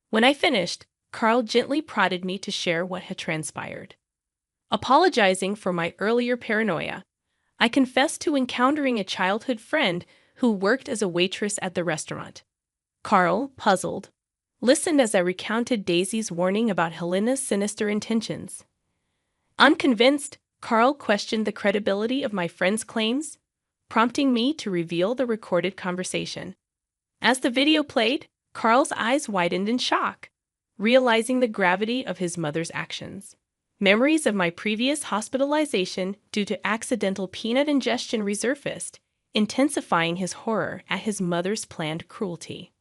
When I finished, Carl gently prodded me to share what had transpired. Apologizing for my earlier paranoia, I confessed to encountering a childhood friend who worked as a waitress at the restaurant. Carl, puzzled, listened as I recounted Daisy's warning about Helena's sinister intentions. Unconvinced, Carl questioned the credibility of my friend's claims, prompting me to reveal the recorded conversation. As the video played, Carl's eyes widened in shock, realizing the gravity of his mother's actions. Memories of my previous hospitalization due to accidental peanut ingestion resurfaced, intensifying his horror at his mother's planned cruelty.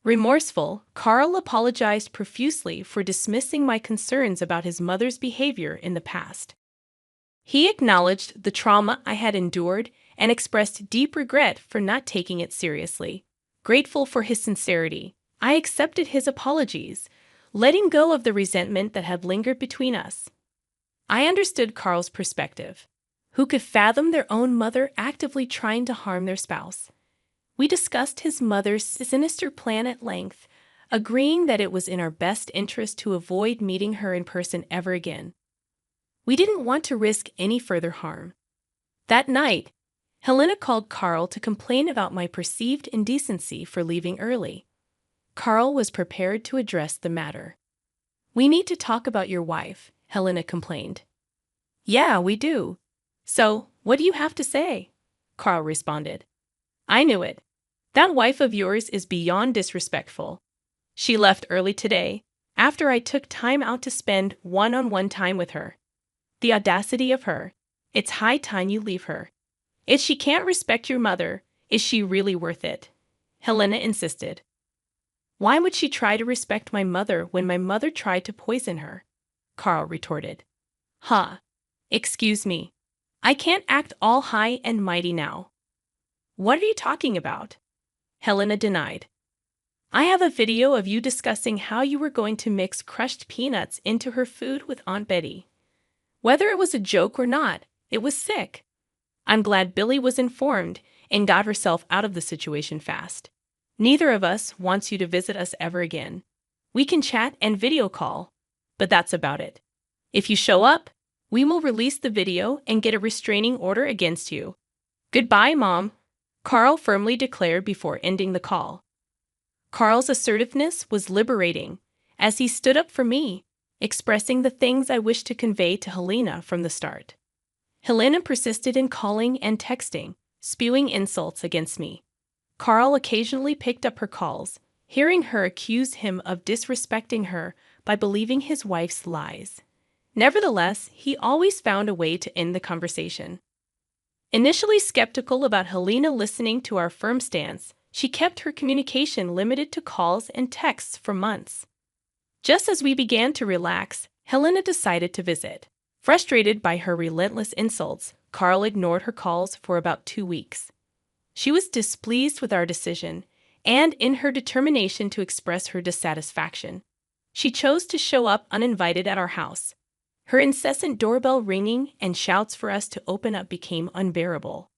Remorseful, Carl apologized profusely for dismissing my concerns about his mother's behavior in the past. He acknowledged the trauma I had endured and expressed deep regret for not taking it seriously. Grateful for his sincerity, I accepted his apologies, letting go of the resentment that had lingered between us. I understood Carl's perspective. Who could fathom their own mother actively trying to harm their spouse? We discussed his mother's sinister plan at length, agreeing that it was in our best interest to avoid meeting her in person ever again. We didn't want to risk any further harm. That night, Helena called Carl to complain about my perceived indecency for leaving early. Carl was prepared to address the matter. "We need to talk about your wife," Helena complained. "Yeah, we do. So, what do you have to say?" Carl responded. "I knew it. That wife of yours is beyond disrespectful. She left early today, after I took time out to spend one-on-one time with her. The audacity of her. It's high time you leave her. If she can't respect your mother, is she really worth it?" Helena insisted. "Why would she try to respect my mother when my mother tried to poison her?" Carl retorted. "Huh. Excuse me. I can't act all high and mighty now." "What are you talking about?" Helena denied. "I have a video of you discussing how you were going to mix crushed peanuts into her food with Aunt Betty. Whether it was a joke or not, it was sick. I'm glad Billy was informed and got herself out of the situation fast. Neither of us wants you to visit us ever again. We can chat and video call, but that's about it. If you show up, we will release the video and get a restraining order against you. Goodbye, Mom," Carl firmly declared before ending the call. Carl's assertiveness was liberating, as he stood up for me, expressing the things I wished to convey to Helena from the start. Helena persisted in calling and texting, spewing insults against me. Carl occasionally picked up her calls, hearing her accuse him of disrespecting her by believing his wife's lies. Nevertheless, he always found a way to end the conversation. Initially skeptical about Helena listening to our firm stance, she kept her communication limited to calls and texts for months. Just as we began to relax, Helena decided to visit. Frustrated by her relentless insults, Carl ignored her calls for about 2 weeks. She was displeased with our decision, and in her determination to express her dissatisfaction, she chose to show up uninvited at our house. Her incessant doorbell ringing and shouts for us to open up became unbearable.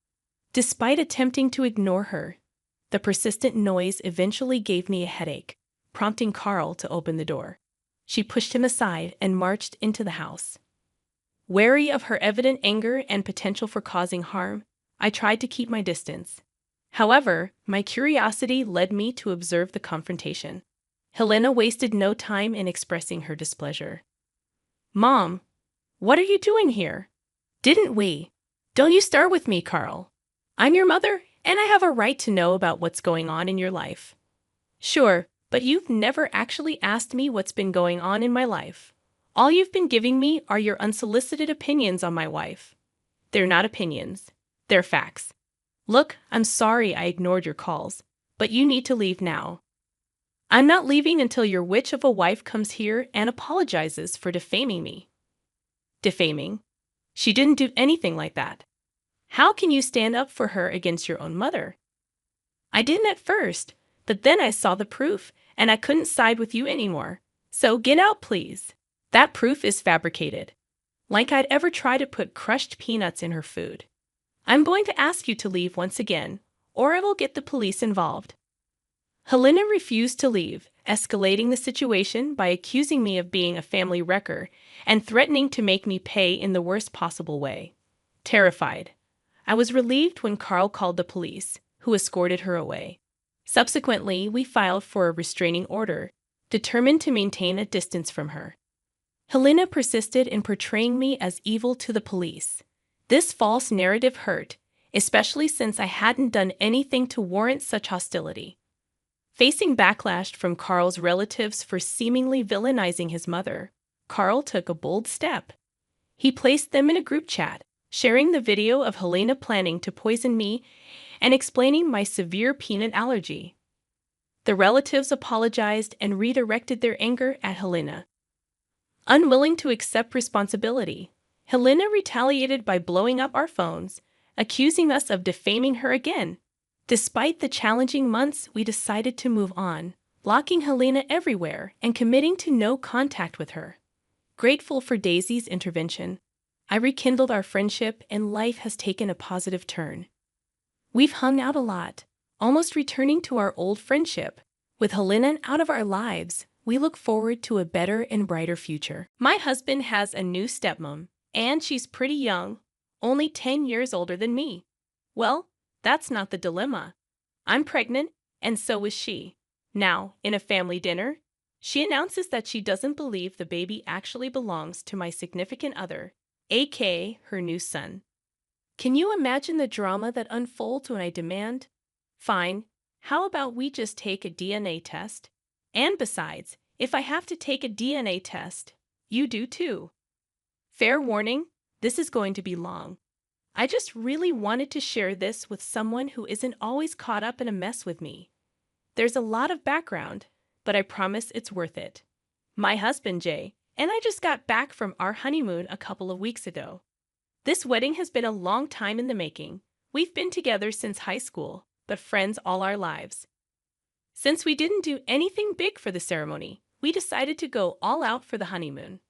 Despite attempting to ignore her, the persistent noise eventually gave me a headache, prompting Carl to open the door. She pushed him aside and marched into the house. Wary of her evident anger and potential for causing harm, I tried to keep my distance. However, my curiosity led me to observe the confrontation. Helena wasted no time in expressing her displeasure. "Mom, what are you doing here? Didn't we? Don't you start with me, Carl. I'm your mother, and I have a right to know about what's going on in your life." "Sure, but you've never actually asked me what's been going on in my life. All you've been giving me are your unsolicited opinions on my wife." "They're not opinions. They're facts. Look, I'm sorry I ignored your calls, but you need to leave now." "I'm not leaving until your witch of a wife comes here and apologizes for defaming me." "Defaming? She didn't do anything like that. How can you stand up for her against your own mother?" "I didn't at first, but then I saw the proof, and I couldn't side with you anymore. So get out, please. That proof is fabricated. Like I'd ever try to put crushed peanuts in her food. I'm going to ask you to leave once again, or I will get the police involved." Helena refused to leave, escalating the situation by accusing me of being a family wrecker and threatening to make me pay in the worst possible way. Terrified, I was relieved when Carl called the police, who escorted her away. Subsequently, we filed for a restraining order, determined to maintain a distance from her. Helena persisted in portraying me as evil to the police. This false narrative hurt, especially since I hadn't done anything to warrant such hostility. Facing backlash from Carl's relatives for seemingly villainizing his mother, Carl took a bold step. He placed them in a group chat, sharing the video of Helena planning to poison me and explaining my severe peanut allergy. The relatives apologized and redirected their anger at Helena. Unwilling to accept responsibility, Helena retaliated by blowing up our phones, accusing us of defaming her again. Despite the challenging months, we decided to move on, blocking Helena everywhere and committing to no contact with her. Grateful for Daisy's intervention, I rekindled our friendship and life has taken a positive turn. We've hung out a lot, almost returning to our old friendship. With Helena out of our lives, we look forward to a better and brighter future. My husband has a new stepmom, and she's pretty young, only 10 years older than me. Well, that's not the dilemma. I'm pregnant, and so is she. Now, in a family dinner, she announces that she doesn't believe the baby actually belongs to my significant other, aka her new son. Can you imagine the drama that unfolds when I demand, "Fine, how about we just take a DNA test? And besides, if I have to take a DNA test, you do too." Fair warning, this is going to be long. I just really wanted to share this with someone who isn't always caught up in a mess with me. There's a lot of background, but I promise it's worth it. My husband, Jay, and I just got back from our honeymoon a couple of weeks ago. This wedding has been a long time in the making. We've been together since high school, but friends all our lives. Since we didn't do anything big for the ceremony, we decided to go all out for the honeymoon.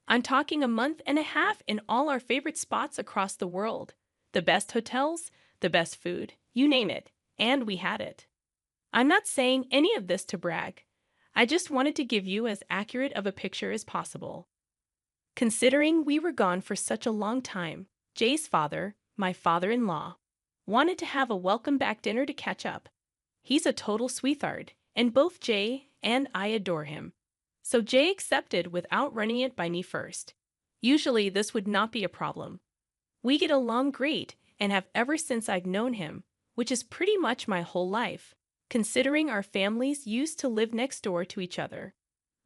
I'm talking a month and a half in all our favorite spots across the world. The best hotels, the best food, you name it, and we had it. I'm not saying any of this to brag. I just wanted to give you as accurate of a picture as possible. Considering we were gone for such a long time, Jay's father, my father-in-law, wanted to have a welcome back dinner to catch up. He's a total sweetheart, and both Jay and I adore him. So Jay accepted without running it by me first. Usually this would not be a problem. We get along great and have ever since I've known him, which is pretty much my whole life, considering our families used to live next door to each other.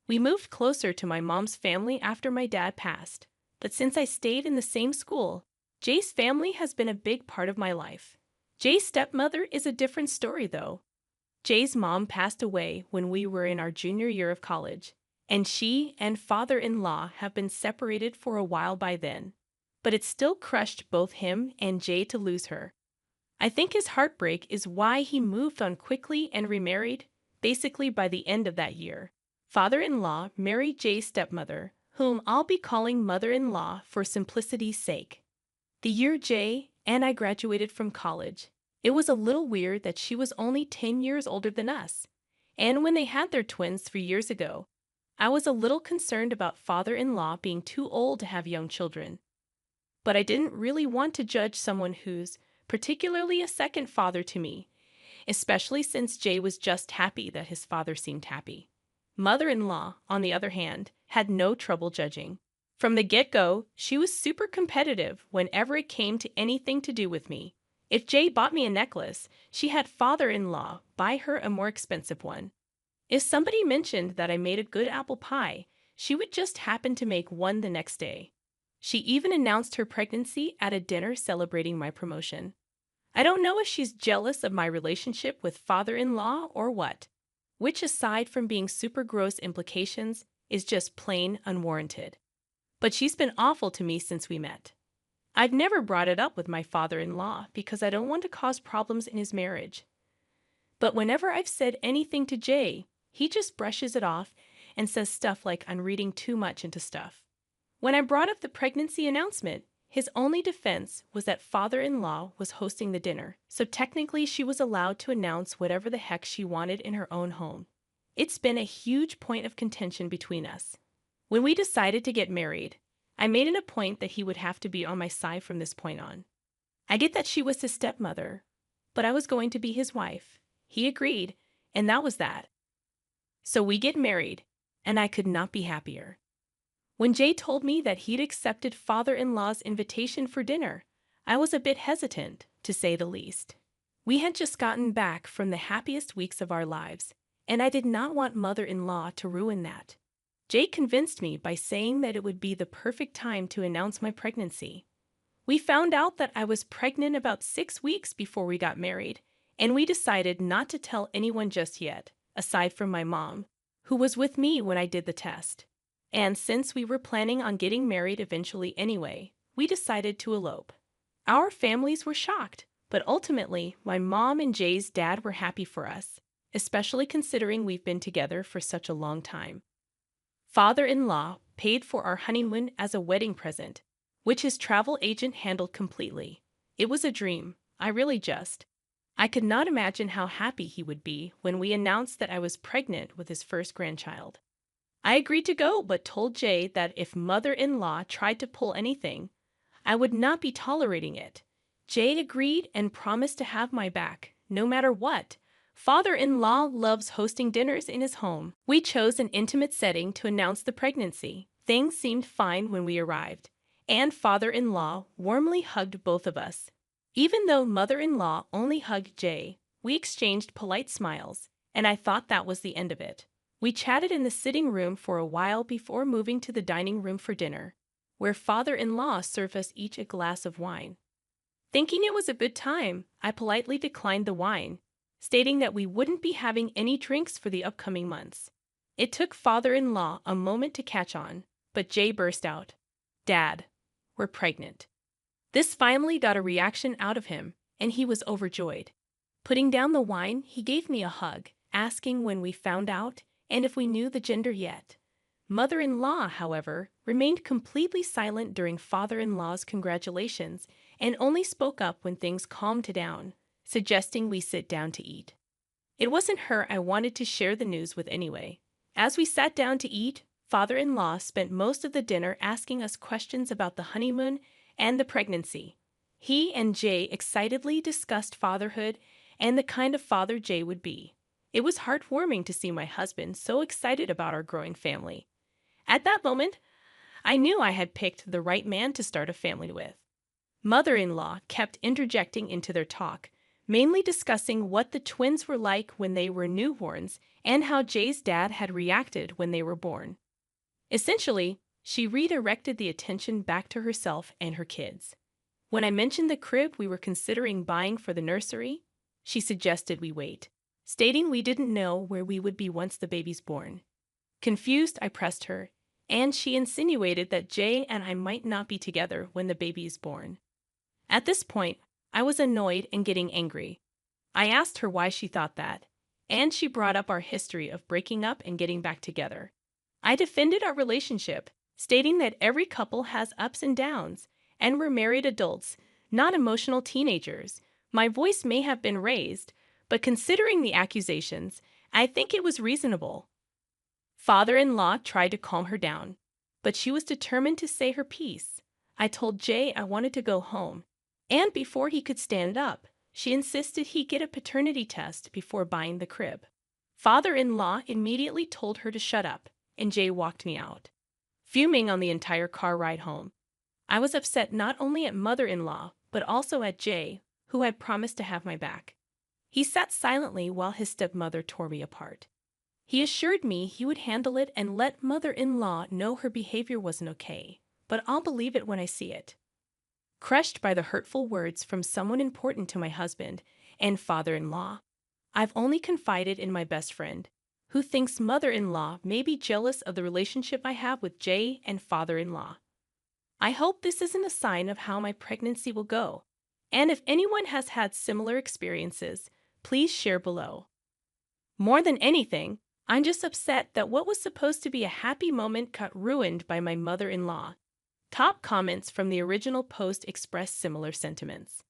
We moved closer to my mom's family after my dad passed, but since I stayed in the same school, Jay's family has been a big part of my life. Jay's stepmother is a different story though. Jay's mom passed away when we were in our junior year of college, and she and father-in-law have been separated for a while by then. But it still crushed both him and Jay to lose her. I think his heartbreak is why he moved on quickly and remarried, basically by the end of that year. Father-in-law married Jay's stepmother, whom I'll be calling mother-in-law for simplicity's sake. The year Jay and I graduated from college, it was a little weird that she was only 10 years older than us. And when they had their twins 3 years ago, I was a little concerned about father-in-law being too old to have young children. But I didn't really want to judge someone who's particularly a second father to me, especially since Jay was just happy that his father seemed happy. Mother-in-law, on the other hand, had no trouble judging. From the get-go, she was super competitive whenever it came to anything to do with me. If Jay bought me a necklace, she had father-in-law buy her a more expensive one. If somebody mentioned that I made a good apple pie, she would just happen to make one the next day. She even announced her pregnancy at a dinner celebrating my promotion. I don't know if she's jealous of my relationship with father-in-law or what, which aside from being super gross implications, is just plain unwarranted. But she's been awful to me since we met. I've never brought it up with my father-in-law because I don't want to cause problems in his marriage. But whenever I've said anything to Jay, he just brushes it off and says stuff like I'm reading too much into stuff. When I brought up the pregnancy announcement, his only defense was that father-in-law was hosting the dinner, so technically she was allowed to announce whatever the heck she wanted in her own home. It's been a huge point of contention between us. When we decided to get married, I made it a point that he would have to be on my side from this point on. I get that she was his stepmother, but I was going to be his wife. He agreed, and that was that. So we get married, and I could not be happier. When Jay told me that he'd accepted father-in-law's invitation for dinner, I was a bit hesitant, to say the least. We had just gotten back from the happiest weeks of our lives, and I did not want mother-in-law to ruin that. Jay convinced me by saying that it would be the perfect time to announce my pregnancy. We found out that I was pregnant about 6 weeks before we got married, and we decided not to tell anyone just yet, aside from my mom, who was with me when I did the test. And since we were planning on getting married eventually anyway, we decided to elope. Our families were shocked, but ultimately, my mom and Jay's dad were happy for us, especially considering we've been together for such a long time. Father-in-law paid for our honeymoon as a wedding present, which his travel agent handled completely. It was a dream, I could not imagine how happy he would be when we announced that I was pregnant with his first grandchild. I agreed to go, but told Jay that if mother-in-law tried to pull anything, I would not be tolerating it. Jay agreed and promised to have my back, no matter what. Father-in-law loves hosting dinners in his home. We chose an intimate setting to announce the pregnancy. Things seemed fine when we arrived, and father-in-law warmly hugged both of us. Even though mother-in-law only hugged Jay, we exchanged polite smiles, and I thought that was the end of it. We chatted in the sitting room for a while before moving to the dining room for dinner, where father-in-law served us each a glass of wine. Thinking it was a good time, I politely declined the wine, stating that we wouldn't be having any drinks for the upcoming months. It took father-in-law a moment to catch on, but Jay burst out, "Dad, we're pregnant." This finally got a reaction out of him, and he was overjoyed. Putting down the wine, he gave me a hug, asking when we found out and if we knew the gender yet. Mother-in-law, however, remained completely silent during father-in-law's congratulations and only spoke up when things calmed down, suggesting we sit down to eat. It wasn't her I wanted to share the news with anyway. As we sat down to eat, father-in-law spent most of the dinner asking us questions about the honeymoon and the pregnancy. He and Jay excitedly discussed fatherhood and the kind of father Jay would be. It was heartwarming to see my husband so excited about our growing family. At that moment, I knew I had picked the right man to start a family with. Mother-in-law kept interjecting into their talk, mainly discussing what the twins were like when they were newborns and how Jay's dad had reacted when they were born. Essentially, she redirected the attention back to herself and her kids. When I mentioned the crib we were considering buying for the nursery, she suggested we wait, stating we didn't know where we would be once the baby's born. Confused, I pressed her, and she insinuated that Jay and I might not be together when the baby is born. At this point, I was annoyed and getting angry. I asked her why she thought that, and she brought up our history of breaking up and getting back together. I defended our relationship, stating that every couple has ups and downs, and we're married adults, not emotional teenagers. My voice may have been raised, but considering the accusations, I think it was reasonable. Father-in-law tried to calm her down, but she was determined to say her piece. I told Jay I wanted to go home, and before he could stand up, she insisted he get a paternity test before buying the crib. Father-in-law immediately told her to shut up, and Jay walked me out, fuming on the entire car ride home. I was upset not only at mother-in-law, but also at Jay, who had promised to have my back. He sat silently while his stepmother tore me apart. He assured me he would handle it and let mother-in-law know her behavior wasn't okay, but I'll believe it when I see it. Crushed by the hurtful words from someone important to my husband and father-in-law, I've only confided in my best friend, who thinks mother-in-law may be jealous of the relationship I have with Jay and father-in-law. I hope this isn't a sign of how my pregnancy will go, and if anyone has had similar experiences, please share below. More than anything, I'm just upset that what was supposed to be a happy moment got ruined by my mother-in-law. Top comments from the original post express similar sentiments.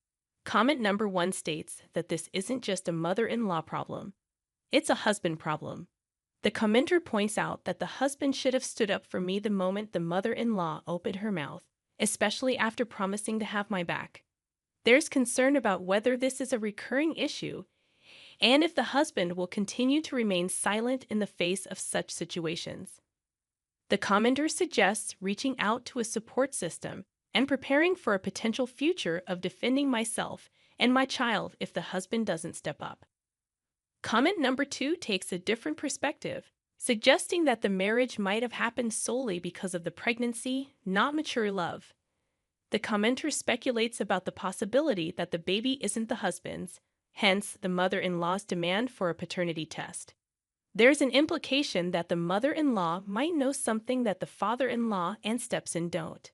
Comment number 1 states that this isn't just a mother-in-law problem, it's a husband problem. The commenter points out that the husband should have stood up for me the moment the mother-in-law opened her mouth, especially after promising to have my back. There's concern about whether this is a recurring issue and if the husband will continue to remain silent in the face of such situations. The commenter suggests reaching out to a support system and preparing for a potential future of defending myself and my child if the husband doesn't step up. Comment number 2 takes a different perspective, suggesting that the marriage might have happened solely because of the pregnancy, not mature love. The commenter speculates about the possibility that the baby isn't the husband's, hence the mother-in-law's demand for a paternity test. There's an implication that the mother-in-law might know something that the father-in-law and stepson don't.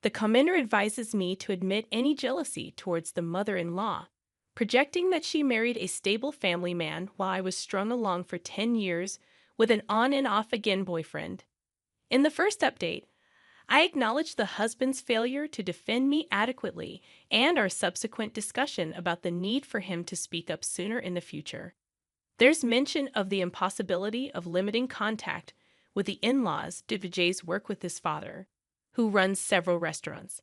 The commenter advises me to admit any jealousy towards the mother-in-law, projecting that she married a stable family man while I was strung along for 10 years with an on-and-off-again boyfriend. In the first update, I acknowledge the husband's failure to defend me adequately and our subsequent discussion about the need for him to speak up sooner in the future. There's mention of the impossibility of limiting contact with the in-laws due to Jay's work with his father, who runs several restaurants.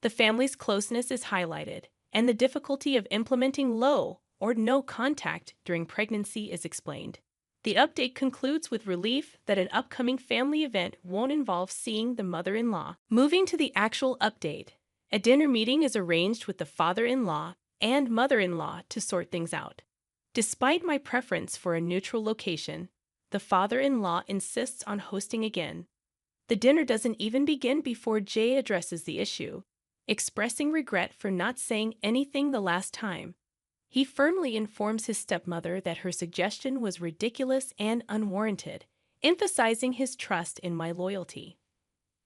The family's closeness is highlighted, and the difficulty of implementing low or no contact during pregnancy is explained. The update concludes with relief that an upcoming family event won't involve seeing the mother-in-law. Moving to the actual update, a dinner meeting is arranged with the father-in-law and mother-in-law to sort things out. Despite my preference for a neutral location, the father-in-law insists on hosting again. The dinner doesn't even begin before Jay addresses the issue, expressing regret for not saying anything the last time. He firmly informs his stepmother that her suggestion was ridiculous and unwarranted, emphasizing his trust in my loyalty.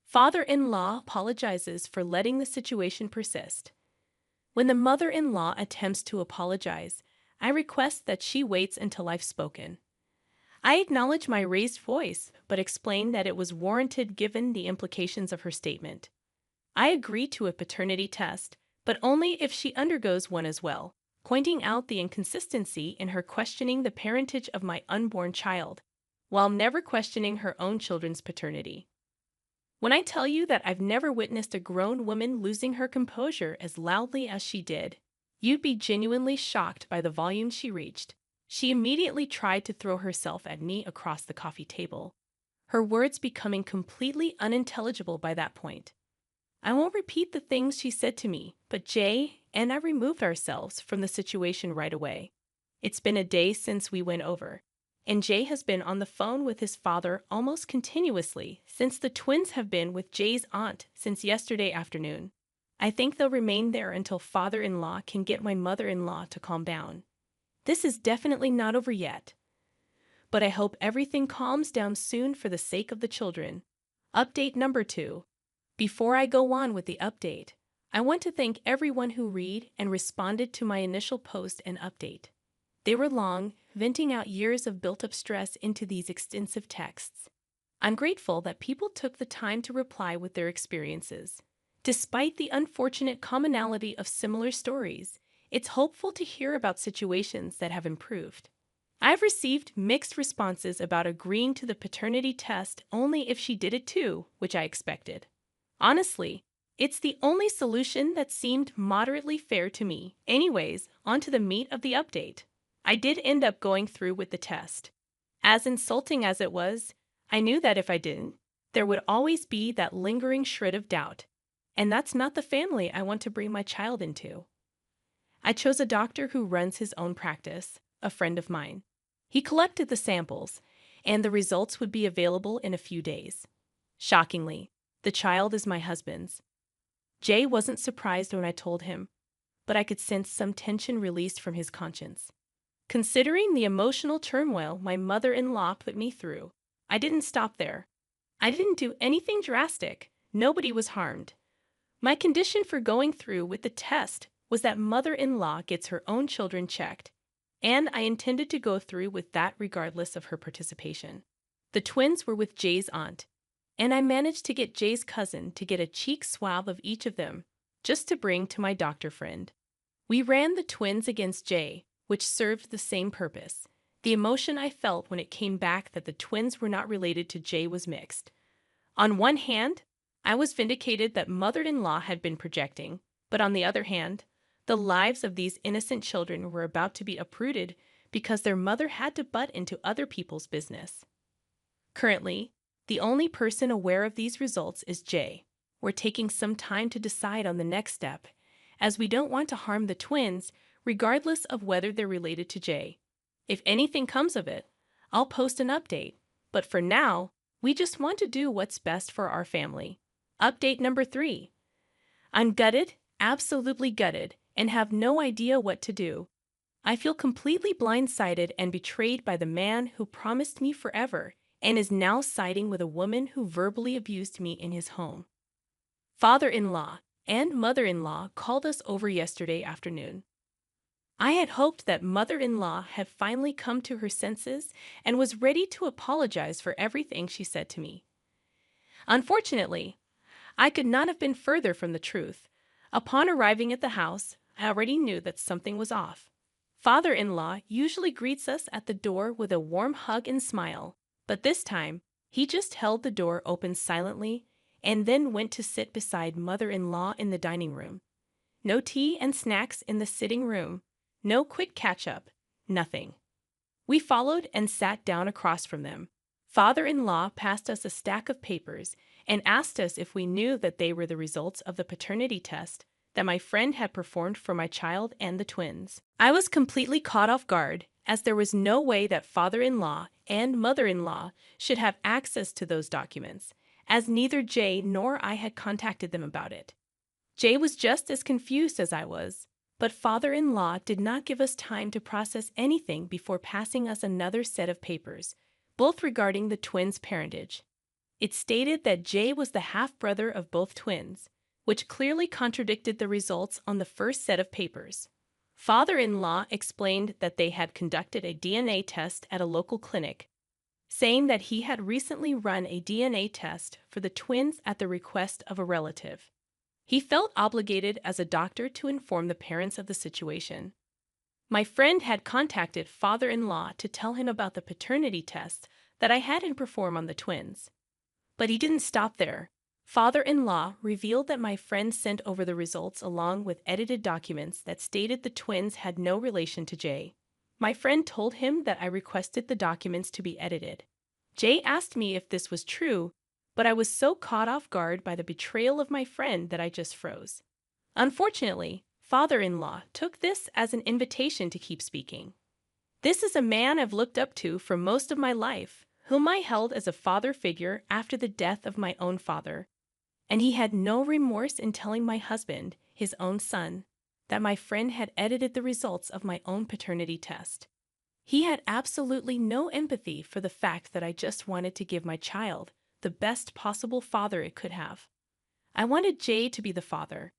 Father-in-law apologizes for letting the situation persist. When the mother-in-law attempts to apologize, I request that she waits until I've spoken. I acknowledge my raised voice, but explain that it was warranted given the implications of her statement. I agree to a paternity test, but only if she undergoes one as well, pointing out the inconsistency in her questioning the parentage of my unborn child, while never questioning her own children's paternity. When I tell you that I've never witnessed a grown woman losing her composure as loudly as she did, you'd be genuinely shocked by the volume she reached. She immediately tried to throw herself at me across the coffee table, her words becoming completely unintelligible by that point. I won't repeat the things she said to me, but Jay and I removed ourselves from the situation right away. It's been a day since we went over, and Jay has been on the phone with his father almost continuously since the twins have been with Jay's aunt since yesterday afternoon. I think they'll remain there until father-in-law can get my mother-in-law to calm down. This is definitely not over yet, but I hope everything calms down soon for the sake of the children. Update number 2. Before I go on with the update, I want to thank everyone who read and responded to my initial post and update. They were long, venting out years of built-up stress into these extensive texts. I'm grateful that people took the time to reply with their experiences. Despite the unfortunate commonality of similar stories, it's hopeful to hear about situations that have improved. I've received mixed responses about agreeing to the paternity test only if she did it too, which I expected. Honestly, it's the only solution that seemed moderately fair to me. Anyways, on to the meat of the update. I did end up going through with the test. As insulting as it was, I knew that if I didn't, there would always be that lingering shred of doubt. And that's not the family I want to bring my child into. I chose a doctor who runs his own practice, a friend of mine. He collected the samples, and the results would be available in a few days. Shockingly, the child is my husband's. Jay wasn't surprised when I told him, but I could sense some tension released from his conscience. Considering the emotional turmoil my mother-in-law put me through, I didn't stop there. I didn't do anything drastic. Nobody was harmed. My condition for going through with the test was that mother-in-law gets her own children checked, and I intended to go through with that regardless of her participation. The twins were with Jay's aunt, and I managed to get Jay's cousin to get a cheek swab of each of them, just to bring to my doctor friend. We ran the twins against Jay, which served the same purpose. The emotion I felt when it came back that the twins were not related to Jay was mixed. On one hand, I was vindicated that mother-in-law had been projecting, but on the other hand, the lives of these innocent children were about to be uprooted because their mother had to butt into other people's business. Currently, the only person aware of these results is Jay. We're taking some time to decide on the next step, as we don't want to harm the twins, regardless of whether they're related to Jay. If anything comes of it, I'll post an update, but for now, we just want to do what's best for our family. Update number 3. I'm gutted, absolutely gutted, and have no idea what to do. I feel completely blindsided and betrayed by the man who promised me forever and is now siding with a woman who verbally abused me in his home. Father-in-law and mother-in-law called us over yesterday afternoon. I had hoped that mother-in-law had finally come to her senses and was ready to apologize for everything she said to me. Unfortunately, I could not have been further from the truth. Upon arriving at the house, I already knew that something was off. Father-in-law usually greets us at the door with a warm hug and smile, but this time, he just held the door open silently and then went to sit beside mother-in-law in the dining room. No tea and snacks in the sitting room, no quick catch-up, nothing. We followed and sat down across from them. Father-in-law passed us a stack of papers and asked us if we knew that they were the results of the paternity test that my friend had performed for my child and the twins. I was completely caught off guard, as there was no way that father-in-law and mother-in-law should have access to those documents, as neither Jay nor I had contacted them about it. Jay was just as confused as I was, but father-in-law did not give us time to process anything before passing us another set of papers, both regarding the twins' parentage. It stated that Jay was the half-brother of both twins, which clearly contradicted the results on the first set of papers. Father-in-law explained that they had conducted a DNA test at a local clinic, saying that he had recently run a DNA test for the twins at the request of a relative. He felt obligated as a doctor to inform the parents of the situation. My friend had contacted father-in-law to tell him about the paternity test that I had him perform on the twins. But he didn't stop there. Father-in-law revealed that my friend sent over the results along with edited documents that stated the twins had no relation to Jay. My friend told him that I requested the documents to be edited. Jay asked me if this was true, but I was so caught off guard by the betrayal of my friend that I just froze. Unfortunately, father-in-law took this as an invitation to keep speaking. This is a man I've looked up to for most of my life, whom I held as a father figure after the death of my own father. And he had no remorse in telling my husband, his own son, that my friend had edited the results of my own paternity test. He had absolutely no empathy for the fact that I just wanted to give my child the best possible father it could have. I wanted Jay to be the father.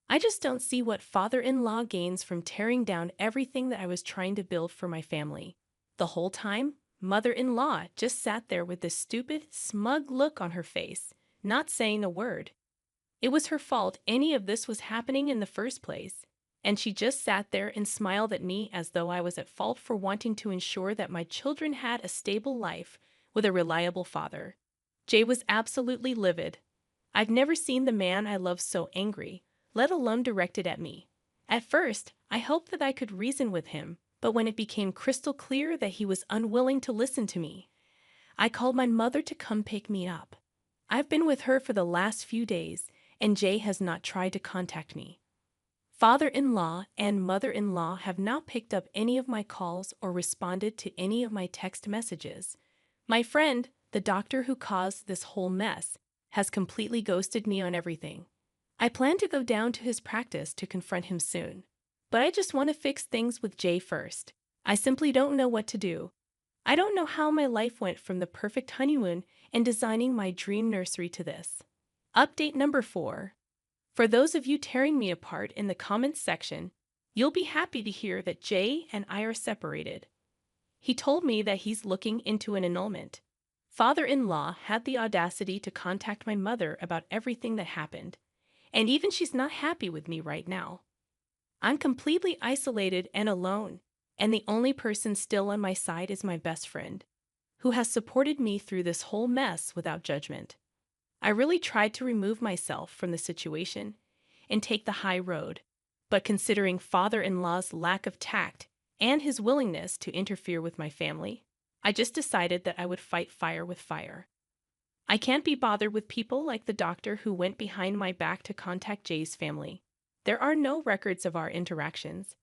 I just don't see what father-in-law gains from tearing down everything that I was trying to build for my family. The whole time, mother-in-law just sat there with this stupid, smug look on her face, not saying a word. It was her fault any of this was happening in the first place, and she just sat there and smiled at me as though I was at fault for wanting to ensure that my children had a stable life with a reliable father. Jay was absolutely livid. I've never seen the man I love so angry, let alone directed at me. At first, I hoped that I could reason with him, but when it became crystal clear that he was unwilling to listen to me, I called my mother to come pick me up. I've been with her for the last few days, and Jay has not tried to contact me. Father-in-law and mother-in-law have not picked up any of my calls or responded to any of my text messages. My friend, the doctor who caused this whole mess, has completely ghosted me on everything. I plan to go down to his practice to confront him soon, but I just want to fix things with Jay first. I simply don't know what to do. I don't know how my life went from the perfect honeymoon and designing my dream nursery to this. Update number 4. For those of you tearing me apart in the comments section, you'll be happy to hear that Jay and I are separated. He told me that he's looking into an annulment. Father-in-law had the audacity to contact my mother about everything that happened, and even she's not happy with me right now. I'm completely isolated and alone, and the only person still on my side is my best friend, who has supported me through this whole mess without judgment. I really tried to remove myself from the situation and take the high road, but considering father-in-law's lack of tact and his willingness to interfere with my family, I just decided that I would fight fire with fire. I can't be bothered with people like the doctor who went behind my back to contact Jay's family. There are no records of our interactions,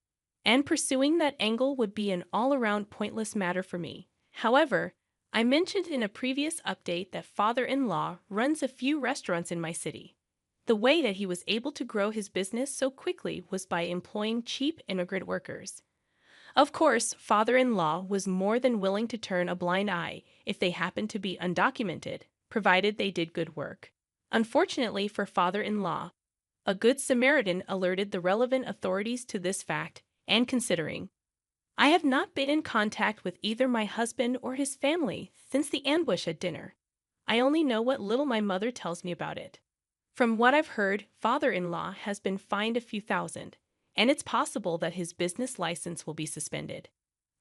and pursuing that angle would be an all-around pointless matter for me. However, I mentioned in a previous update that father-in-law runs a few restaurants in my city. The way that he was able to grow his business so quickly was by employing cheap immigrant workers. Of course, father-in-law was more than willing to turn a blind eye if they happened to be undocumented, provided they did good work. Unfortunately for father-in-law, a good Samaritan alerted the relevant authorities to this fact, and considering, I have not been in contact with either my husband or his family since the ambush at dinner. I only know what little my mother tells me about it. From what I've heard, father-in-law has been fined a few thousand, and it's possible that his business license will be suspended.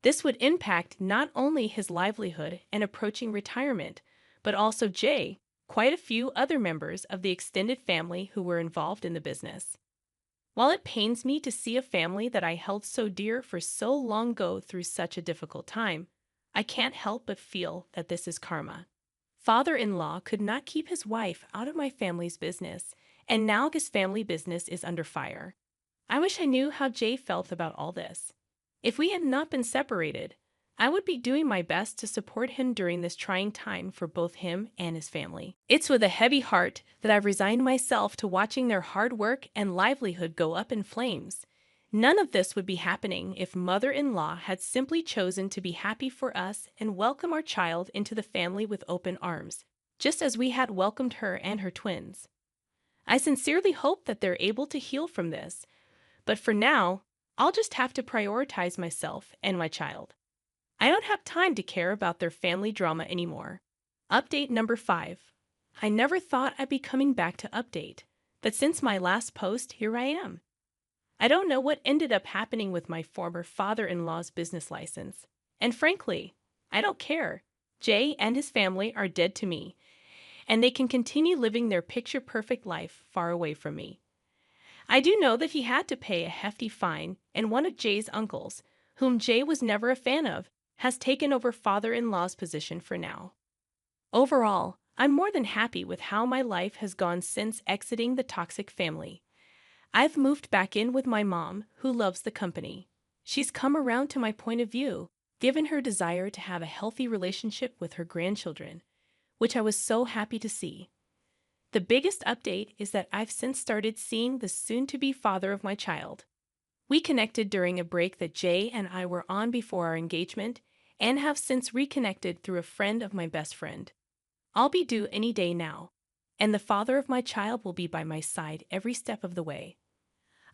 This would impact not only his livelihood and approaching retirement, but also Jay, quite a few other members of the extended family who were involved in the business. While it pains me to see a family that I held so dear for so long go through such a difficult time, I can't help but feel that this is karma. Father-in-law could not keep his wife out of my family's business, and now his family business is under fire. I wish I knew how Jay felt about all this. If we had not been separated, I would be doing my best to support him during this trying time for both him and his family. It's with a heavy heart that I've resigned myself to watching their hard work and livelihood go up in flames. None of this would be happening if mother-in-law had simply chosen to be happy for us and welcome our child into the family with open arms, just as we had welcomed her and her twins. I sincerely hope that they're able to heal from this, but for now, I'll just have to prioritize myself and my child. I don't have time to care about their family drama anymore. Update number 5. I never thought I'd be coming back to update, but since my last post, here I am. I don't know what ended up happening with my former father-in-law's business license, and frankly, I don't care. Jay and his family are dead to me, and they can continue living their picture-perfect life far away from me. I do know that he had to pay a hefty fine, and one of Jay's uncles, whom Jay was never a fan of, has taken over father-in-law's position for now. Overall, I'm more than happy with how my life has gone since exiting the toxic family. I've moved back in with my mom, who loves the company. She's come around to my point of view, given her desire to have a healthy relationship with her grandchildren, which I was so happy to see. The biggest update is that I've since started seeing the soon-to-be father of my child. We connected during a break that Jay and I were on before our engagement, and have since reconnected through a friend of my best friend. I'll be due any day now, and the father of my child will be by my side every step of the way.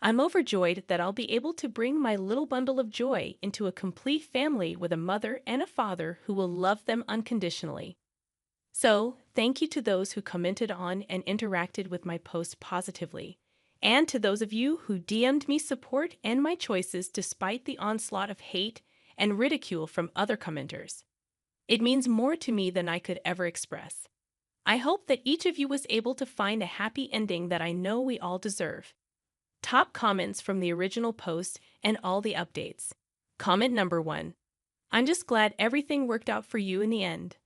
I'm overjoyed that I'll be able to bring my little bundle of joy into a complete family with a mother and a father who will love them unconditionally. So, thank you to those who commented on and interacted with my post positively, and to those of you who DM'd me support and my choices despite the onslaught of hate and ridicule from other commenters. It means more to me than I could ever express. I hope that each of you was able to find a happy ending that I know we all deserve. Top comments from the original post and all the updates. Comment number 1. I'm just glad everything worked out for you in the end.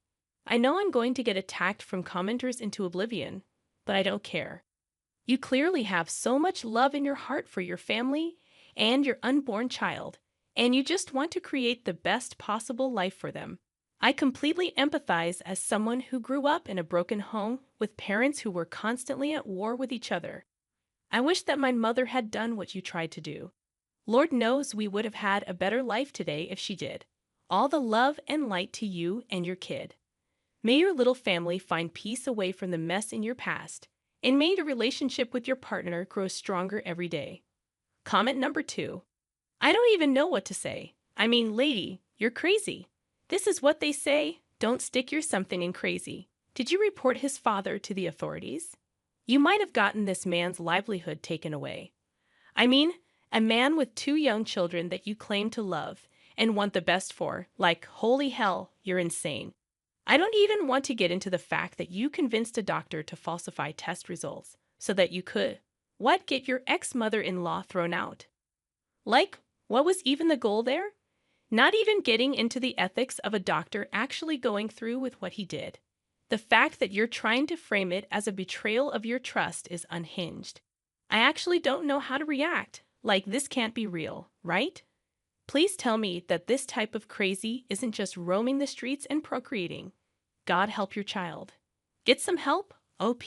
I know I'm going to get attacked from commenters into oblivion, but I don't care. You clearly have so much love in your heart for your family and your unborn child, and you just want to create the best possible life for them. I completely empathize as someone who grew up in a broken home with parents who were constantly at war with each other. I wish that my mother had done what you tried to do. Lord knows we would have had a better life today if she did. All the love and light to you and your kid. May your little family find peace away from the mess in your past, and may your relationship with your partner grow stronger every day. Comment number 2. I don't even know what to say. I mean, lady, you're crazy. This is what they say, don't stick your something in crazy. Did you report his father to the authorities? You might have gotten this man's livelihood taken away. I mean, a man with 2 young children that you claim to love and want the best for, like, holy hell, you're insane. I don't even want to get into the fact that you convinced a doctor to falsify test results so that you could, get your ex-mother-in-law thrown out. Like, what was even the goal there? Not even getting into the ethics of a doctor actually going through with what he did. The fact that you're trying to frame it as a betrayal of your trust is unhinged. I actually don't know how to react. Like, this can't be real, right? Please tell me that this type of crazy isn't just roaming the streets and procreating. God help your child. Get some help, OP.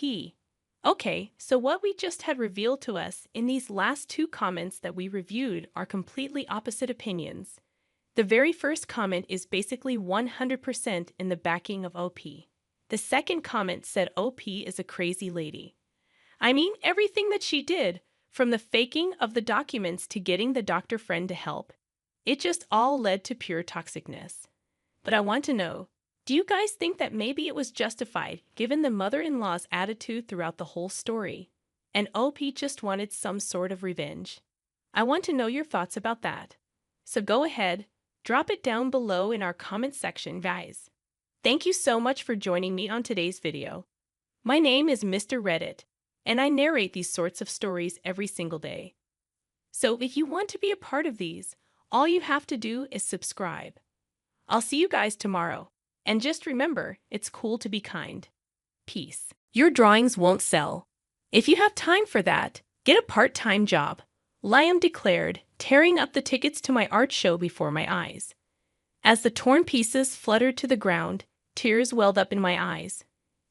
Okay, so what we just had revealed to us in these last two comments that we reviewed are completely opposite opinions. The very first comment is basically 100% in the backing of OP. The second comment said OP is a crazy lady. I mean, everything that she did, from the faking of the documents to getting the doctor friend to help, it just all led to pure toxicness. But I want to know, do you guys think that maybe it was justified given the mother-in-law's attitude throughout the whole story, and OP just wanted some sort of revenge? I want to know your thoughts about that. So go ahead, drop it down below in our comment section, guys. Thank you so much for joining me on today's video. My name is Mr. Reddit, and I narrate these sorts of stories every single day. So if you want to be a part of these, all you have to do is subscribe. I'll see you guys tomorrow. And just remember, it's cool to be kind. Peace. Your drawings won't sell. If you have time for that, get a part-time job. Liam declared, tearing up the tickets to my art show before my eyes. As the torn pieces fluttered to the ground, tears welled up in my eyes.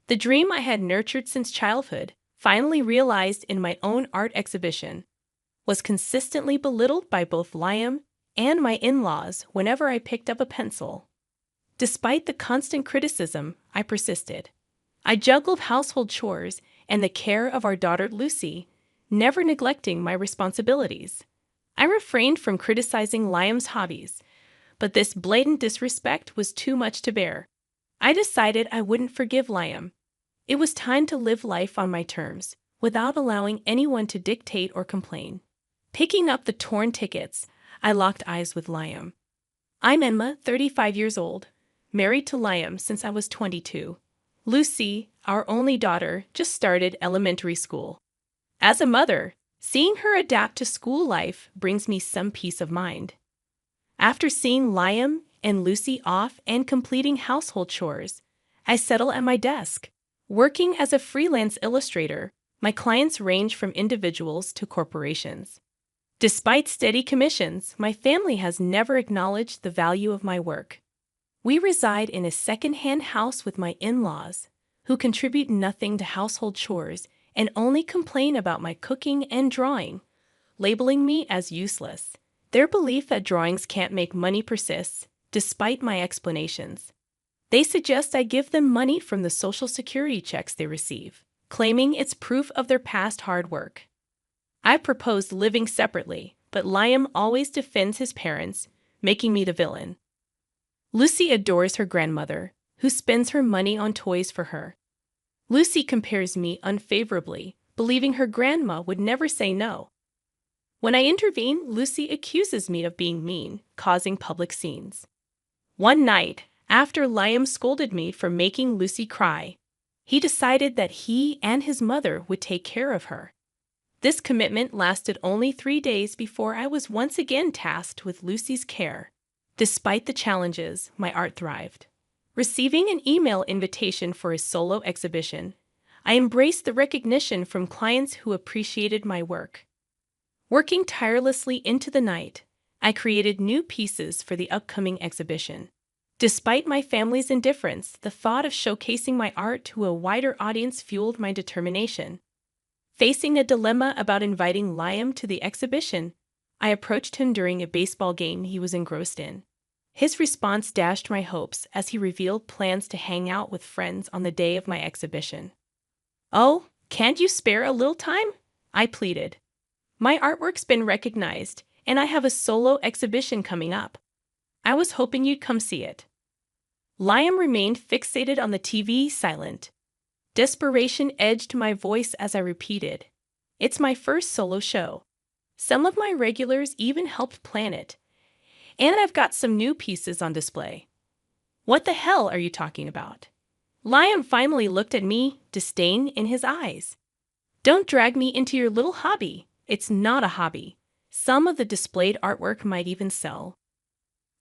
The dream I had nurtured since childhood, finally realized in my own art exhibition, was consistently belittled by both Liam and my in-laws whenever I picked up a pencil. Despite the constant criticism, I persisted. I juggled household chores and the care of our daughter Lucy, never neglecting my responsibilities. I refrained from criticizing Liam's hobbies, but this blatant disrespect was too much to bear. I decided I wouldn't forgive Liam. It was time to live life on my terms, without allowing anyone to dictate or complain. Picking up the torn tickets, I locked eyes with Liam. I'm Emma, 35 years old, married to Liam since I was 22. Lucy, our only daughter, just started elementary school. As a mother, seeing her adapt to school life brings me some peace of mind. After seeing Liam and Lucy off and completing household chores, I settle at my desk. Working as a freelance illustrator, my clients range from individuals to corporations. Despite steady commissions, my family has never acknowledged the value of my work. We reside in a second-hand house with my in-laws, who contribute nothing to household chores and only complain about my cooking and drawing, labeling me as useless. Their belief that drawings can't make money persists, despite my explanations. They suggest I give them money from the Social Security checks they receive, claiming it's proof of their past hard work. I proposed living separately, but Liam always defends his parents, making me the villain. Lucy adores her grandmother, who spends her money on toys for her. Lucy compares me unfavorably, believing her grandma would never say no. When I intervene, Lucy accuses me of being mean, causing public scenes. One night, after Liam scolded me for making Lucy cry, he decided that he and his mother would take care of her. This commitment lasted only 3 days before I was once again tasked with Lucy's care. Despite the challenges, my art thrived. Receiving an email invitation for a solo exhibition, I embraced the recognition from clients who appreciated my work. Working tirelessly into the night, I created new pieces for the upcoming exhibition. Despite my family's indifference, the thought of showcasing my art to a wider audience fueled my determination. Facing a dilemma about inviting Liam to the exhibition, I approached him during a baseball game he was engrossed in. His response dashed my hopes as he revealed plans to hang out with friends on the day of my exhibition. "Oh, can't you spare a little time?" I pleaded. "My artwork's been recognized, and I have a solo exhibition coming up. I was hoping you'd come see it." Liam remained fixated on the TV, silent. Desperation edged my voice as I repeated, "It's my first solo show. Some of my regulars even helped plan it. And I've got some new pieces on display." "What the hell are you talking about?" Liam finally looked at me, disdain in his eyes. "Don't drag me into your little hobby. It's not a hobby. Some of the displayed artwork might even sell.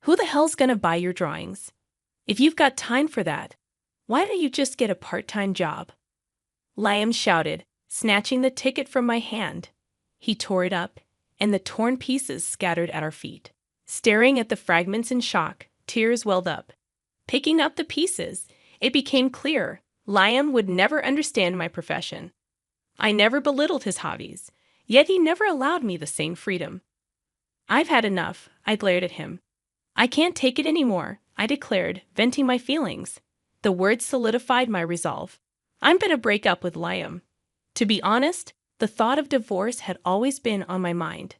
Who the hell's gonna buy your drawings? If you've got time for that, why don't you just get a part-time job?" Liam shouted, snatching the ticket from my hand. He tore it up, and the torn pieces scattered at our feet. Staring at the fragments in shock, tears welled up. Picking up the pieces, it became clear Liam would never understand my profession. I never belittled his hobbies, yet he never allowed me the same freedom. I've had enough, I glared at him. I can't take it anymore, I declared, venting my feelings. The words solidified my resolve. I'm gonna break up with Liam. To be honest, the thought of divorce had always been on my mind.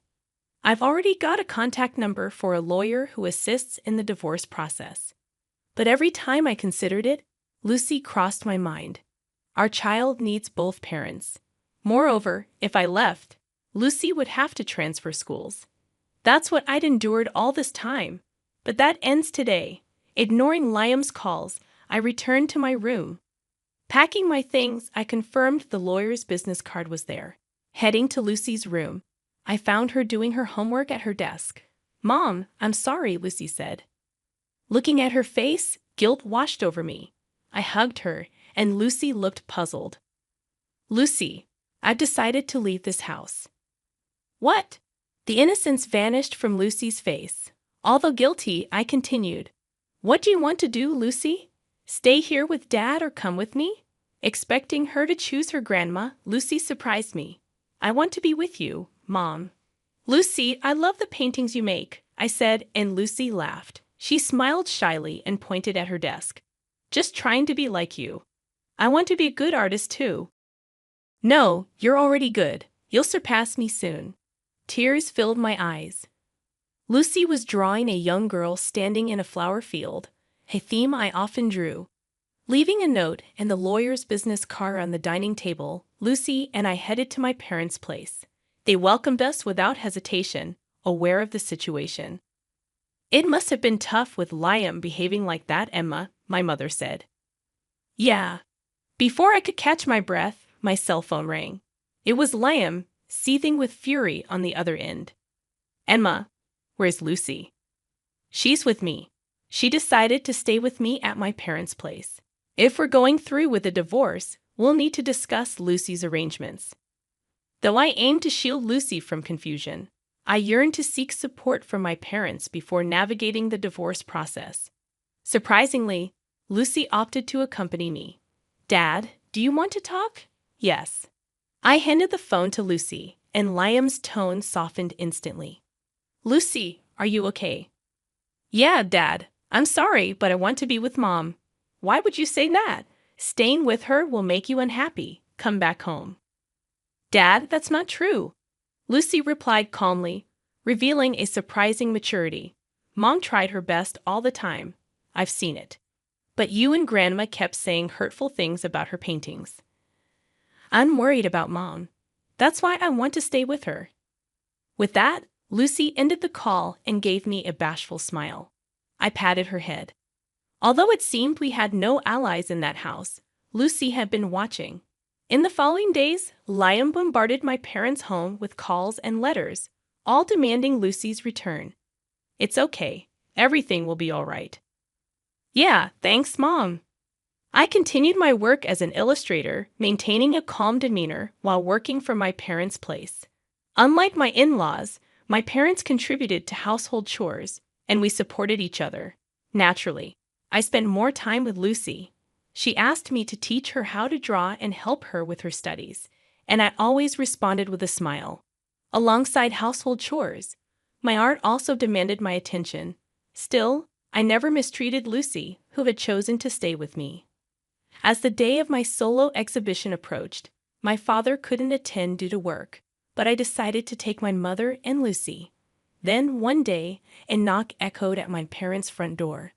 I've already got a contact number for a lawyer who assists in the divorce process. But every time I considered it, Lucy crossed my mind. Our child needs both parents. Moreover, if I left, Lucy would have to transfer schools. That's what I'd endured all this time. But that ends today. Ignoring Liam's calls, I returned to my room. Packing my things, I confirmed the lawyer's business card was there. Heading to Lucy's room, I found her doing her homework at her desk. "Mom, I'm sorry," Lucy said. Looking at her face, guilt washed over me. I hugged her, and Lucy looked puzzled. "Lucy, I've decided to leave this house." "What?" The innocence vanished from Lucy's face. Although guilty, I continued. "What do you want to do, Lucy? Stay here with Dad or come with me?" Expecting her to choose her grandma, Lucy surprised me. "I want to be with you, Mom." "Lucy, I love the paintings you make," I said, and Lucy laughed. She smiled shyly and pointed at her desk. "Just trying to be like you. I want to be a good artist too." "No, you're already good. You'll surpass me soon." Tears filled my eyes. Lucy was drawing a young girl standing in a flower field, a theme I often drew. Leaving a note and the lawyer's business card on the dining table, Lucy and I headed to my parents' place. They welcomed us without hesitation, aware of the situation. "It must have been tough with Liam behaving like that, Emma," my mother said. "Yeah." Before I could catch my breath, my cell phone rang. It was Liam, seething with fury on the other end. "Emma, where's Lucy?" "She's with me. She decided to stay with me at my parents' place. If we're going through with the divorce, we'll need to discuss Lucy's arrangements." Though I aimed to shield Lucy from confusion, I yearned to seek support from my parents before navigating the divorce process. Surprisingly, Lucy opted to accompany me. "Dad, do you want to talk?" "Yes." I handed the phone to Lucy, and Liam's tone softened instantly. "Lucy, are you okay?" "Yeah, Dad. I'm sorry, but I want to be with Mom." "Why would you say that? Staying with her will make you unhappy. Come back home." "Dad, that's not true." Lucy replied calmly, revealing a surprising maturity. "Mom tried her best all the time. I've seen it. But you and Grandma kept saying hurtful things about her paintings. I'm worried about Mom. That's why I want to stay with her." With that, Lucy ended the call and gave me a bashful smile. I patted her head. Although it seemed we had no allies in that house, Lucy had been watching. In the following days, Liam bombarded my parents' home with calls and letters, all demanding Lucy's return. "It's okay. Everything will be all right." "Yeah, thanks, Mom." I continued my work as an illustrator, maintaining a calm demeanor while working from my parents' place. Unlike my in-laws, my parents contributed to household chores, and we supported each other. Naturally, I spent more time with Lucy. She asked me to teach her how to draw and help her with her studies, and I always responded with a smile. Alongside household chores, my art also demanded my attention. Still, I never mistreated Lucy, who had chosen to stay with me. As the day of my solo exhibition approached, my father couldn't attend due to work, but I decided to take my mother and Lucy. Then, one day, a knock echoed at my parents' front door.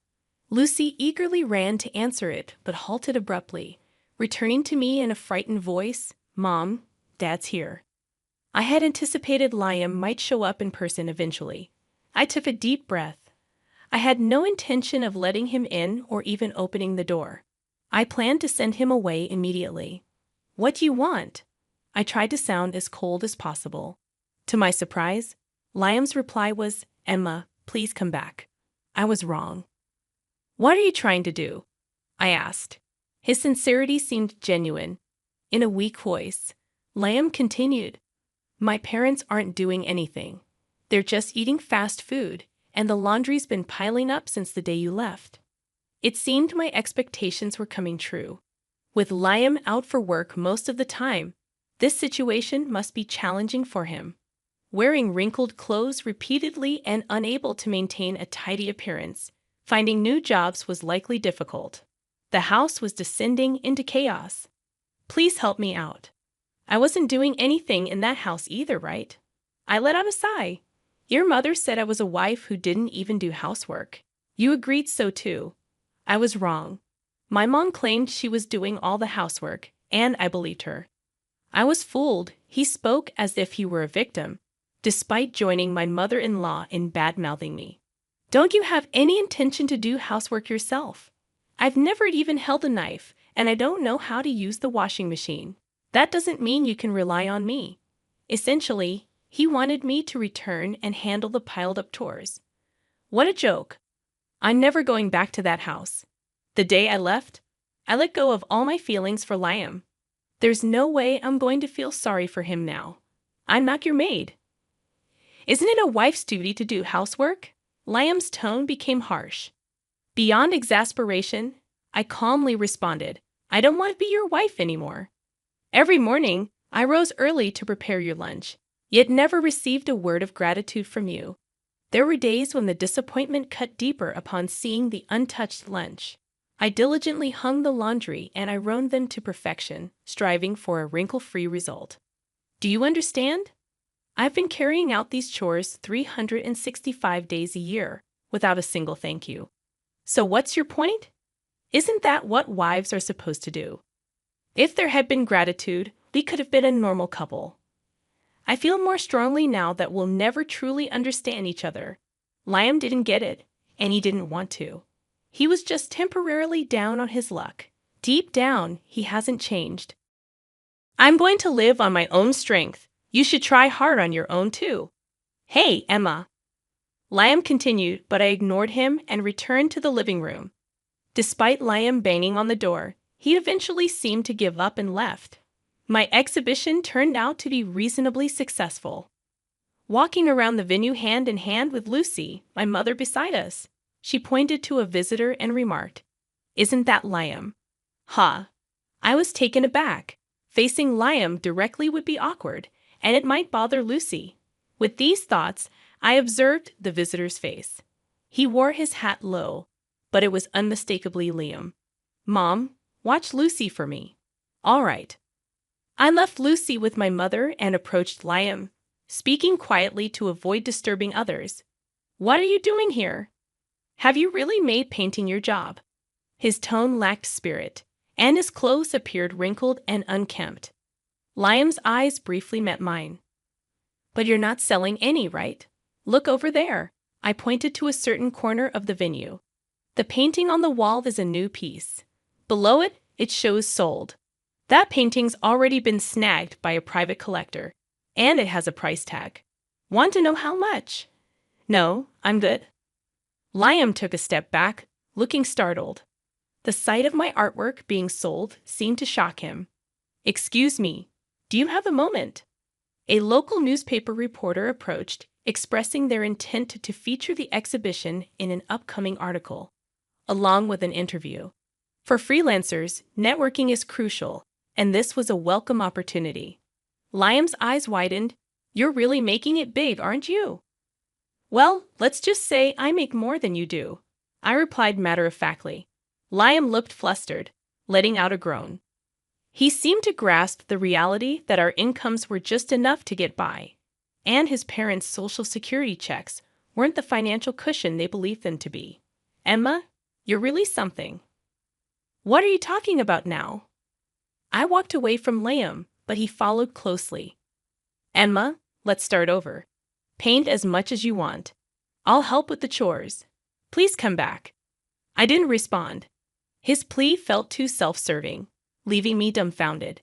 Lucy eagerly ran to answer it, but halted abruptly, returning to me in a frightened voice, "Mom, Dad's here." I had anticipated Liam might show up in person eventually. I took a deep breath. I had no intention of letting him in or even opening the door. I planned to send him away immediately. "What do you want?" I tried to sound as cold as possible. To my surprise, Liam's reply was, "Emma, please come back." I was wrong. "What are you trying to do?" I asked. His sincerity seemed genuine. In a weak voice, Liam continued, "My parents aren't doing anything. They're just eating fast food, and the laundry's been piling up since the day you left." It seemed my expectations were coming true. With Liam out for work most of the time, This situation must be challenging for him. Wearing wrinkled clothes repeatedly and unable to maintain a tidy appearance, finding new jobs was likely difficult. The house was descending into chaos. Please help me out. I wasn't doing anything in that house either, right? I let out a sigh. Your mother said I was a wife who didn't even do housework. You agreed so too. I was wrong. My mom claimed she was doing all the housework, and I believed her. I was fooled. He spoke as if he were a victim, despite joining my mother-in-law in bad-mouthing me. Don't you have any intention to do housework yourself? I've never even held a knife, and I don't know how to use the washing machine. That doesn't mean you can rely on me. Essentially, he wanted me to return and handle the piled-up chores. What a joke. I'm never going back to that house. The day I left, I let go of all my feelings for Liam. There's no way I'm going to feel sorry for him now. I'm not your maid. Isn't it a wife's duty to do housework? Liam's tone became harsh. Beyond exasperation, I calmly responded, I don't want to be your wife anymore. Every morning, I rose early to prepare your lunch, yet never received a word of gratitude from you. There were days when the disappointment cut deeper upon seeing the untouched lunch. I diligently hung the laundry and ironed them to perfection, striving for a wrinkle-free result. Do you understand? I've been carrying out these chores 365 days a year, without a single thank you. So what's your point? Isn't that what wives are supposed to do? If there had been gratitude, we could have been a normal couple. I feel more strongly now that we'll never truly understand each other. Liam didn't get it, and he didn't want to. He was just temporarily down on his luck. Deep down, he hasn't changed. I'm going to live on my own strength. You should try hard on your own too. Hey, Emma. Liam continued, but I ignored him and returned to the living room. Despite Liam banging on the door, he eventually seemed to give up and left. My exhibition turned out to be reasonably successful. Walking around the venue hand in hand with Lucy, my mother beside us, she pointed to a visitor and remarked, Isn't that Liam? Ha! I was taken aback. Facing Liam directly would be awkward, and it might bother Lucy. With these thoughts, I observed the visitor's face. He wore his hat low, but it was unmistakably Liam. Mom, watch Lucy for me. All right. I left Lucy with my mother and approached Liam, speaking quietly to avoid disturbing others. What are you doing here? Have you really made painting your job? His tone lacked spirit, and his clothes appeared wrinkled and unkempt. Liam's eyes briefly met mine. But you're not selling any, right? Look over there. I pointed to a certain corner of the venue. The painting on the wall is a new piece. Below it, it shows sold. That painting's already been snagged by a private collector, and it has a price tag. Want to know how much? No, I'm good. Liam took a step back, looking startled. The sight of my artwork being sold seemed to shock him. Excuse me, do you have a moment? A local newspaper reporter approached, expressing their intent to feature the exhibition in an upcoming article, along with an interview. For freelancers, networking is crucial, and this was a welcome opportunity. Liam's eyes widened. You're really making it big, aren't you? Well, let's just say I make more than you do, I replied matter-of-factly. Liam looked flustered, letting out a groan. He seemed to grasp the reality that our incomes were just enough to get by, and his parents' social security checks weren't the financial cushion they believed them to be. Emma, you're really something. What are you talking about now? I walked away from Liam, but he followed closely. Emma, let's start over. Paint as much as you want. I'll help with the chores. Please come back. I didn't respond. His plea felt too self-serving, leaving me dumbfounded.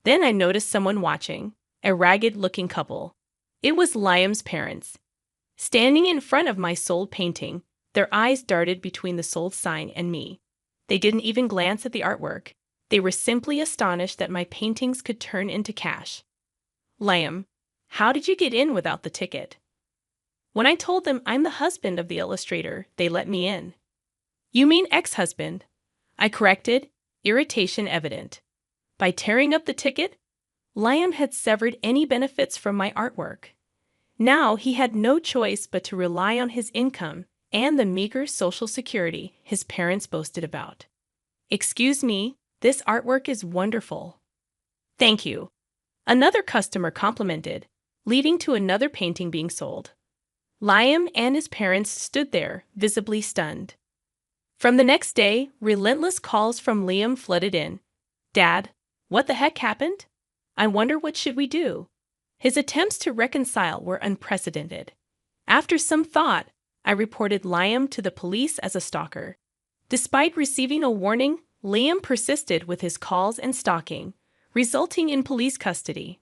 Then I noticed someone watching, a ragged-looking couple. It was Liam's parents. Standing in front of my sold painting, their eyes darted between the sold sign and me. They didn't even glance at the artwork. They were simply astonished that my paintings could turn into cash. Liam, how did you get in without the ticket? When I told them I'm the husband of the illustrator, they let me in. You mean ex-husband? I corrected, irritation evident. By tearing up the ticket? Liam had severed any benefits from my artwork. Now he had no choice but to rely on his income and the meager social security his parents boasted about. "Excuse me, this artwork is wonderful." "Thank you," another customer complimented, leading to another painting being sold. Liam and his parents stood there, visibly stunned. From the next day, relentless calls from Liam flooded in. "Dad, what the heck happened? I wonder what should we do?" His attempts to reconcile were unprecedented. After some thought, I reported Liam to the police as a stalker. Despite receiving a warning, Liam persisted with his calls and stalking, resulting in police custody.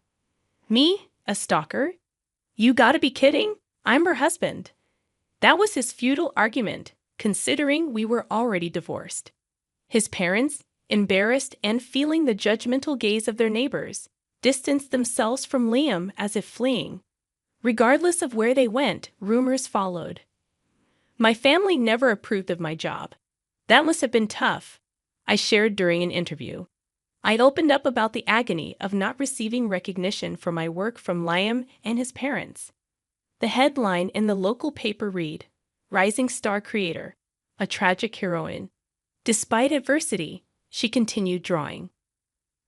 "Me? A stalker? You gotta be kidding! I'm her husband." That was his futile argument, considering we were already divorced. His parents, embarrassed and feeling the judgmental gaze of their neighbors, distanced themselves from Liam as if fleeing. Regardless of where they went, rumors followed. My family never approved of my job. "That must have been tough," I shared during an interview. I'd opened up about the agony of not receiving recognition for my work from Liam and his parents. The headline in the local paper read, "Rising Star Creator, a Tragic Heroine. Despite adversity, she continued drawing."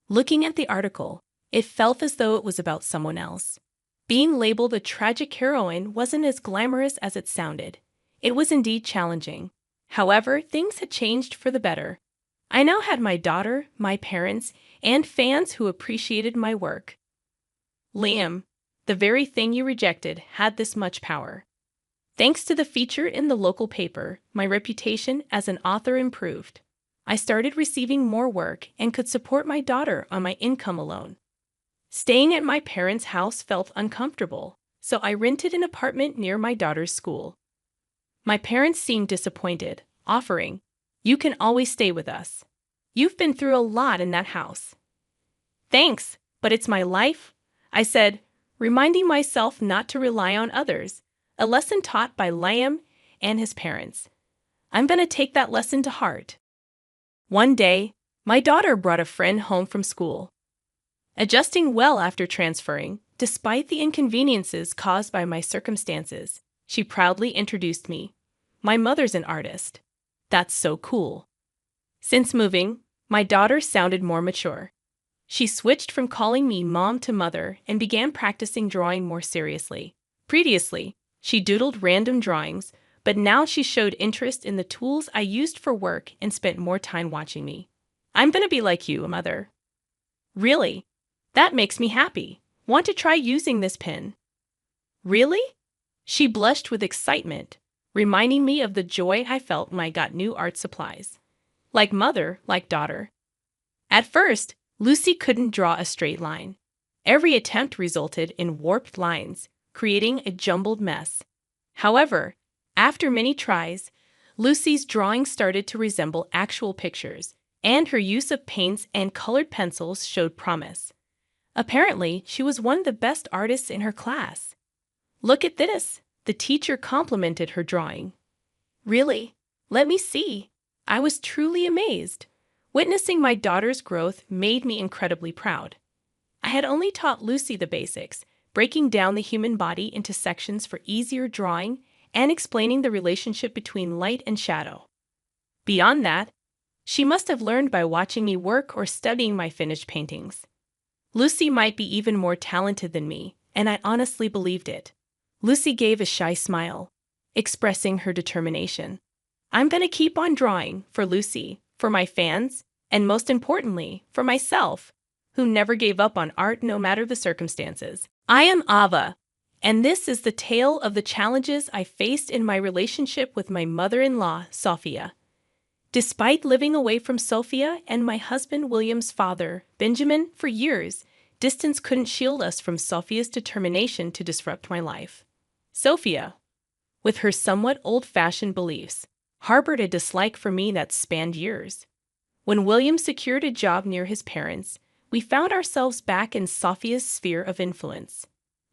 Looking at the article, it felt as though it was about someone else. Being labeled a tragic heroine wasn't as glamorous as it sounded. It was indeed challenging. However, things had changed for the better. I now had my daughter, my parents, and fans who appreciated my work. "Liam, the very thing you rejected had this much power." Thanks to the feature in the local paper, my reputation as an author improved. I started receiving more work and could support my daughter on my income alone. Staying at my parents' house felt uncomfortable, so I rented an apartment near my daughter's school. My parents seemed disappointed, offering, "You can always stay with us. You've been through a lot in that house." "Thanks, but it's my life," I said, reminding myself not to rely on others, a lesson taught by Liam and his parents. I'm going to take that lesson to heart. One day, my daughter brought a friend home from school. Adjusting well after transferring, despite the inconveniences caused by my circumstances, she proudly introduced me. "My mother's an artist." "That's so cool." Since moving, my daughter sounded more mature. She switched from calling me mom to mother and began practicing drawing more seriously. Previously, she doodled random drawings, but now she showed interest in the tools I used for work and spent more time watching me. "I'm gonna be like you, mother." "Really? That makes me happy. Want to try using this pen?" "Really?" She blushed with excitement, reminding me of the joy I felt when I got new art supplies. Like mother, like daughter. At first, Lucy couldn't draw a straight line. Every attempt resulted in warped lines, creating a jumbled mess. However, after many tries, Lucy's drawing started to resemble actual pictures, and her use of paints and colored pencils showed promise. Apparently, she was one of the best artists in her class. "Look at this," the teacher complimented her drawing. "Really? Let me see." I was truly amazed. Witnessing my daughter's growth made me incredibly proud. I had only taught Lucy the basics, breaking down the human body into sections for easier drawing and explaining the relationship between light and shadow. Beyond that, she must have learned by watching me work or studying my finished paintings. Lucy might be even more talented than me, and I honestly believed it. Lucy gave a shy smile, expressing her determination. I'm going to keep on drawing for Lucy, for my fans, and most importantly, for myself, who never gave up on art no matter the circumstances. I am Ava, and this is the tale of the challenges I faced in my relationship with my mother-in-law, Sophia. Despite living away from Sophia and my husband William's father, Benjamin, for years, distance couldn't shield us from Sophia's determination to disrupt my life. Sophia, with her somewhat old-fashioned beliefs, harbored a dislike for me that spanned years. When William secured a job near his parents, we found ourselves back in Sophia's sphere of influence.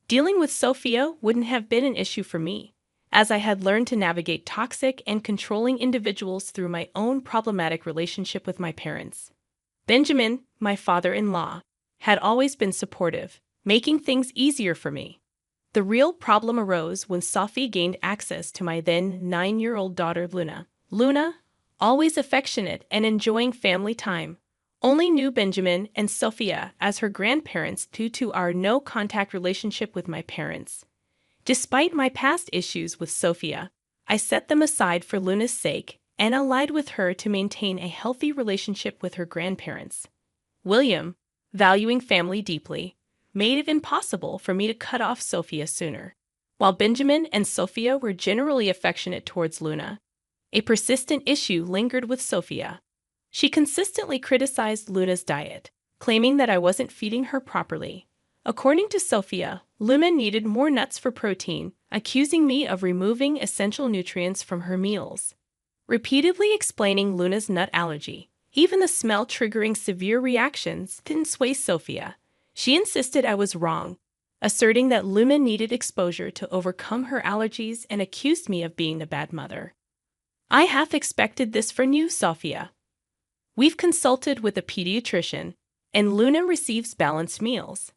Dealing with Sophia wouldn't have been an issue for me, as I had learned to navigate toxic and controlling individuals through my own problematic relationship with my parents. Benjamin, my father-in-law, had always been supportive, making things easier for me. The real problem arose when Sophie gained access to my then 9-year-old daughter Luna. Luna, always affectionate and enjoying family time, only knew Benjamin and Sophia as her grandparents due to our no-contact relationship with my parents. Despite my past issues with Sophia, I set them aside for Luna's sake and allied with her to maintain a healthy relationship with her grandparents. William, valuing family deeply, made it impossible for me to cut off Sophia sooner. While Benjamin and Sophia were generally affectionate towards Luna, a persistent issue lingered with Sophia. She consistently criticized Luna's diet, claiming that I wasn't feeding her properly. According to Sophia, Luna needed more nuts for protein, accusing me of removing essential nutrients from her meals. Repeatedly explaining Luna's nut allergy, even the smell triggering severe reactions, didn't sway Sophia. She insisted I was wrong, asserting that Luna needed exposure to overcome her allergies and accused me of being a bad mother. I half expected this from you, Sophia. We've consulted with a pediatrician, and Luna receives balanced meals.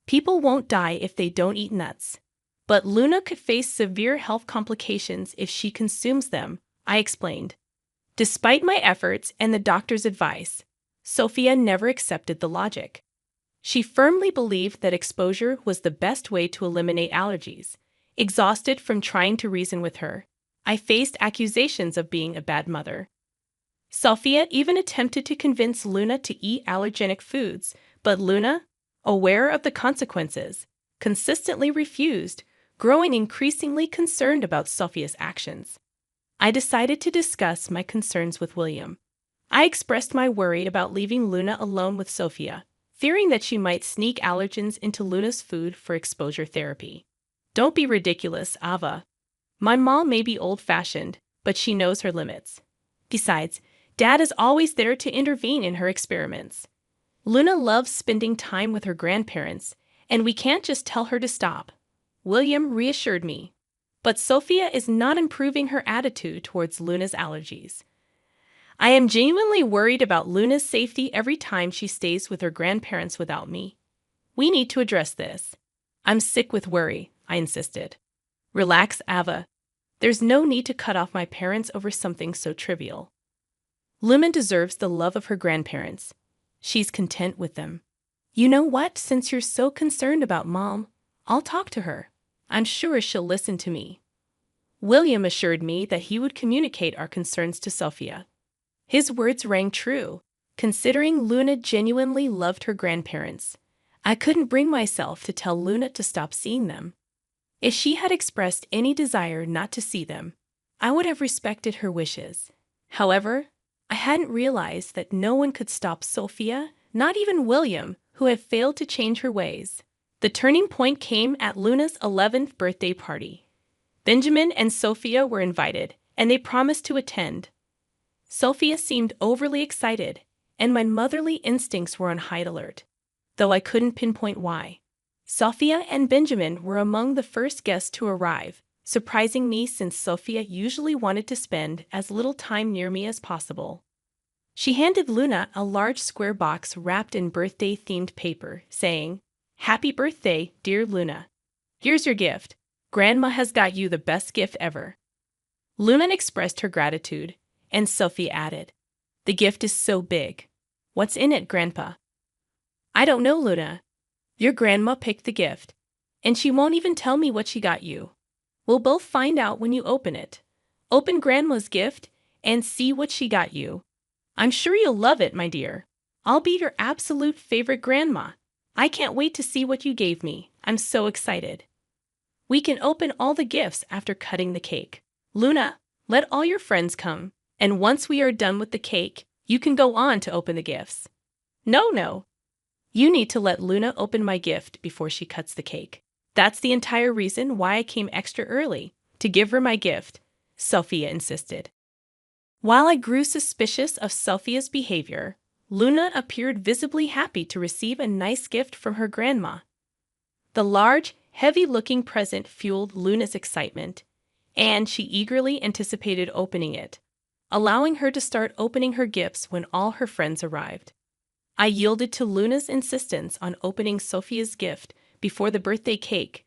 People won't die if they don't eat nuts. But Luna could face severe health complications if she consumes them, I explained. Despite my efforts and the doctor's advice, Sophia never accepted the logic. She firmly believed that exposure was the best way to eliminate allergies. Exhausted from trying to reason with her, I faced accusations of being a bad mother. Sophia even attempted to convince Luna to eat allergenic foods, but Luna, aware of the consequences, consistently refused, growing increasingly concerned about Sophia's actions. I decided to discuss my concerns with William. I expressed my worry about leaving Luna alone with Sophia, fearing that she might sneak allergens into Luna's food for exposure therapy. Don't be ridiculous, Ava. My mom may be old-fashioned, but she knows her limits. Besides, Dad is always there to intervene in her experiments. Luna loves spending time with her grandparents, and we can't just tell her to stop. William reassured me. But Sophia is not improving her attitude towards Luna's allergies. I am genuinely worried about Luna's safety every time she stays with her grandparents without me. We need to address this. I'm sick with worry, I insisted. Relax, Ava. There's no need to cut off my parents over something so trivial. Luna deserves the love of her grandparents. She's content with them. You know what? Since you're so concerned about Mom, I'll talk to her. I'm sure she'll listen to me. William assured me that he would communicate our concerns to Sophia. His words rang true, considering Luna genuinely loved her grandparents. I couldn't bring myself to tell Luna to stop seeing them. If she had expressed any desire not to see them, I would have respected her wishes. However, I hadn't realized that no one could stop Sophia, not even William, who had failed to change her ways. The turning point came at Luna's 11th birthday party. Benjamin and Sophia were invited, and they promised to attend. Sophia seemed overly excited, and my motherly instincts were on high alert, though I couldn't pinpoint why. Sophia and Benjamin were among the first guests to arrive, surprising me since Sophia usually wanted to spend as little time near me as possible. She handed Luna a large square box wrapped in birthday-themed paper, saying, "Happy birthday, dear Luna. Here's your gift. Grandma has got you the best gift ever." Luna expressed her gratitude, and Sophie added, "The gift is so big. What's in it, Grandpa?" "I don't know, Luna. Your grandma picked the gift, and she won't even tell me what she got you. We'll both find out when you open it. Open Grandma's gift and see what she got you. I'm sure you'll love it, my dear. I'll be your absolute favorite grandma. I can't wait to see what you gave me. I'm so excited." We can open all the gifts after cutting the cake. Luna, let all your friends come, and once we are done with the cake, you can go on to open the gifts. No. You need to let Luna open my gift before she cuts the cake. That's the entire reason why I came extra early, to give her my gift, Sophia insisted. While I grew suspicious of Sophia's behavior, Luna appeared visibly happy to receive a nice gift from her grandma. The large, heavy-looking present fueled Luna's excitement, and she eagerly anticipated opening it, allowing her to start opening her gifts when all her friends arrived. I yielded to Luna's insistence on opening Sophia's gift before the birthday cake,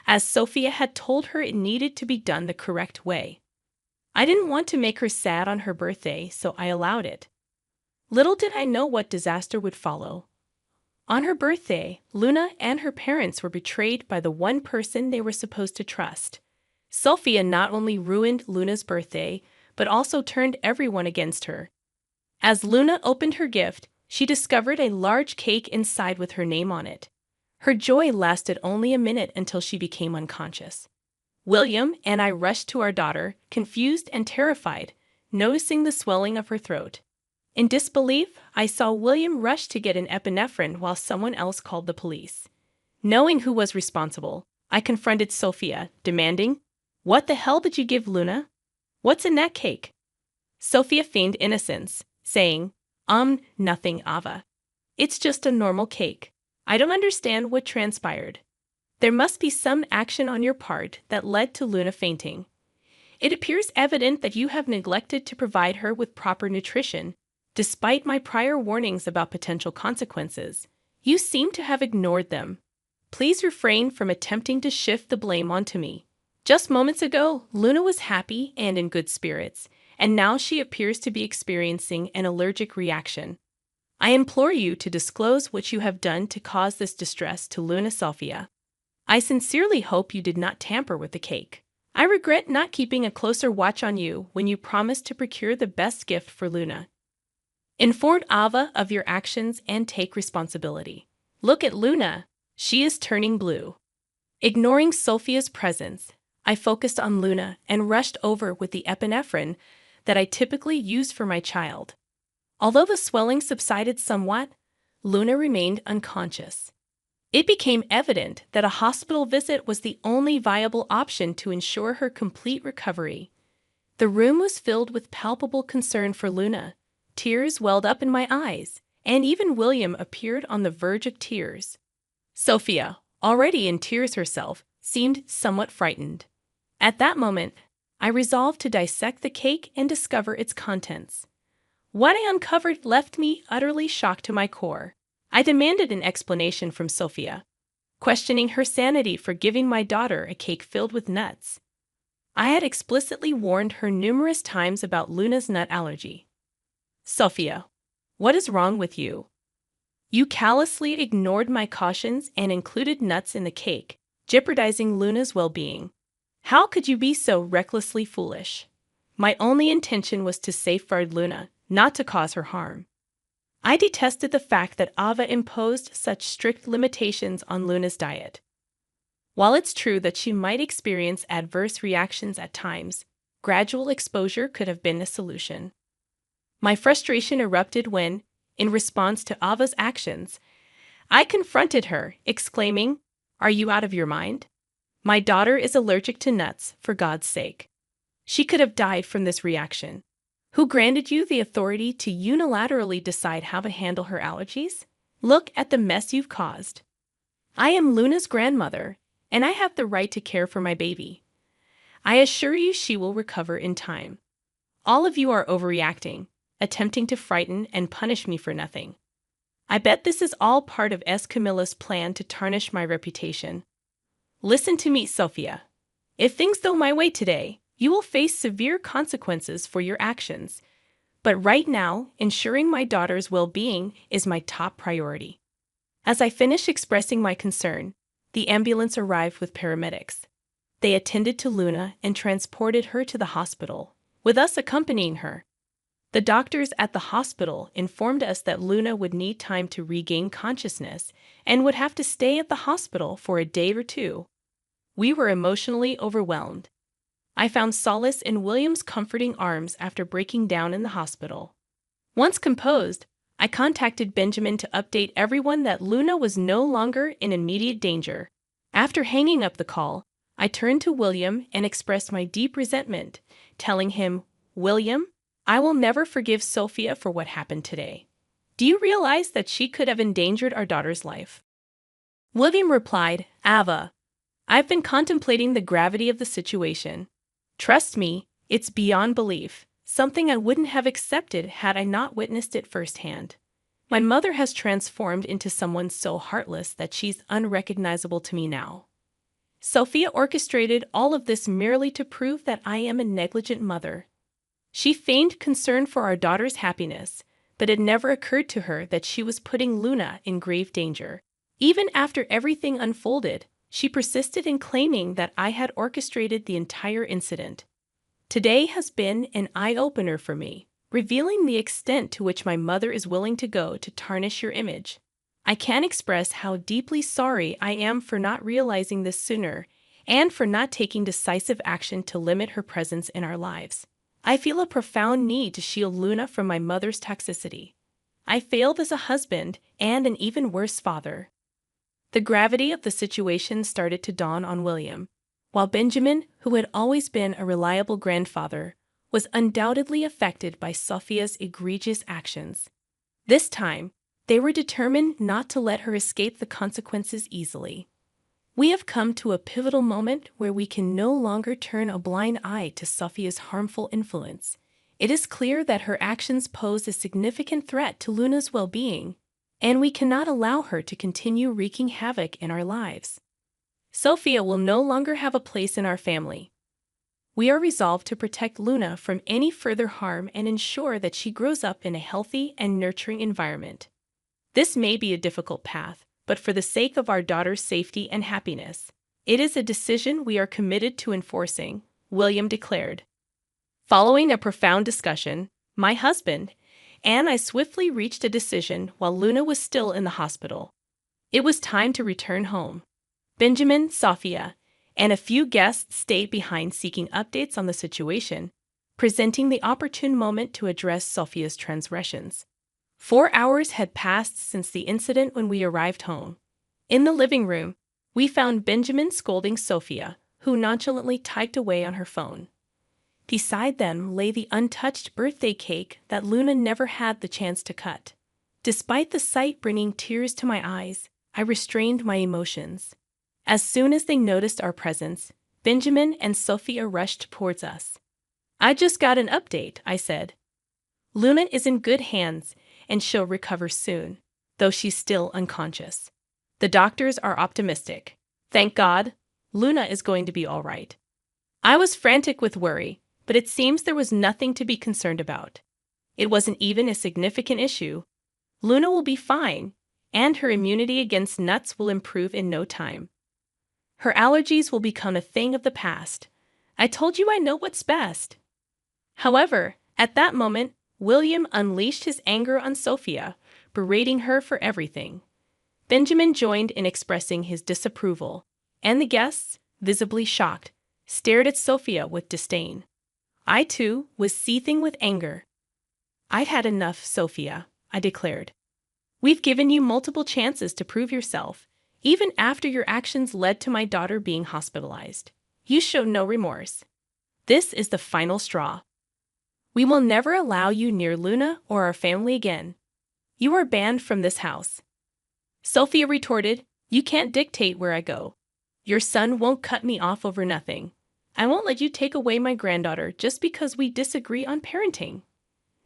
as Sophia had told her it needed to be done the correct way. I didn't want to make her sad on her birthday, so I allowed it. Little did I know what disaster would follow. On her birthday, Luna and her parents were betrayed by the one person they were supposed to trust. Sophia not only ruined Luna's birthday, but also turned everyone against her. As Luna opened her gift, she discovered a large cake inside with her name on it. Her joy lasted only a minute until she became unconscious. William and I rushed to our daughter, confused and terrified, noticing the swelling of her throat. In disbelief, I saw William rush to get an epinephrine while someone else called the police. Knowing who was responsible, I confronted Sophia, demanding, "What the hell did you give Luna? What's in that cake?" Sophia feigned innocence, saying, Nothing, Ava. It's just a normal cake. I don't understand what transpired. There must be some action on your part that led to Luna fainting. It appears evident that you have neglected to provide her with proper nutrition. Despite my prior warnings about potential consequences, you seem to have ignored them. Please refrain from attempting to shift the blame onto me. Just moments ago, Luna was happy and in good spirits, and now she appears to be experiencing an allergic reaction. I implore you to disclose what you have done to cause this distress to Luna Sophia. I sincerely hope you did not tamper with the cake. I regret not keeping a closer watch on you when you promised to procure the best gift for Luna. Inform Ava of your actions and take responsibility. Look at Luna. She is turning blue. Ignoring Sophia's presence, I focused on Luna and rushed over with the epinephrine that I typically use for my child. Although the swelling subsided somewhat, Luna remained unconscious. It became evident that a hospital visit was the only viable option to ensure her complete recovery. The room was filled with palpable concern for Luna. Tears welled up in my eyes, and even William appeared on the verge of tears. Sophia, already in tears herself, seemed somewhat frightened. At that moment, I resolved to dissect the cake and discover its contents. What I uncovered left me utterly shocked to my core. I demanded an explanation from Sophia, questioning her sanity for giving my daughter a cake filled with nuts. I had explicitly warned her numerous times about Luna's nut allergy. Sophia, what is wrong with you? You callously ignored my cautions and included nuts in the cake, jeopardizing Luna's well-being. How could you be so recklessly foolish? My only intention was to safeguard Luna, not to cause her harm. I detested the fact that Ava imposed such strict limitations on Luna's diet. While it's true that she might experience adverse reactions at times, gradual exposure could have been a solution. My frustration erupted when, in response to Ava's actions, I confronted her, exclaiming, "Are you out of your mind? My daughter is allergic to nuts, for God's sake. She could have died from this reaction. Who granted you the authority to unilaterally decide how to handle her allergies? Look at the mess you've caused. I am Luna's grandmother, and I have the right to care for my baby. I assure you she will recover in time. All of you are overreacting, attempting to frighten and punish me for nothing. I bet this is all part of Camilla's plan to tarnish my reputation. Listen to me, Sophia. If things go my way today, you will face severe consequences for your actions. But right now, ensuring my daughter's well-being is my top priority." As I finished expressing my concern, the ambulance arrived with paramedics. They attended to Luna and transported her to the hospital, with us accompanying her. The doctors at the hospital informed us that Luna would need time to regain consciousness and would have to stay at the hospital for a day or two. We were emotionally overwhelmed. I found solace in William's comforting arms after breaking down in the hospital. Once composed, I contacted Benjamin to update everyone that Luna was no longer in immediate danger. After hanging up the call, I turned to William and expressed my deep resentment, telling him, "William, I will never forgive Sophia for what happened today. Do you realize that she could have endangered our daughter's life?" William replied, "Ava, I've been contemplating the gravity of the situation. Trust me, it's beyond belief, something I wouldn't have accepted had I not witnessed it firsthand. My mother has transformed into someone so heartless that she's unrecognizable to me now. Sophia orchestrated all of this merely to prove that I am a negligent mother. She feigned concern for our daughter's happiness, but it never occurred to her that she was putting Luna in grave danger. Even after everything unfolded, she persisted in claiming that I had orchestrated the entire incident. Today has been an eye-opener for me, revealing the extent to which my mother is willing to go to tarnish your image. I can't express how deeply sorry I am for not realizing this sooner and for not taking decisive action to limit her presence in our lives. I feel a profound need to shield Luna from my mother's toxicity. I failed as a husband and an even worse father. The gravity of the situation started to dawn on William. While Benjamin, who had always been a reliable grandfather, was undoubtedly affected by Sophia's egregious actions. This time, they were determined not to let her escape the consequences easily. We have come to a pivotal moment where we can no longer turn a blind eye to Sophia's harmful influence. It is clear that her actions pose a significant threat to Luna's well-being, and we cannot allow her to continue wreaking havoc in our lives. Sophia will no longer have a place in our family. We are resolved to protect Luna from any further harm and ensure that she grows up in a healthy and nurturing environment. This may be a difficult path, but for the sake of our daughter's safety and happiness, it is a decision we are committed to enforcing, William declared. Following a profound discussion, my husband and I swiftly reached a decision while Luna was still in the hospital. It was time to return home. Benjamin, Sophia, and a few guests stayed behind seeking updates on the situation, presenting the opportune moment to address Sophia's transgressions. 4 hours had passed since the incident when we arrived home. In the living room, we found Benjamin scolding Sophia, who nonchalantly typed away on her phone. Beside them lay the untouched birthday cake that Luna never had the chance to cut. Despite the sight bringing tears to my eyes, I restrained my emotions. As soon as they noticed our presence, Benjamin and Sophia rushed towards us. "I just got an update," I said. "Luna is in good hands, and she'll recover soon, though she's still unconscious. The doctors are optimistic. Thank God, Luna is going to be all right." I was frantic with worry, but it seems there was nothing to be concerned about. It wasn't even a significant issue. Luna will be fine, and her immunity against nuts will improve in no time. Her allergies will become a thing of the past. I told you I know what's best. However, at that moment, William unleashed his anger on Sophia, berating her for everything. Benjamin joined in expressing his disapproval, and the guests, visibly shocked, stared at Sophia with disdain. I, too, was seething with anger. "I've had enough, Sophia," I declared. "We've given you multiple chances to prove yourself, even after your actions led to my daughter being hospitalized. You showed no remorse. This is the final straw. We will never allow you near Luna or our family again. You are banned from this house." Sophia retorted, "You can't dictate where I go. Your son won't cut me off over nothing. I won't let you take away my granddaughter just because we disagree on parenting."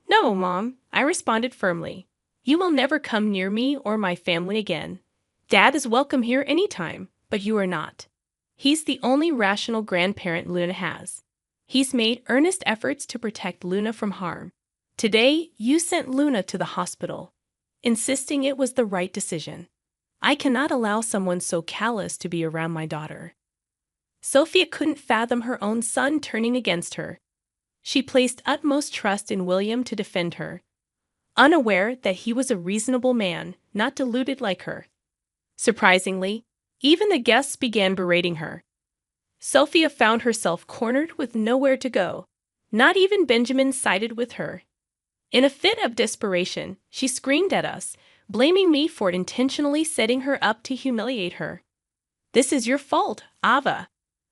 "No, Mom," I responded firmly. "You will never come near me or my family again. Dad is welcome here anytime, but you are not. He's the only rational grandparent Luna has. He's made earnest efforts to protect Luna from harm. Today, you sent Luna to the hospital, insisting it was the right decision. I cannot allow someone so callous to be around my daughter." Sophia couldn't fathom her own son turning against her. She placed utmost trust in William to defend her, unaware that he was a reasonable man, not deluded like her. Surprisingly, even the guests began berating her. Sophia found herself cornered with nowhere to go. Not even Benjamin sided with her. In a fit of desperation, she screamed at us, blaming me for intentionally setting her up to humiliate her. "This is your fault, Ava.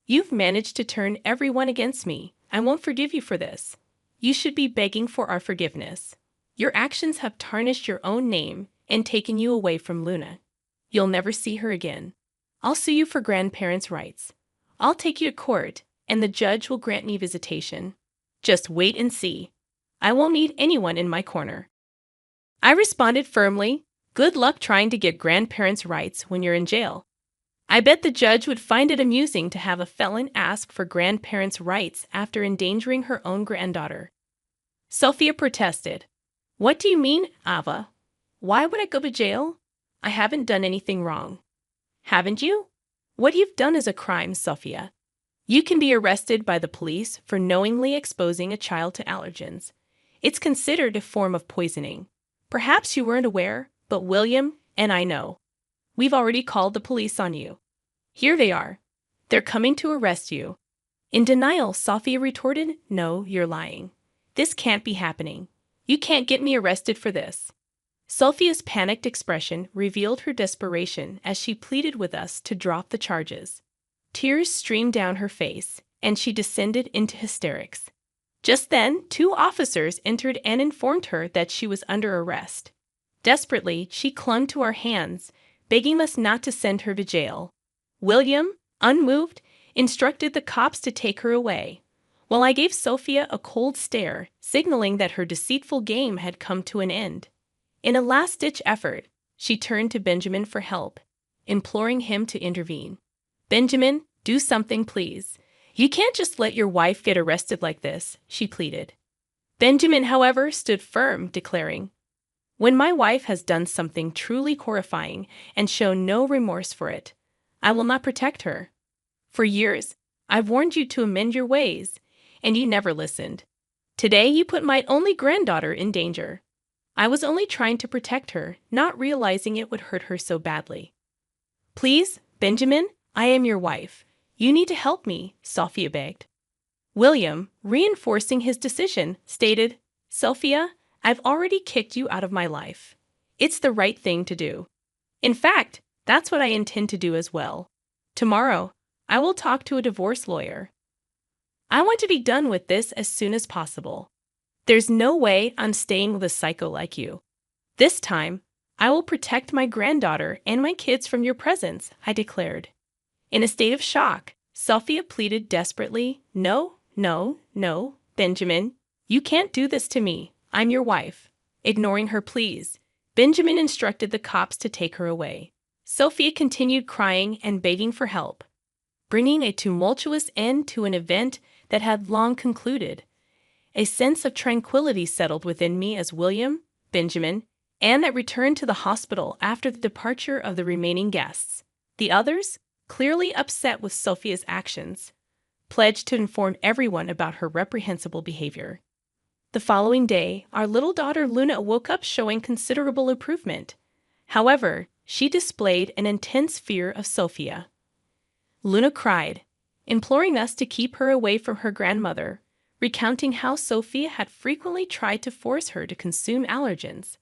You've managed to turn everyone against me. I won't forgive you for this. You should be begging for our forgiveness. Your actions have tarnished your own name and taken you away from Luna. You'll never see her again. I'll sue you for grandparents' rights. I'll take you to court, and the judge will grant me visitation. Just wait and see. I won't need anyone in my corner." I responded firmly, "Good luck trying to get grandparents' rights when you're in jail." I bet the judge would find it amusing to have a felon ask for grandparents' rights after endangering her own granddaughter. Sophia protested. "What do you mean, Ava? Why would I go to jail? I haven't done anything wrong." "Haven't you? What you've done is a crime, Sophia. You can be arrested by the police for knowingly exposing a child to allergens. It's considered a form of poisoning. Perhaps you weren't aware, but William and I know. We've already called the police on you. Here they are. They're coming to arrest you." In denial, Sophia retorted, "No, you're lying. This can't be happening. You can't get me arrested for this." Sophia's panicked expression revealed her desperation as she pleaded with us to drop the charges. Tears streamed down her face, and she descended into hysterics. Just then, 2 officers entered and informed her that she was under arrest. Desperately, she clung to our hands, begging us not to send her to jail. William, unmoved, instructed the cops to take her away, while I gave Sophia a cold stare, signaling that her deceitful game had come to an end. In a last-ditch effort, she turned to Benjamin for help, imploring him to intervene. "Benjamin, do something, please. You can't just let your wife get arrested like this," she pleaded. Benjamin, however, stood firm, declaring, "When my wife has done something truly horrifying and shown no remorse for it, I will not protect her. For years, I've warned you to amend your ways, and you never listened. Today, you put my only granddaughter in danger. I was only trying to protect her, not realizing it would hurt her so badly. Please, Benjamin, I am your wife. You need to help me," Sophia begged. William, reinforcing his decision, stated, "Sophia, I've already kicked you out of my life. It's the right thing to do. In fact, that's what I intend to do as well. Tomorrow, I will talk to a divorce lawyer. I want to be done with this as soon as possible. There's no way I'm staying with a psycho like you. This time, I will protect my granddaughter and my kids from your presence," I declared. In a state of shock, Sophia pleaded desperately, "No, no, no, Benjamin. You can't do this to me. I'm your wife." Ignoring her pleas, Benjamin instructed the cops to take her away. Sophia continued crying and begging for help, bringing a tumultuous end to an event that had long concluded. A sense of tranquility settled within me as William, Benjamin, and Annette returned to the hospital after the departure of the remaining guests. The others, clearly upset with Sophia's actions, pledged to inform everyone about her reprehensible behavior. The following day, our little daughter Luna woke up showing considerable improvement. However, she displayed an intense fear of Sophia. Luna cried, imploring us to keep her away from her grandmother, recounting how Sophia had frequently tried to force her to consume allergens.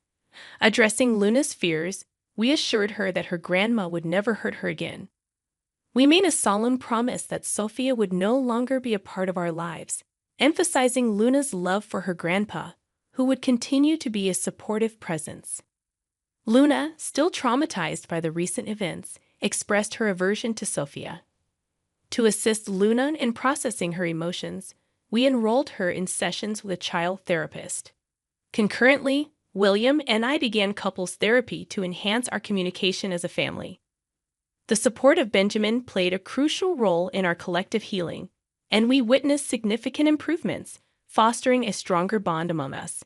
Addressing Luna's fears, we assured her that her grandma would never hurt her again. We made a solemn promise that Sophia would no longer be a part of our lives, emphasizing Luna's love for her grandpa, who would continue to be a supportive presence. Luna, still traumatized by the recent events, expressed her aversion to Sophia. To assist Luna in processing her emotions, we enrolled her in sessions with a child therapist. Concurrently, William and I began couples therapy to enhance our communication as a family. The support of Benjamin played a crucial role in our collective healing, and we witnessed significant improvements, fostering a stronger bond among us.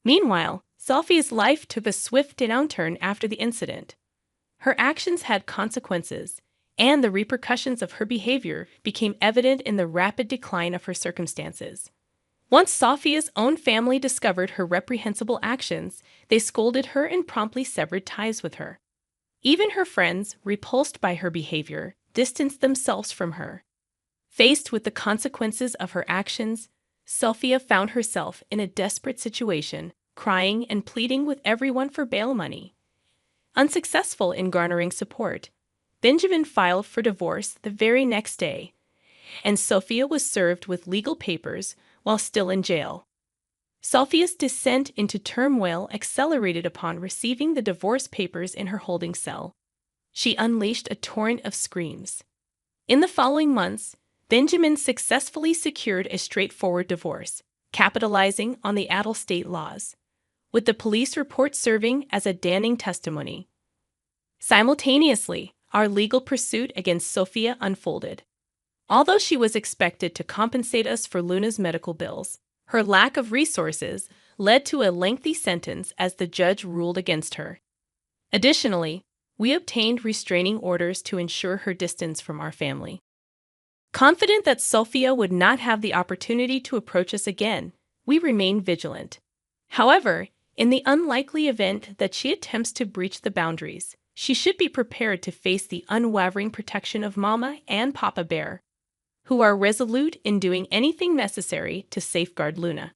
Meanwhile, Sophia's life took a swift downturn after the incident. Her actions had consequences, and the repercussions of her behavior became evident in the rapid decline of her circumstances. Once Sophia's own family discovered her reprehensible actions, they scolded her and promptly severed ties with her. Even her friends, repulsed by her behavior, distanced themselves from her. Faced with the consequences of her actions, Sophia found herself in a desperate situation, crying and pleading with everyone for bail money. Unsuccessful in garnering support, Benjamin filed for divorce the very next day, and Sophia was served with legal papers while still in jail. Sophia's descent into turmoil accelerated upon receiving the divorce papers in her holding cell. She unleashed a torrent of screams. In the following months, Benjamin successfully secured a straightforward divorce, capitalizing on the adult state laws. with the police report serving as a damning testimony. Simultaneously, our legal pursuit against Sophia unfolded. Although she was expected to compensate us for Luna's medical bills, her lack of resources led to a lengthy sentence as the judge ruled against her. Additionally, we obtained restraining orders to ensure her distance from our family. Confident that Sophia would not have the opportunity to approach us again, we remained vigilant. However, in the unlikely event that she attempts to breach the boundaries, she should be prepared to face the unwavering protection of Mama and Papa Bear, who are resolute in doing anything necessary to safeguard Luna.